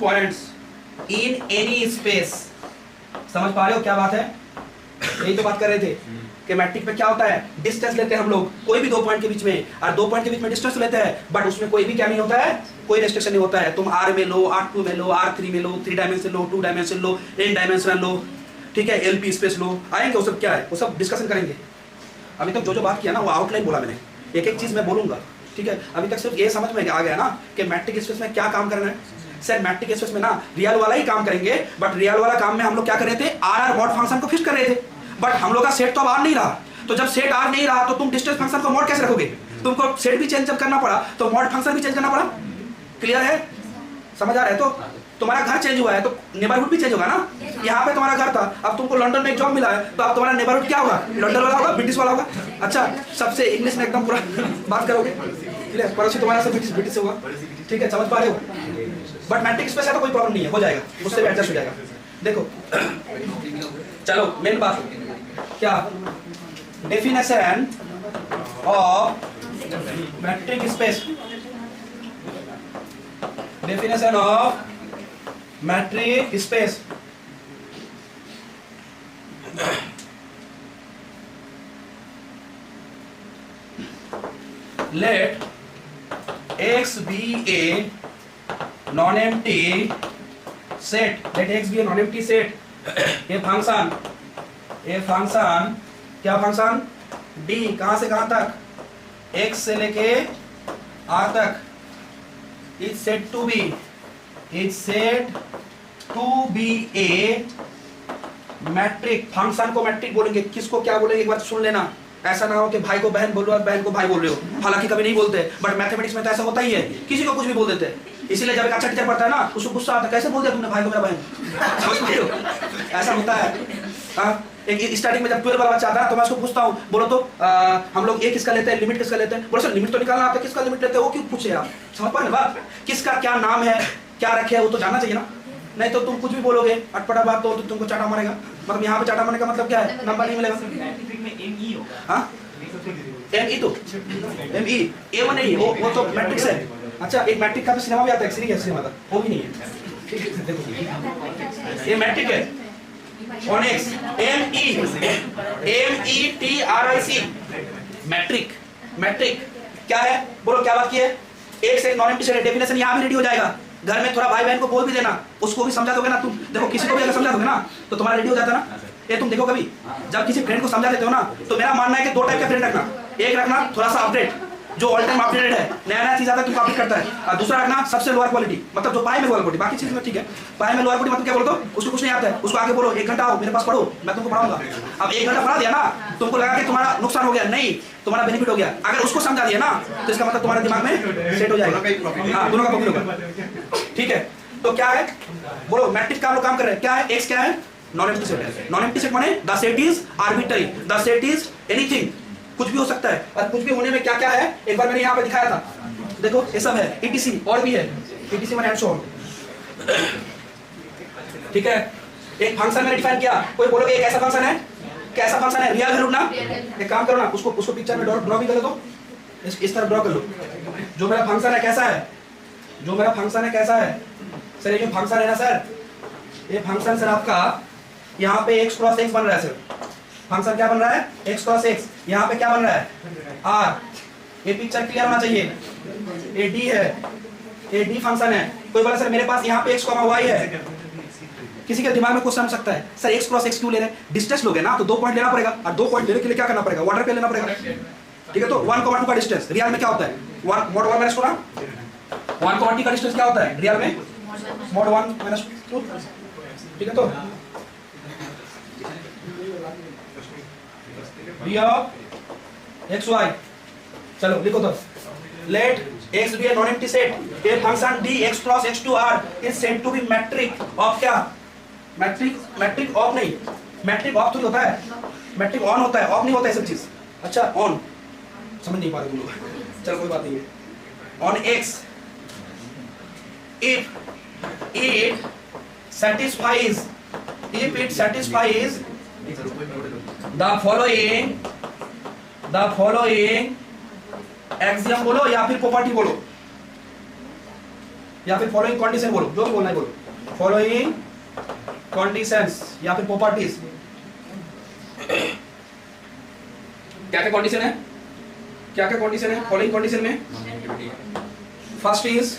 points in any space. समझ पा रहे हो क्या बात है? यही तो बात कर रहे थे कि मैट्रिक पे क्या होता है, डिस्टेंस लेते हैं हम लोग कोई भी दो पॉइंट के बीच में, और दो पॉइंट के बीच में डिस्टेंस लेते हैं, बट उसमें कोई भी क्या नहीं होता है, कोई रेस्ट्रिक्शन नहीं होता है। तुम R में लो, R2 में लो, R3 में लो, 3 डायमेंशन लो, 2 डायमेंशन लो, n डायमेंशन लो, ठीक है, LP स्पेस लो, आएंगे वो सब क्या है, वो सब डिस्कशन करेंगे। अभी तक जो बात किया ना वो आउटलाइन बोला मैंने, एक एक चीज मैं बोलूंगा, ठीक है। अभी तक सिर्फ ये समझ में आ गया ना कि मैट्रिक स्पेस में क्या काम करना है। सर मैट्रिक स्पेस में ना रियल वाला ही काम करेंगे, बट रियल वाला काम में हम लोग क्या कर रहे थे, आर मॉड फंक्शन को फिक्स कर रहे थे, बट हम लोग का सेट तो अब आर नहीं रहा। तो जब सेट आर नहीं रहा तो तुम डिस्टेंस फंक्शन को मॉड कैसे रखोगे? तुमको सेट भी चेंज करना पड़ा तो मॉड फंक्शन भी चेंज करना पड़ा। क्लियर है? समझ आ रहा है? तो तुम्हारा घर चेंज हुआ है तो नेबरहुड भी चेंज होगा ना। यहाँ पे तुम्हारा घर था, अब तुमको लंदन में एक जॉब मिला है, तो अब तुम्हारा नेबरहुड क्या होगा? लंदन वाला होगा, ब्रिटिश वाला होगा। अच्छा, सबसे इंग्लिश में एकदम पूरा बात करोगे, क्लियर? पड़ोसी तुम्हारा सब ब्रिटिश होगा, ठीक है, समझ पा रहे हो? बट मैट्रिक स्पेस है तो कोई प्रॉब्लम नहीं है, हो जाएगा, उससे भी एडजस्ट हो जाएगा। देखो चलो मेन बात क्या, definition of metric space, definition of metric space. Let X be a non-empty set. Let X be a non-empty set. ये फंक्शन क्या फंक्शन D कहां से कहां तक, X से लेके R तक, is said to be a metric. Function को मैट्रिक बोलेंगे, किसको क्या बोलेंगे एक बार सुन लेना। ऐसा ना हो कि भाई को बहन बोल रहे हो और बहन को भाई बोल रहे हो, हालांकि कभी नहीं बोलते, बट मैथमेटिक्स में तो ऐसा होता ही है, किसी को कुछ भी बोल देते हैं। इसीलिए जब एक अच्छा टीचर पढ़ता है ना, उसको गुस्सा आता है, कैसे बोल दिया तुमने भाई को मेरा बहन, समझ पा रहे हो? ऐसा होता है। एक स्टार्टिंग में जब 12 वाला बच्चा आता है तो मैं उसको पूछता हूँ, बोलो तो हम लोग ये किसका लेते हैं, लिमिट किसका लेते हैं? बोलो सर लिमिट तो निकालना आता है, किसका लिमिट लेते हैं? वो क्यों पूछे आप? समझ पा रहे बात? किसका क्या नाम है, क्या रखे है, वो तो जानना चाहिए ना। नहीं तो तुम कुछ भी बोलोगे अटपटा बात तो तुमको चाटा मारेगा। मतलब यहाँ पे चाटा मारने का मतलब क्या है, नंबर नहीं मिलेगा। हाँ ME तो ME A1 नहीं, वो तो मैट्रिक्स है। अच्छा, एक मैट्रिक का भी सिनेमा भी आता है, सीरीज है सिनेमा का, वो भी नहीं है। देखो ये मैट्रिक है, ऑनेक्स METRIC मैट्रिक क्या है, बोलो क्या बात की है? एक से नॉन एम्प्टी सेट। डेफिनेशन यहाँ भी रेडी हो जाएगा, घर में थोड़ा भाई बहन को बोल भी देना, उसको भी समझा दोगे ना तुम। देखो किसी को भी अगर समझा दोगे ना तो तुम्हारा रेडी हो जाता ना। ये तुम देखो कभी जब किसी फ्रेंड को समझा देते हो ना, तो मेरा मानना है कि दो टाइप का फ्रेंड रखना। एक रखना थोड़ा सा अपडेट, जो ऑल टाइम अपडेटेड है, नया नया चीज आता है तुम कॉपी करता है। और दूसरा रखना सबसे लोअर क्वालिटी, मतलब जो पाए में लोअर क्वालिटी, बाकी चीज में ठीक है। पाए में लोअर क्वालिटी मतलब क्या बोलते हो, उसको कुछ नहीं आता है, उसको आगे बोलो 1 घंटा आओ मेरे पास पढ़ो, मैं तुमको पढ़ाऊंगा। अब 1 घंटा पढ़ा दिया ना, तुमको लगा कि तुम्हारा नुकसान हो गया, नहीं तुम्हारा बेनिफिट हो गया। अगर उसको समझा दिया ना तो इसका मतलब तुम्हारे दिमाग में सेट हो जाएगा। हाँ, दोनों का प्रॉफिट होगा, ठीक है। तो क्या है, बोलो मैट्रिक्स का हम लोग काम कर रहे हैं, क्या है, एक्स क्या है, नॉन एम्प्टी सेट है। नॉन एम्प्टी सेट माने the set is arbitrary, the set is anything, कुछ भी हो सकता है। और कुछ भी होने में क्या क्या है, एक बार मैंने यहाँ पे दिखाया था, देखो ये सब है, ईटीसी और भी है, ईटीसी माने एंड सो ऑन, ठीक है। एक फंक्शन मैंने डिफाइन किया, कोई बोलोगे एक ऐसा फंक्शन है, कैसा फंक्शन है, रियल वैल्यू ना, एक काम करो ना, उसको पिक्चर में ड्रॉ भी कर दो, इस तरह ड्रॉ कर लो। जो मेरा फंक्शन है कैसा है, जो मेरा फंक्शन है कैसा है सर, ये जो फंक्शन है ना सर, ये फंक्शन सर आपका यहाँ पे x क्रॉस x बन रहा है सर, फंक्शन क्या बन रहा है, x क्रॉस x, यहाँ पे क्या बन रहा है, r। ये पिक्चर क्लियर होना चाहिए, ये d है, ये d फंक्शन है। कोई बोला सर मेरे पास यहाँ पे x, y है, किसी के दिमाग में क्वेश्चन हो सकता है सर x क्रॉस x क्यों ले रहे हैं, डिस्टेंस लोगे ना तो 2 पॉइंट लेना पड़ेगा, और 2 पॉइंट लेने के लिए क्या करना पड़ेगा, वाटर पे लेना पड़ेगा, ठीक है। तो 1, 2 का डिस्टेंस रियल में क्या होता है, 1 mod 1 माइनस 2 ना, 1, 2 का डिस्टेंस क्या होता है रियल में, mod 1 माइनस 2, ठीक है। तो d of x y, चलो लिखो तो, let x be a non-empty set, a function d x cross x to r is said to be metric of क्या, मैट्रिक ऑफ नहीं, मैट्रिक ऑफ थोड़ी होता है, मैट्रिक ऑन होता है, ऑफ नहीं होता है सब चीज। अच्छा ऑन समझ नहीं पा रहे तुम लोग, चलो कोई बात नहीं है। On x if it satisfies the following axiom बोलो या फिर प्रॉपर्टी बोलो या फिर फॉलोइंग कंडीशन बोलो, जो भी बोलना है बोलो, फॉलोइंग कंडीशंस या फिर प्रॉपर्टीज। क्या क्या कंडीशन है, क्या क्या कंडीशन है फॉलोइंग कंडीशन में, first is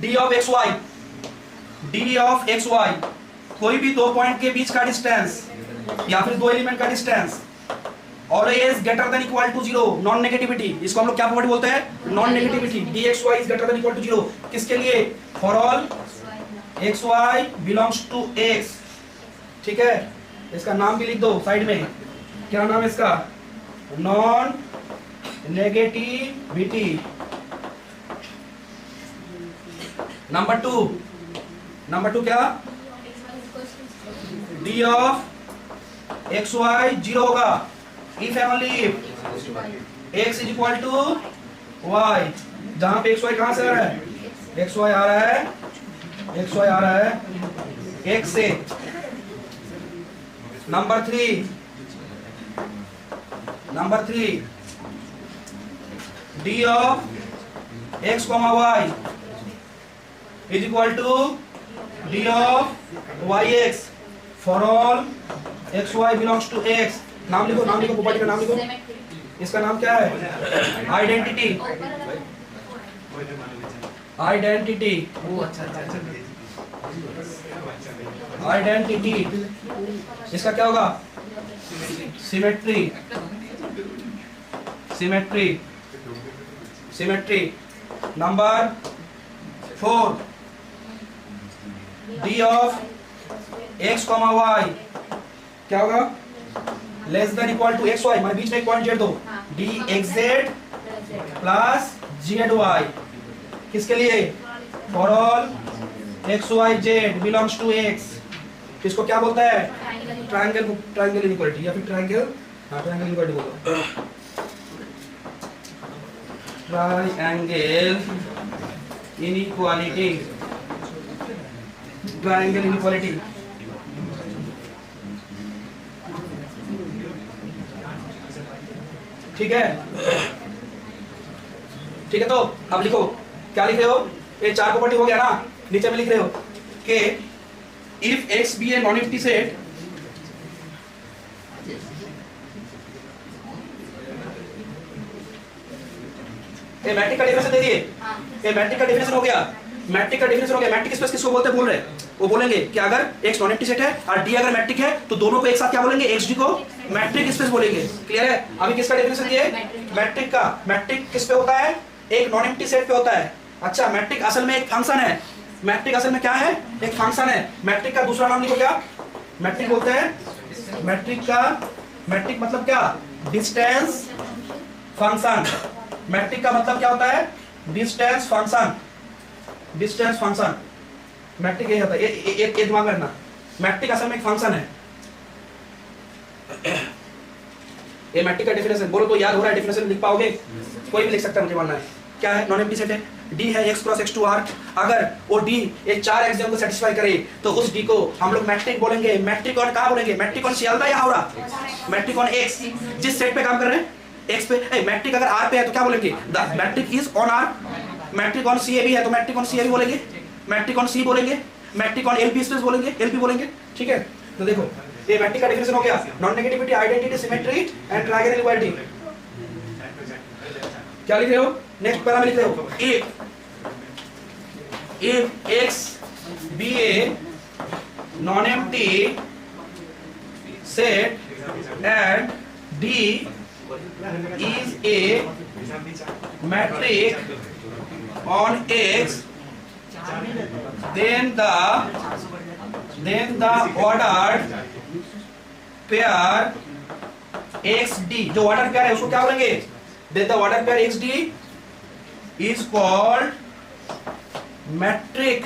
d of x y, d of x y कोई भी 2 पॉइंट के बीच का डिस्टेंस या फिर 2 एलिमेंट का distance always greater than equal to 0, non negativity, इसको हम लोग क्या प्रॉपर्टी बोलते हैं, non negativity. dxy is greater than equal to 0 किसके लिए, for all xy belongs to x, ठीक है। इसका नाम भी लिख दो साइड में, क्या नाम है इसका, नॉन नेगेटिविटी। नंबर 2 क्या, d of xy 0 होगा if and only if x is equal to y, जहां पे xy कहां से आ रहा है, xy आ रहा है x से। Number 3 d of x, y is equal to d of yx for all xy belongs to x। नाम लिखो प्रॉपर्टी का नाम लिखो, इसका नाम क्या है, आइडेंटिटी। इसका क्या होगा, symmetry. Number 4 d of x, y क्या होगा, less than equal to x y, मैंने बीच में एक पॉइंट z दो, d x Z plus z y, किसके लिए, for all x y z belongs to x. इसको क्या बोलता है, ट्रायंगल इनइक्वालिटी या फिर ट्रायंगल इनइक्वालिटी बोलो, ट्रायंगल इनइक्वालिटी। ठीक है। तो अब लिखो, क्या लिख रहे हो, ये 4 प्रॉपर्टी हो गया ना, नीचे में लिख रहे हो कि if x be a non empty set, ये मैट्रिक का डेफिनेशन दे दिए, ये मैट्रिक का डेफिनेशन हो गया। मैट्रिक स्पेस किसको बोलते हैं बोल रहे हैं, वो बोलेंगे कि अगर x नॉन एम्प्टी सेट है और d अगर मैट्रिक है तो दोनों को एक साथ क्या बोलेंगे, xd को मैट्रिक स्पेस बोलेंगे। क्लियर है। अभी किसका डेफिनेशन दिए, मैट्रिक का। मैट्रिक किस पे होता है, एक नॉन एम्प्टी सेट पे होता है। अच्छा, मैट्रिक असल में एक फंक्शन है, मैट्रिक असल में क्या है, एक फंक्शन है। मैट्रिक का दूसरा नाम लिखो, क्या मैट्रिक बोलते हैं, मैट्रिक मतलब क्या, डिस्टेंस फंक्शन। मैट्रिक का मतलब क्या होता है, डिस्टेंस फंक्शन। मैट्रिक ये होता है, ये दिमाग में रखना। मैट्रिक असल में एक फंक्शन है। ये मैट्रिक का डेफिनेशन बोलो तो याद हो रहा है? डेफिनेशन लिख पाओगे? कोई भी लिख सकता है, मुझे मानना है। क्या है? नॉन एम्प्टी सेट है, D है x cross x to R। अगर वो D ये 4 एक्सियम को सेटिस्फाई करे तो उस D को हम लोग मैट्रिक बोलेंगे। मैट्रिक ऑन कहाँ बोलेंगे? मैट्रिक ऑन सियालदा या हावड़ा? मैट्रिक ऑन X, जिस सेट पे काम कर रहे हैं X पे। मैट्रिक अगर R पे है तो क्या बोलेंगे? The metric is on R। Metric on CAB है तो मैट्रिक ऑन CAB बोलेंगे, मैट्रिक ऑन C बोलेंगे, मैट्रिक ऑन LP स्पेस बोलेंगे, LP बोलेंगे। ठीक है, तो देखो ये मैट्रिक का डेफिनेशन हो गया। Non negativity, identity, symmetry and triangle equality. क्या लिख रहे हो? नेक्स्ट पैरा में लिख रहे हो, if X be a non-empty set and D is a matrix on X, then the ordered pair XD, जो ordered pair है उसको क्या बोलेंगे? Then the ordered pair XD is called metric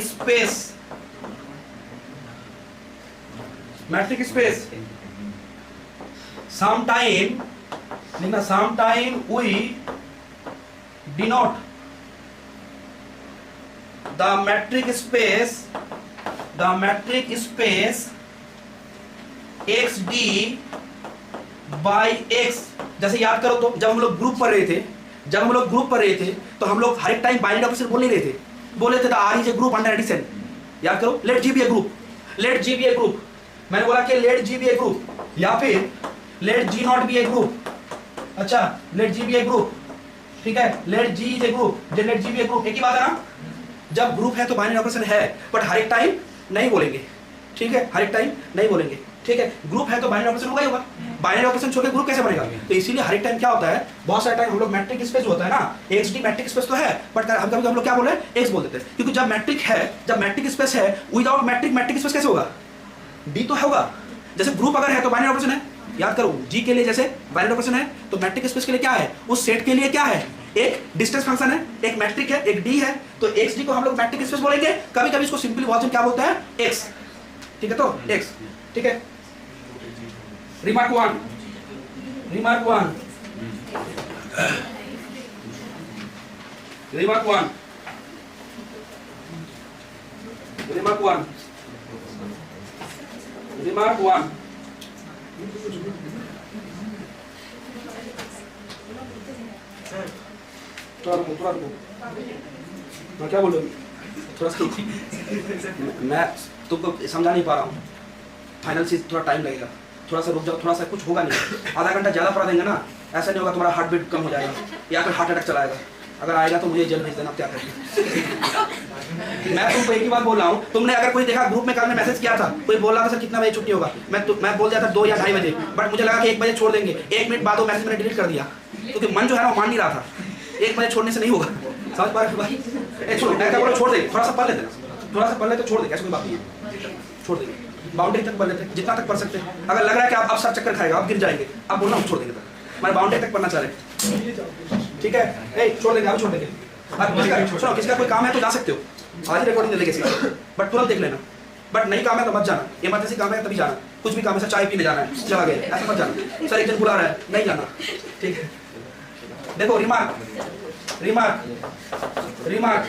space. Metric space. Sometime we denote the metric space XD by X। जैसे याद करो तो जब हम लोग ग्रुप पढ़ रहे थे तो हम लोग हर एक टाइम बाइनरी ऑपरेशन बोल नहीं रहे थे, बोले थे R is a group under addition. याद करो, let G be a group, let G be a group. मैंने बोला कि let G be a group या फिर let G not be a group. अच्छा, let G be a group, ठीक है, let G is a group, let G be a group, एक ही बात है ना। जब ग्रुप है तो बाइनरी ऑपरेशन है, बट हर एक टाइम नहीं बोलेंगे। ठीक है, हर एक टाइम नहीं बोलेंगे। ठीक है, ग्रुप है तो बाइनरी ऑपरेशन होगा ही होगा। बाइनरी ऑपरेशन छोड़ के ग्रुप कैसे बनेगा? तो इसीलिए हर एक टाइम क्या होता है, बहुत सारे टाइम हम लोग मैट्रिक स्पेस होता है ना, XD मैट्रिक स्पेस तो है, बट हम लोग क्या बोल रहे हैं? X बोल देते हैं, क्योंकि जब मैट्रिक है, जब मैट्रिक स्पेस है, विदाउट मैट्रिक स्पेस कैसे होगा? D तो होगा। जैसे ग्रुप अगर है तो बाइनरी ऑपरेशन है। याद करो, G के लिए जैसे बाइनरी ऑपरेशन है तो मैट्रिक स्पेस के लिए क्या है? उस सेट के लिए क्या है? एक डिस्टेंस फंक्शन है, एक मैट्रिक है, एक D है, तो XD को हम लोग मैट्रिक स्पेस बोलेंगे। कभी कभी इसको सिंपली वर्जन क्या बोलते हैं? X। ठीक है, तो X। ठीक है, remark one, remark one, remark one, remark one, remark one. थोड़ा रुको, मैं क्या बोल रहा हूँ? थोड़ा सा मैं तुमको समझा नहीं पा रहा हूँ। फाइनल चीज थोड़ा टाइम लगेगा, थोड़ा सा रुक जाओ, थोड़ा सा कुछ होगा नहीं। आधा घंटा ज़्यादा पढ़ा देंगे ना, ऐसा नहीं होगा तुम्हारा हार्ट बीट कम हो जाएगा या फिर हार्ट अटैक चला आएगा। अगर आएगा तो मुझे जेल भेज देना, क्या करें। मैं तुमको एक ही बात बोल रहा हूँ, तुमने अगर कोई देखा ग्रुप में कल में मैसेज किया था, कोई बोल रहा था सर कितना बजे छुट्टी होगा, मैं बोल दिया था 2 या 2:30 बजे, बट मुझे लगा कि 1 बजे छोड़ देंगे। 1 मिनट बाद वो मैसेज मैंने डिलीट कर दिया, क्योंकि मन जो है ना वो मान नहीं रहा था। 1 बजे छोड़ने से नहीं होगा, समझ पा रहे हो? छोड़ो, मैं क्या बोला, छोड़ देंगे, थोड़ा सा पढ़ लेते ना, थोड़ा सा पढ़ लेते, छोड़ देंगे, ऐसी कोई बात नहीं है, छोड़ देंगे। बाउंड्री तक पढ़ लेते, जितना तक पढ़ सकते हैं। अगर लग रहा है कि आप सर चक्कर खाएगा, आप गिर जाएंगे, आप बोलना हम छोड़ देंगे, मैं बाउंड्री तक पढ़ना चाह रहे। ठीक है, छोड़ देंगे, आप छोड़ देंगे। सुनो, किसी का कोई काम है तो जा सकते हो, आज ही रिकॉर्डिंग ले लेंगे, बट तुरंत देख लेना। बट नहीं काम है तो मत जाना, इमरजेंसी काम है तभी जाना। कुछ भी काम है, सर चाय पीने जाना है, चला गया, ऐसा मत जाना। सर एक जन बुला रहा है, नहीं जाना। ठीक है, देखो रिमार्क, रिमार्क, रिमार्क,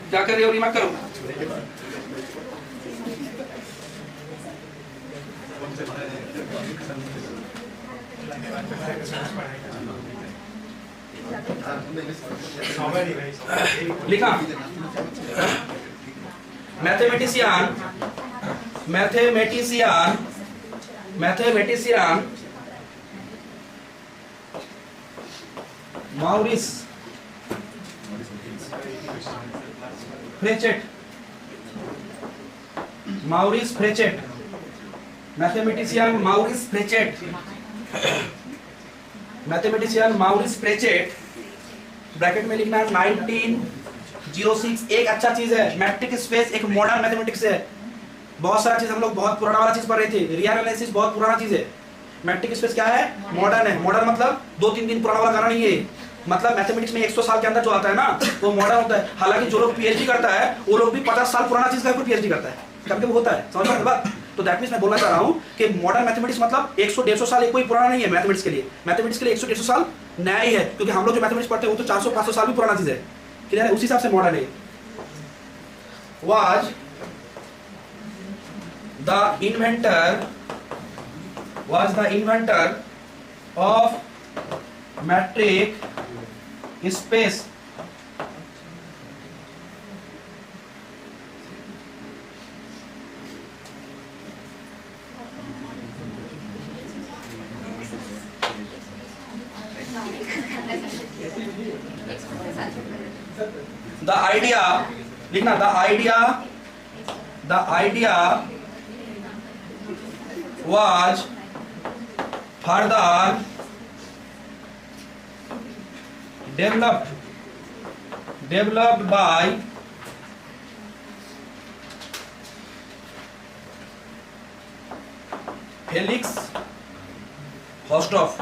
क्या कर रहे हो? रिमार्क करो। लिखा, mathematician Maurice Frechet, mathematician Maurice Frechet, bracket में लिखना 1906। एक अच्छा चीज है मैट्रिक स्पेस, एक मॉडर्न मैथमेटिक्स है। बहुत सारा चीज हम लोग बहुत पुराना वाला चीज पढ़ रहे थे, रियल एनालिसिस बहुत पुराना चीज है। मैट्रिक स्पेस क्या है? मॉडर्न है। मॉडर्न मतलब 2-3 दिन पुराना वाला गाना नहीं है, मतलब मैथमेटिक्स में 100 साल के अंदर जो आता है ना वो मॉडर्न होता है। हालांकि जो लोग पीएचडी करता है वो लोग भी 50 साल पुराना चीज का पीएचडी करता है, कभी कभी होता है, समझ में बात। तो दैट मींस मैं बोलना चाह रहा हूं कि मॉडर्न मैथमेटिक्स मतलब 100-150 साल कोई पुराना नहीं है मैथमेटिक्स के लिए। मैथमेटिक्स के लिए 100-150 साल नया ही है, क्योंकि हम लोग जो मैथमेटिक्स पढ़ते हैं वो तो 400-500 साल भी पुराना चीज है, क्लियर है, उसी हिसाब से मॉडर्न है। Was the inventor of metric space the idea लिखना the idea was further developed by Felix Hausdorff।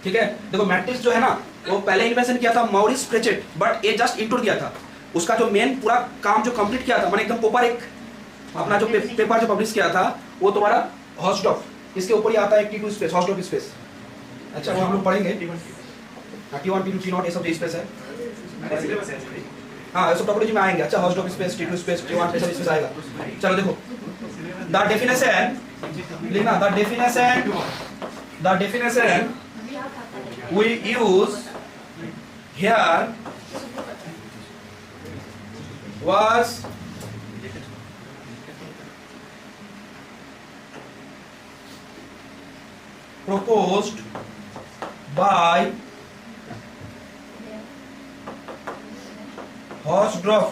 ठीक है, देखो मैट्रिक्स जो है ना वो पहले इन्वेंशन किया था मॉरिस प्रेचेट, बट ये जस्ट इंट्रो दिया था। उसका जो मेन पूरा काम जो कंप्लीट किया था, मैंने एकदम प्रॉपर एक अपना जो पेपर जो पब्लिश किया था वो तुम्हारा हॉस्डॉफ, इसके ऊपर ही आता है T2 स्पेस, हॉस्डॉफ स्पेस। अच्छा वो हम लोग पढ़ेंगे T1 T2 T0 ये सब जो स्पेस है, हाँ ये सब टोपोलॉजी में आएंगे। अच्छा हॉस्डॉफ स्पेस, T2 स्पेस, T1 ये सब स्पेस आएगा। चलो देखो द डेफिनेशन लिखना, the definition we use here was proposed by Hausdorff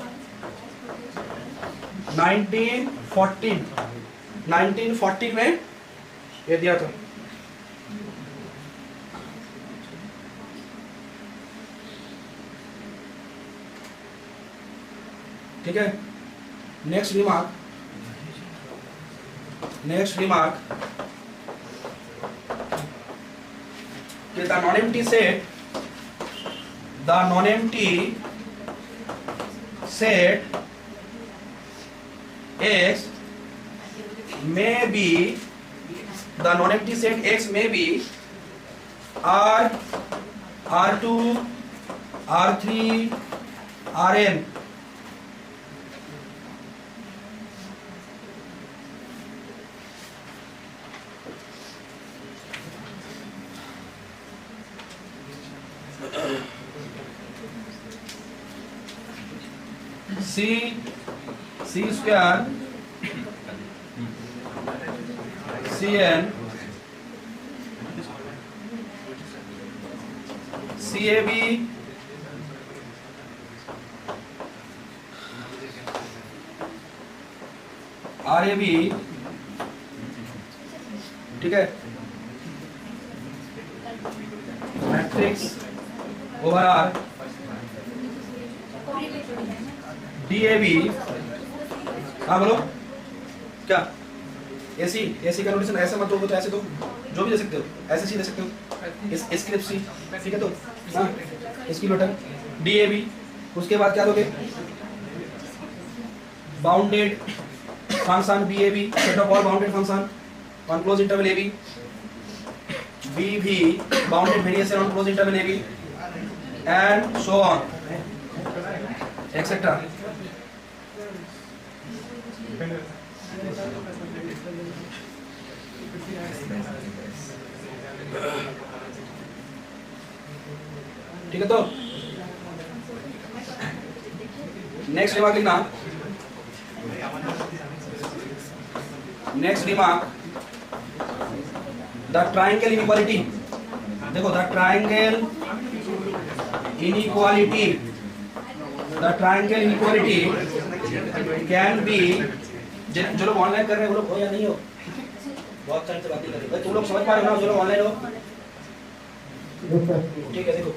1914 में ये दिया था। ठीक है, नेक्स्ट रिमार्क कि the non-empty set X may be R2 R3 Rn C square Cn CAB RAB, ठीक है, मैट्रिक्स ओवर आर DAB, हाँ बोलो क्या, AC का नोटेशन ऐसे मत दो तो ऐसे दो, जो भी दे सकते हो, ऐसे सी दे सकते हो, स्क्रिप्ट सी, ठीक है, तो हाँ इसकी लोटर DAB। उसके बाद क्या दोगे, bounded function BAB, set of all bounded function on close interval AB, BV bounded variation on close interval AB and so on etcetera. ठीक है, तो नेक्स्ट रिमार्क लिखना, द ट्रायंगल इनइक्वालिटी। देखो the triangle inequality can B, जो लोग online कर रहे हैं वो लोग हो या नहीं हो, बहुत टाइम से बातें कर रहे हो, तुम लोग समझ पा रहे हो ना, जो लोग ऑनलाइन हो, ठीक है। देखो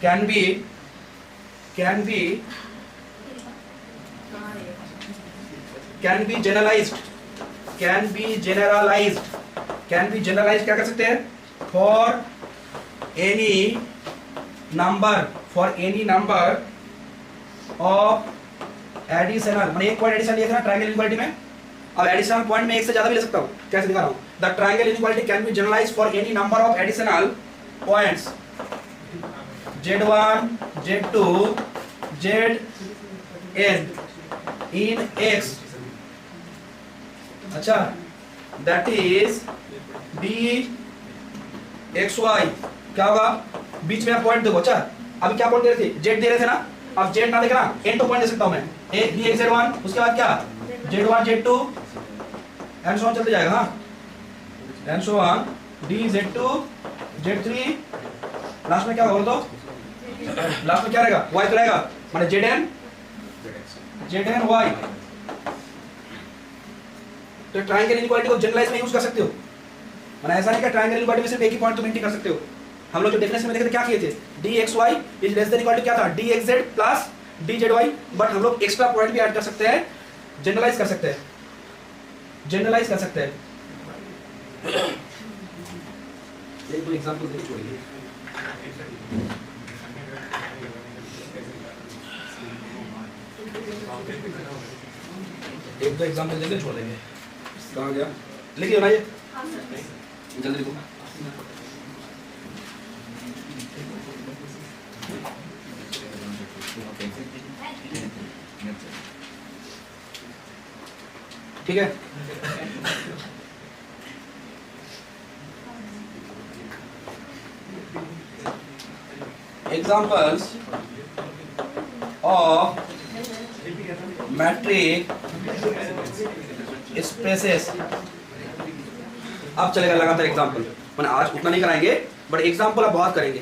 can be generalized क्या कर सकते हैं? for any number of additional, मैंने एक पॉइंट एडिशन लिया था ना ट्रायंगल इनइक्वालिटी में, अब एडिशनल पॉइंट में एक से ज्यादा भी ले सकता हूं। कैसे दिखा रहा हूं? The triangle inequality can be generalised for any number of additional points z1 z2 zn in x, अच्छा, दैट इज dxy। क्या होगा? बीच में आप पॉइंट देखो। अच्छा, अभी क्या पॉइंट दे रहे थे? z दे रहे थे ना, अब z ना देखना, n तो पॉइंट दे सकता हूं मैं, एक dxz1, उसके बाद क्या z1 z2 and so on चलते जाएगा। हाँ, and so on dz2 z3, last में क्या होगा? तो लास्ट में क्या रहेगा? y तो रहेगा, माने zn y। तो ट्रायंगल इनइक्वालिटी को जनरलाइज में यूज कर सकते हो, माने ऐसा नहीं कि ट्रायंगल इनइक्वालिटी में सिर्फ एक ही पॉइंट तुम इंटी कर सकते हो। हम लोग जो डेफिनेशन में देखे थे क्या किए थे? dxy is less than equal to क्या था? dxz प्लस dzy, बट हम लोग एक्स्ट्रा पॉइंट भी ऐड कर सकते हैं, जनरलाइज कर सकते हैं, एक दो एग्जांपल देके छोड़िए। एक दो एग्जांपल देके छोड़ देंगे। कहाँ गया? लिखिए ना, ये जल्दी लिखो। ठीक है, एग्जांपल्स ऑफ मैट्रिक स्पेसेस। अब चलेगा लगातार एग्जांपल, मैंने आज उतना नहीं कराएंगे बट एग्जांपल अब बहुत करेंगे।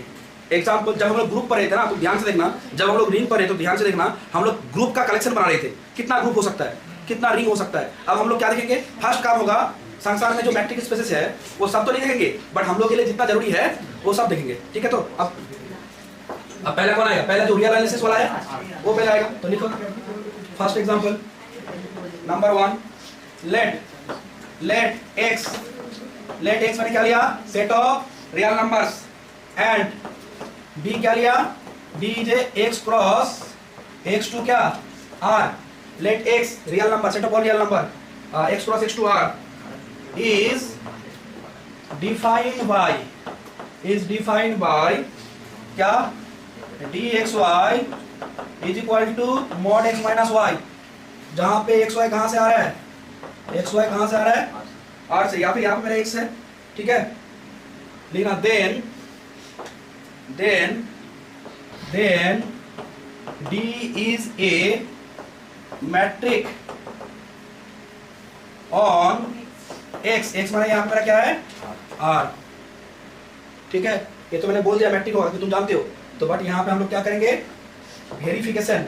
एग्जांपल जब हम लोग ग्रुप पर रहे थे ना, तो ध्यान से देखना, जब हम लोग रिंग पर रहे तो ध्यान से देखना, हम लोग ग्रुप का कलेक्शन बना रहे थे, कितना ग्रुप हो सकता है, कितना रिंग हो सकता है। अब हम लोग क्या देखेंगे? फर्स्ट काम होगा संसार में जो मैट्रिक स्पेसेस है वो सब तो नहीं देखेंगे, बट हम लोग के लिए जितना जरूरी है वो सब देखेंगे। ठीक है, तो अब पहला कौन आएगा? पहला जो रियल एनालिसिस वाला है वो पहला आएगा, तो लिखो first example number 1, let x मैंने क्या लिया? Set of real numbers, and b क्या लिया? b is x cross x to क्या? r। Let x real number, set of all real number x cross x to r is defined by क्या? dxy is equal to mod x minus y, जहां पे xy कहां से आ रहा है? xy कहां से आ रहा है? r से, या फिर यहाँ पे मेरा x है। ठीक है, लिखना then d is a metric on x माने यहाँ पे मेरा क्या है? r। ठीक है, ये तो मैंने बोल दिया मैट्रिक होगा, तो तुम जानते हो। तो बट यहाँ पे हम लोग क्या करेंगे? वेरिफिकेशन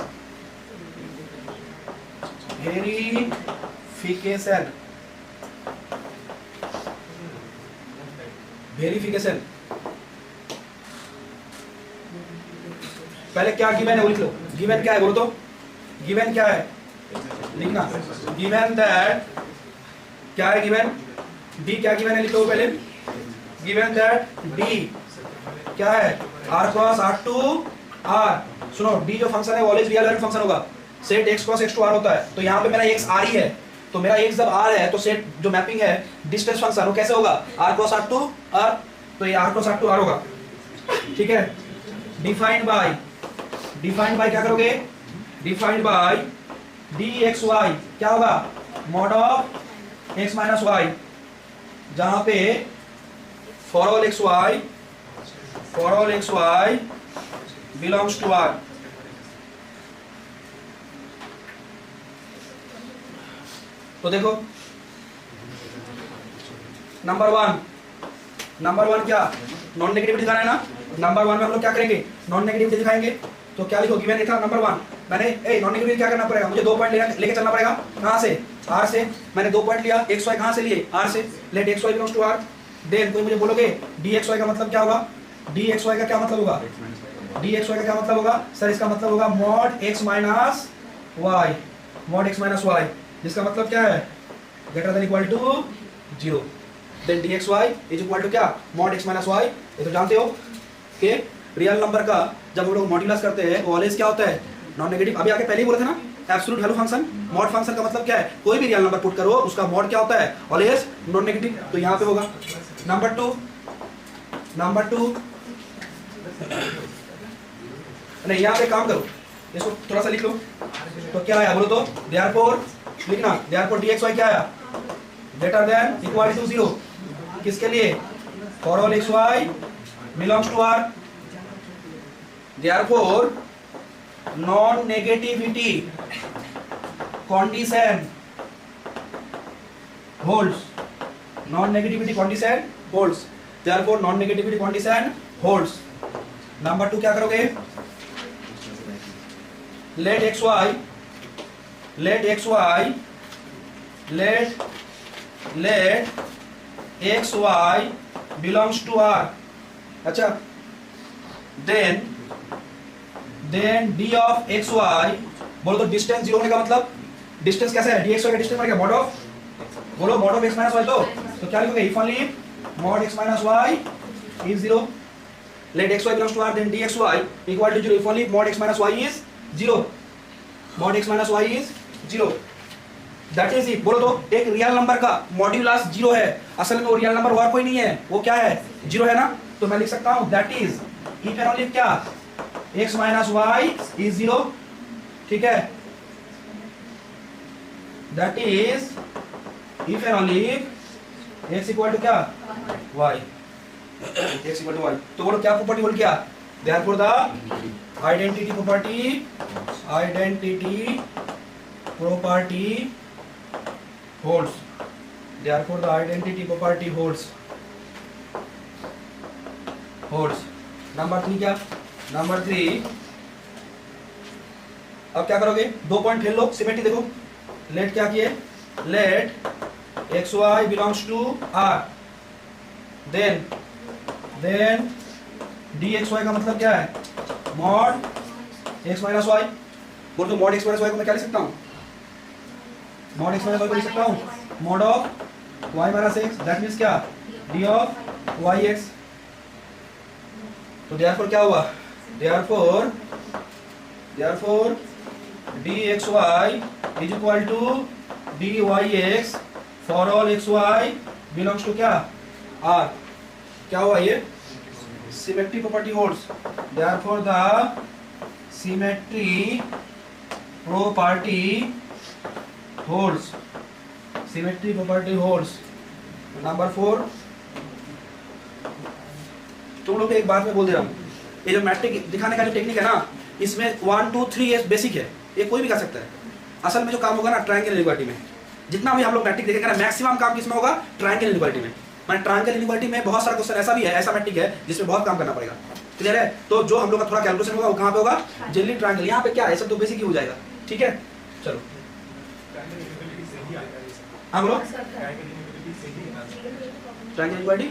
पहले क्या गिवन है वो लिख लो। गिवन क्या है बोलो तो? गिवन क्या है? लिखना गिवन दैट, क्या है गिवन? डी क्या गिवन है? लिख लो पहले। गिवन दैट डी क्या है? r cross r to r। सुनो, डी जो फंक्शन है वो ऑलवेज रियल वैल्यू फंक्शन होगा। Set x cross x to r होता है, तो यहाँ पे मेरा x r ही है, तो मेरा x जब r है तो सेट जो मैपिंग है डिस्टेंस फंक्शन वो कैसे होगा? r cross r to r, तो ये r cross r to r होगा। ठीक है, डिफाइंड बाय क्या करोगे? डिफाइंड बाय dxy क्या होगा? Mod of x minus y, जहां पे for all xy belongs to r। तो देखो नंबर वन क्या? नॉन नेगेटिव दिखाना है ना। नंबर 1 में हम लोग क्या करेंगे? नॉन नेगेटिव दिखाएंगे। तो क्या लिखो? गिवन था नंबर 1, मैंने नॉन नेगेटिव क्या करना पड़ेगा? मुझे 2 पॉइंट लेके चलना पड़ेगा। कहां से? r से। मैंने 2 पॉइंट लिया, xy कहां से लिए? r से। Let xy belongs to r। Then कोई मुझे बोलोगे dxy का मतलब क्या होगा? dxy का क्या मतलब होगा? डी एक्स वाई का क्या मतलब होगा सर? इसका मतलब होगा mod X minus Y, mod X minus Y, जिसका मतलब क्या है? Greater than equal to 0। Then D x Y is equal to क्या? Mod X minus Y. ये तो जानते हो कि रियल नंबर का जब हम लोग मॉड्यूलस करते हैं ऑलवेज क्या होता है? Non negative. अभी आगे पहले ही बोले थे ना, absolute value function. Mod function का मतलब क्या है? कोई भी रियल नंबर पुट करो उसका मॉड क्या होता है? Always non negative. तो यहाँ पे होगा नंबर टू नहीं, यहाँ पे काम करो, इसको थोड़ा सा लिख लो। तो क्या आया बोलो तो? देयरफॉर लिखना, देयरफॉर dxy क्या आया? Greater than equal to 0। किसके लिए? For all xy belongs to R। Therefore non negativity condition holds, non negativity condition holds, therefore non negativity condition holds. Number 2 क्या करोगे? let xy belongs to R। अच्छा, then d of xy, बोलो तो distance 0 होने का मतलब? Distance कैसे है? dxy का डिस्टेंस क्या? मॉड ऑफ, बोलो mod of x minus y. तो क्या लिखोगे? If only mod x minus y is 0, let xy belongs to R, then dxy equal to 0 if only mod x minus y is 0, mod x minus y is 0। That is it. बोलो तो एक real number का modulus 0 है, असल में वो real number और कोई नहीं है, वो क्या है? 0 है ना। तो मैं लिख सकता हूं that is if and only क्या? x minus y is 0। ठीक है, that is if and only x equal to क्या? y, x equal to y। तो बोलो क्या प्रॉपर्टी बोल क्या? Therefore the identity property holds, therefore the identity property holds। Number 3 क्या? नंबर 3 अब क्या करोगे? 2 पॉइंट खेल लो, सिमेट्री देखो। लेट क्या किए? Let xy belongs to R, then dxy का मतलब क्या है? Mod x minus y. बोल तो मॉड x माइनस वाई को मैं क्या लिख सकता हूँ? मॉड x माइनस वाई को लिख सकता हूँ mod of y minus x, that means क्या? d of yx। तो देयरफॉर क्या हुआ? Therefore dxy is equal to dyx for all xy belongs to क्या? R। क्या हुआ ये? Symmetry property holds, therefore the symmetry property holds, symmetry property holds. Number 4 तुम लोग एक बात में बोल दे रहा हूँ, ये जो मैट्रिक दिखाने का जो टेक्निक है ना, इसमें 1 2 3 ये बेसिक है, ये कोई भी कर सकता है। असल में जो काम होगा ना ट्रायंगल इनइक्वालिटी में, जितना भी हम लोग मैट्रिक देखेंगे ना, मैक्सिमम काम किसमें होगा? ट्रायंगल इनइक्वालिटी में। मैंने ट्रायंगल इनइक्वालिटी में बहुत सारा क्वेश्चन ऐसा भी है, ऐसा मैट्रिक है जिसमें बहुत काम करना पड़ेगा। क्लियर है? तो जो हम लोग का थोड़ा कैलकुलेशन होगा वो कहाँ पे होगा? Generally triangle. यहाँ पे क्या है? सब तो बेसिक ही हो जाएगा। ठीक है, चलो हाँ बोलो। ट्रायंगल इनइक्वालिटी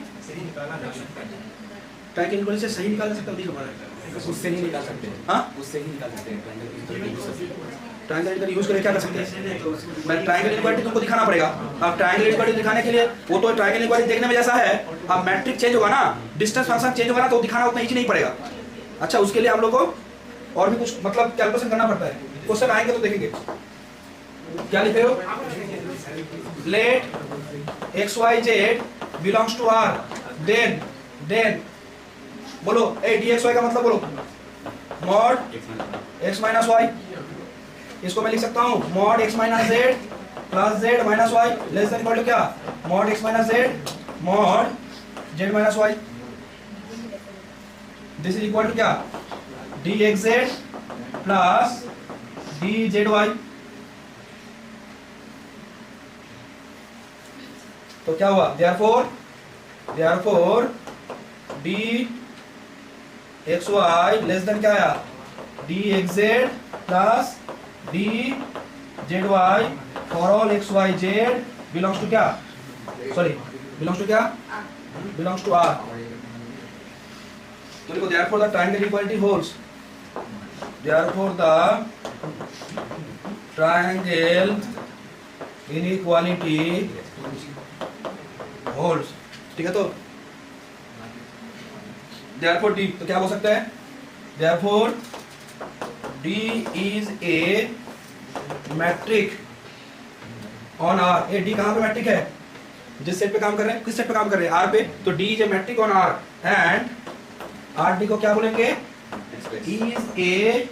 से सही निकाल सकते हो? उससे नहीं निकाल सकते। हाँ, उससे ही निकाल सकते हैं ट्रायंगल इनइक्वालिटी यूज करके क्या कर सकते हैं? मैं ट्रायंगल इनइक्वालिटी तुमको दिखाना पड़ेगा। अब ट्रायंगल इनइक्वालिटी दिखाने के लिए वो तो ट्रायंगल इनइक्वालिटी देखने में जैसा है, अब मैट्रिक चेंज होगा ना, डिस्टेंस फंक्शन चेंज होगा ना, तो दिखाना उतना इजी नहीं पड़ेगा। अच्छा, उसके लिए हम लोग को और भी कुछ मतलब कैलकुलेशन करना पड़ता है। क्वेश्चन आएंगे तो देखेंगे। क्या लिख रहे हो? Let xyz belongs to R, then बोलो ए dxy का मतलब बोलो मॉड x माइनस वाई। इसको मैं लिख सकता हूँ mod x minus Z plus Z minus Y less than equal to क्या? Mod x minus Z mod Z minus Y. This is equal to क्या? dxz plus dzy। तो क्या हुआ? देयरफॉर dxy लेस देन क्या आया? dxz plus dzy for all xyz belongs to क्या? Sorry, belongs to क्या? Belongs to R। तो देखो therefore the triangle inequality holds, therefore the triangle inequality holds, ठीक है। तो therefore D, तो क्या हो सकता है, therefore D is a metric on R। A D कहाँ पे मैट्रिक है, जिस सेट पे काम कर रहे हैं, किस सेट पे काम कर रहे हैं, R पे, तो D is a metric on R and RD को क्या बोलेंगे, is a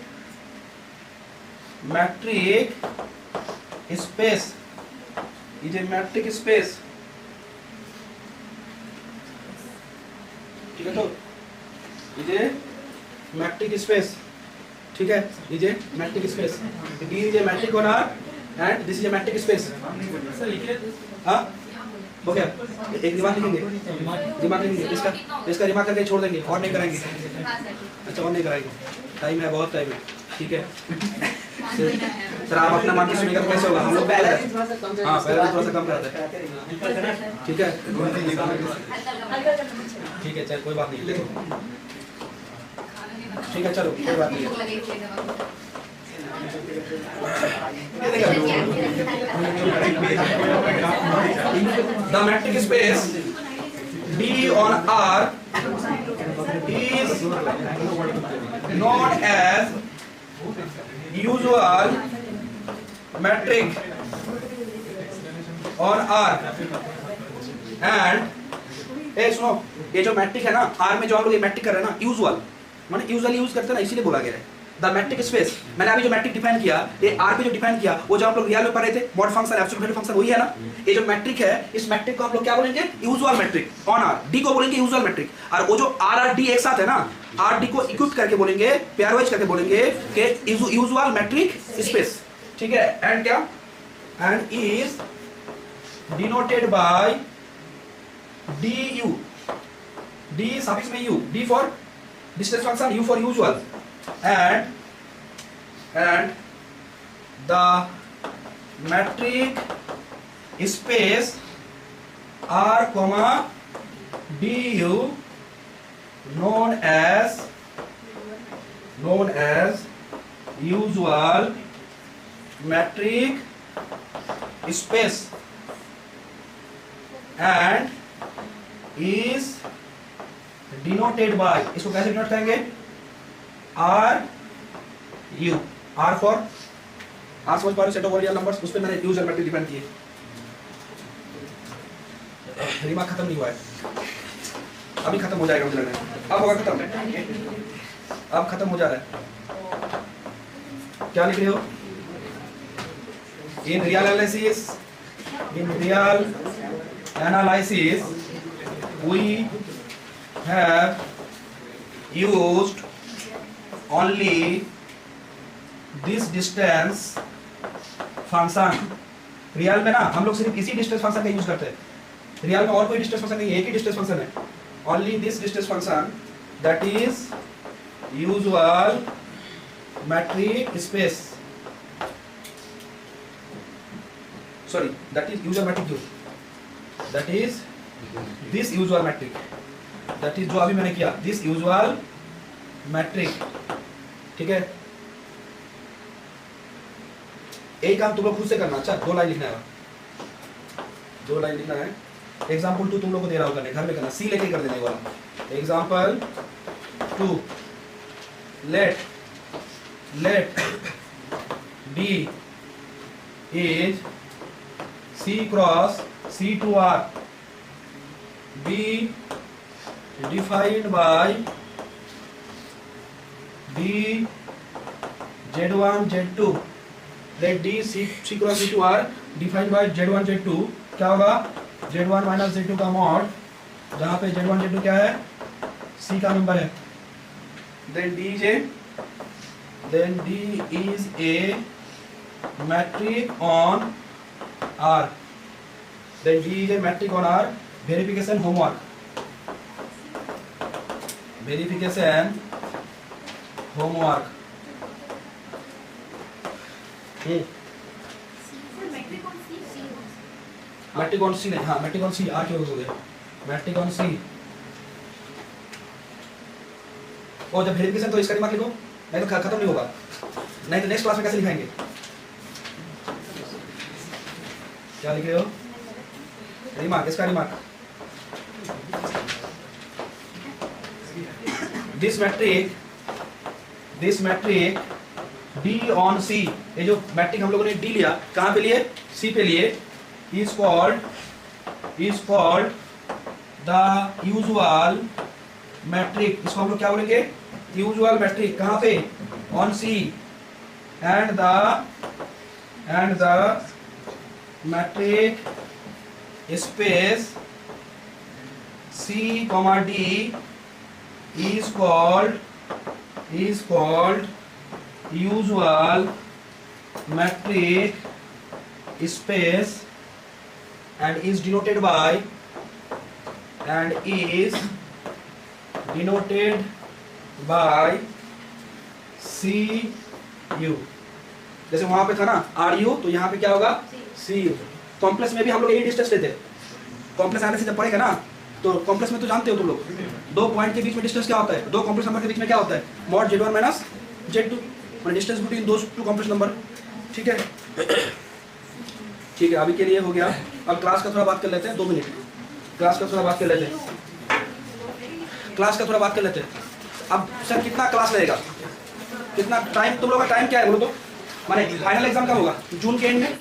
metric space, is a metric space, ठीक है। तो is a metric space, ठीक है, is a metric space, D is a metric on R and this is a metric space। हाँ हो गया, एक दिमाग लिखेंगे, दिमाग लिखेंगे, इसका दिमाग करके छोड़ देंगे और नहीं कराएंगे। अच्छा और नहीं कराएंगे, टाइम है, बहुत टाइम है, ठीक है। सर आप अपना मान के सुनिएगा तो कैसे होगा, हम लोग पहले हाँ पहले थोड़ा सा कम कराते हैं, ठीक है ठीक है, चल कोई बात नहीं, ठीक है चलो कोई बात नहीं। The metric space D on R is known as usual metric on R and सुनो, ये जो मैट्रिक है ना R में, जो हम लोग ये मैट्रिक कर रहे हैं ना, यूजुअल माने यूजुअली यूज करते हैं ना, इसीलिए बोला गया है द मैट्रिक स्पेस। मैंने अभी जो मैट्रिक डिफाइन किया, ये R पे जो डिफाइन किया, वो जो हम लोग रियल में पढ़ रहे थे, mod function, absolute value function, वही है ना। ये जो मैट्रिक है, इस मैट्रिक को आप लोग क्या बोलेंगे, usual metric on R। D को बोलेंगे यूजुअल मैट्रिक, और वो जो R और D एक साथ है ना, R D को इक्विप करके बोलेंगे, पेयर वाइज करके बोलेंगे कि यूजुअल मैट्रिक स्पेस, ठीक है। एंड क्या, and is denoted by DU, D suffix में U, D for distance function, U for usual, and the metric space R comma DU known as usual metric space and is denoted by, इसको कैसे denote करेंगे, R U, R for R समझ पा रहे, set of real numbers, उस पे मैंने usual matric depend किए। दिमाग खत्म नहीं हुआ है, अभी खत्म हो जाएगा मुझे लग रहा है, अब होगा खत्म, अब खत्म हो जा रहा है। क्या लिख रहे हो, in real analysis we have used only this distance function। Real में ना हम लोग सिर्फ इसी डिस्टेंस फंक्शन का यूज करते हैं, रियल में और कोई डिस्टेंस फंक्शन नहीं है, एक ही डिस्टेंस फंक्शन है, only this distance function, that is usual metric space, sorry that is usual metric U, that is this usual metric, that is जो अभी मैंने किया, दिस यूजुअल मैट्रिक, ठीक है। एक काम तुम लोग खुद से करना, अच्छा 2 लाइन लिखना है, 2 लाइन लिखना है। एग्जाम्पल 2 तुम लोग को दे रहा हूँ करने, घर में करना, सी लेके कर देने वाला। Example 2, let D is C cross C to R be defined by D Z1 Z2। let D C cross C to R defined by Z1 Z2, क्या होगा, Z1 माइनस Z2 का मॉड, जहाँ पे Z1 Z2 क्या है, C का number है, then D is a metric on R, then D is a metric on R। verification homework, metric on C नहीं, हाँ मैट्रिक ऑन सी, आर क्यों हो गया, मैट्रिक ऑन सी, और जब वेरिफिकेशन तो इसका रिमार्क लिखो, नहीं तो खत्म नहीं होगा, नहीं तो नेक्स्ट क्लास में कैसे लिखाएंगे? क्या लिख रहे हो? रिमार्क, इसका remark. This metric D on C, ये जो मैट्रिक हम लोगों ने D लिया, कहाँ पे लिए? C पे लिए, is called the usual metric. इसको हम लोग क्या बोलेंगे? Usual metric. कहाँ पे? On C. And the metric space C comma d is called usual metric space and is denoted by CU। जैसे वहां पे था ना RU, तो यहाँ पे क्या होगा? CU। कॉम्प्लेक्स में भी हम लोग यही डिस्टेंस लेते हैं। कॉम्प्लेक्स आने से जब पढ़ेगा ना, तो कॉम्प्लेक्स में तो जानते हो तुम लोग, दो पॉइंट के बीच में डिस्टेंस क्या होता है? दो कॉम्प्लेक्स नंबर के बीच में क्या होता है? मॉड Z1 माइनस Z2, मतलब distance between those two complex number. ठीक है, ठीक है, अभी के लिए हो गया। अब क्लास का थोड़ा बात कर लेते हैं, 2 मिनट क्लास का थोड़ा बात कर लेते हैं। अब सर कितना क्लास लगेगा, कितना टाइम, तुम लोग का टाइम क्या है बोलो तो? माने फाइनल एग्जाम कब होगा? जून के एंड में।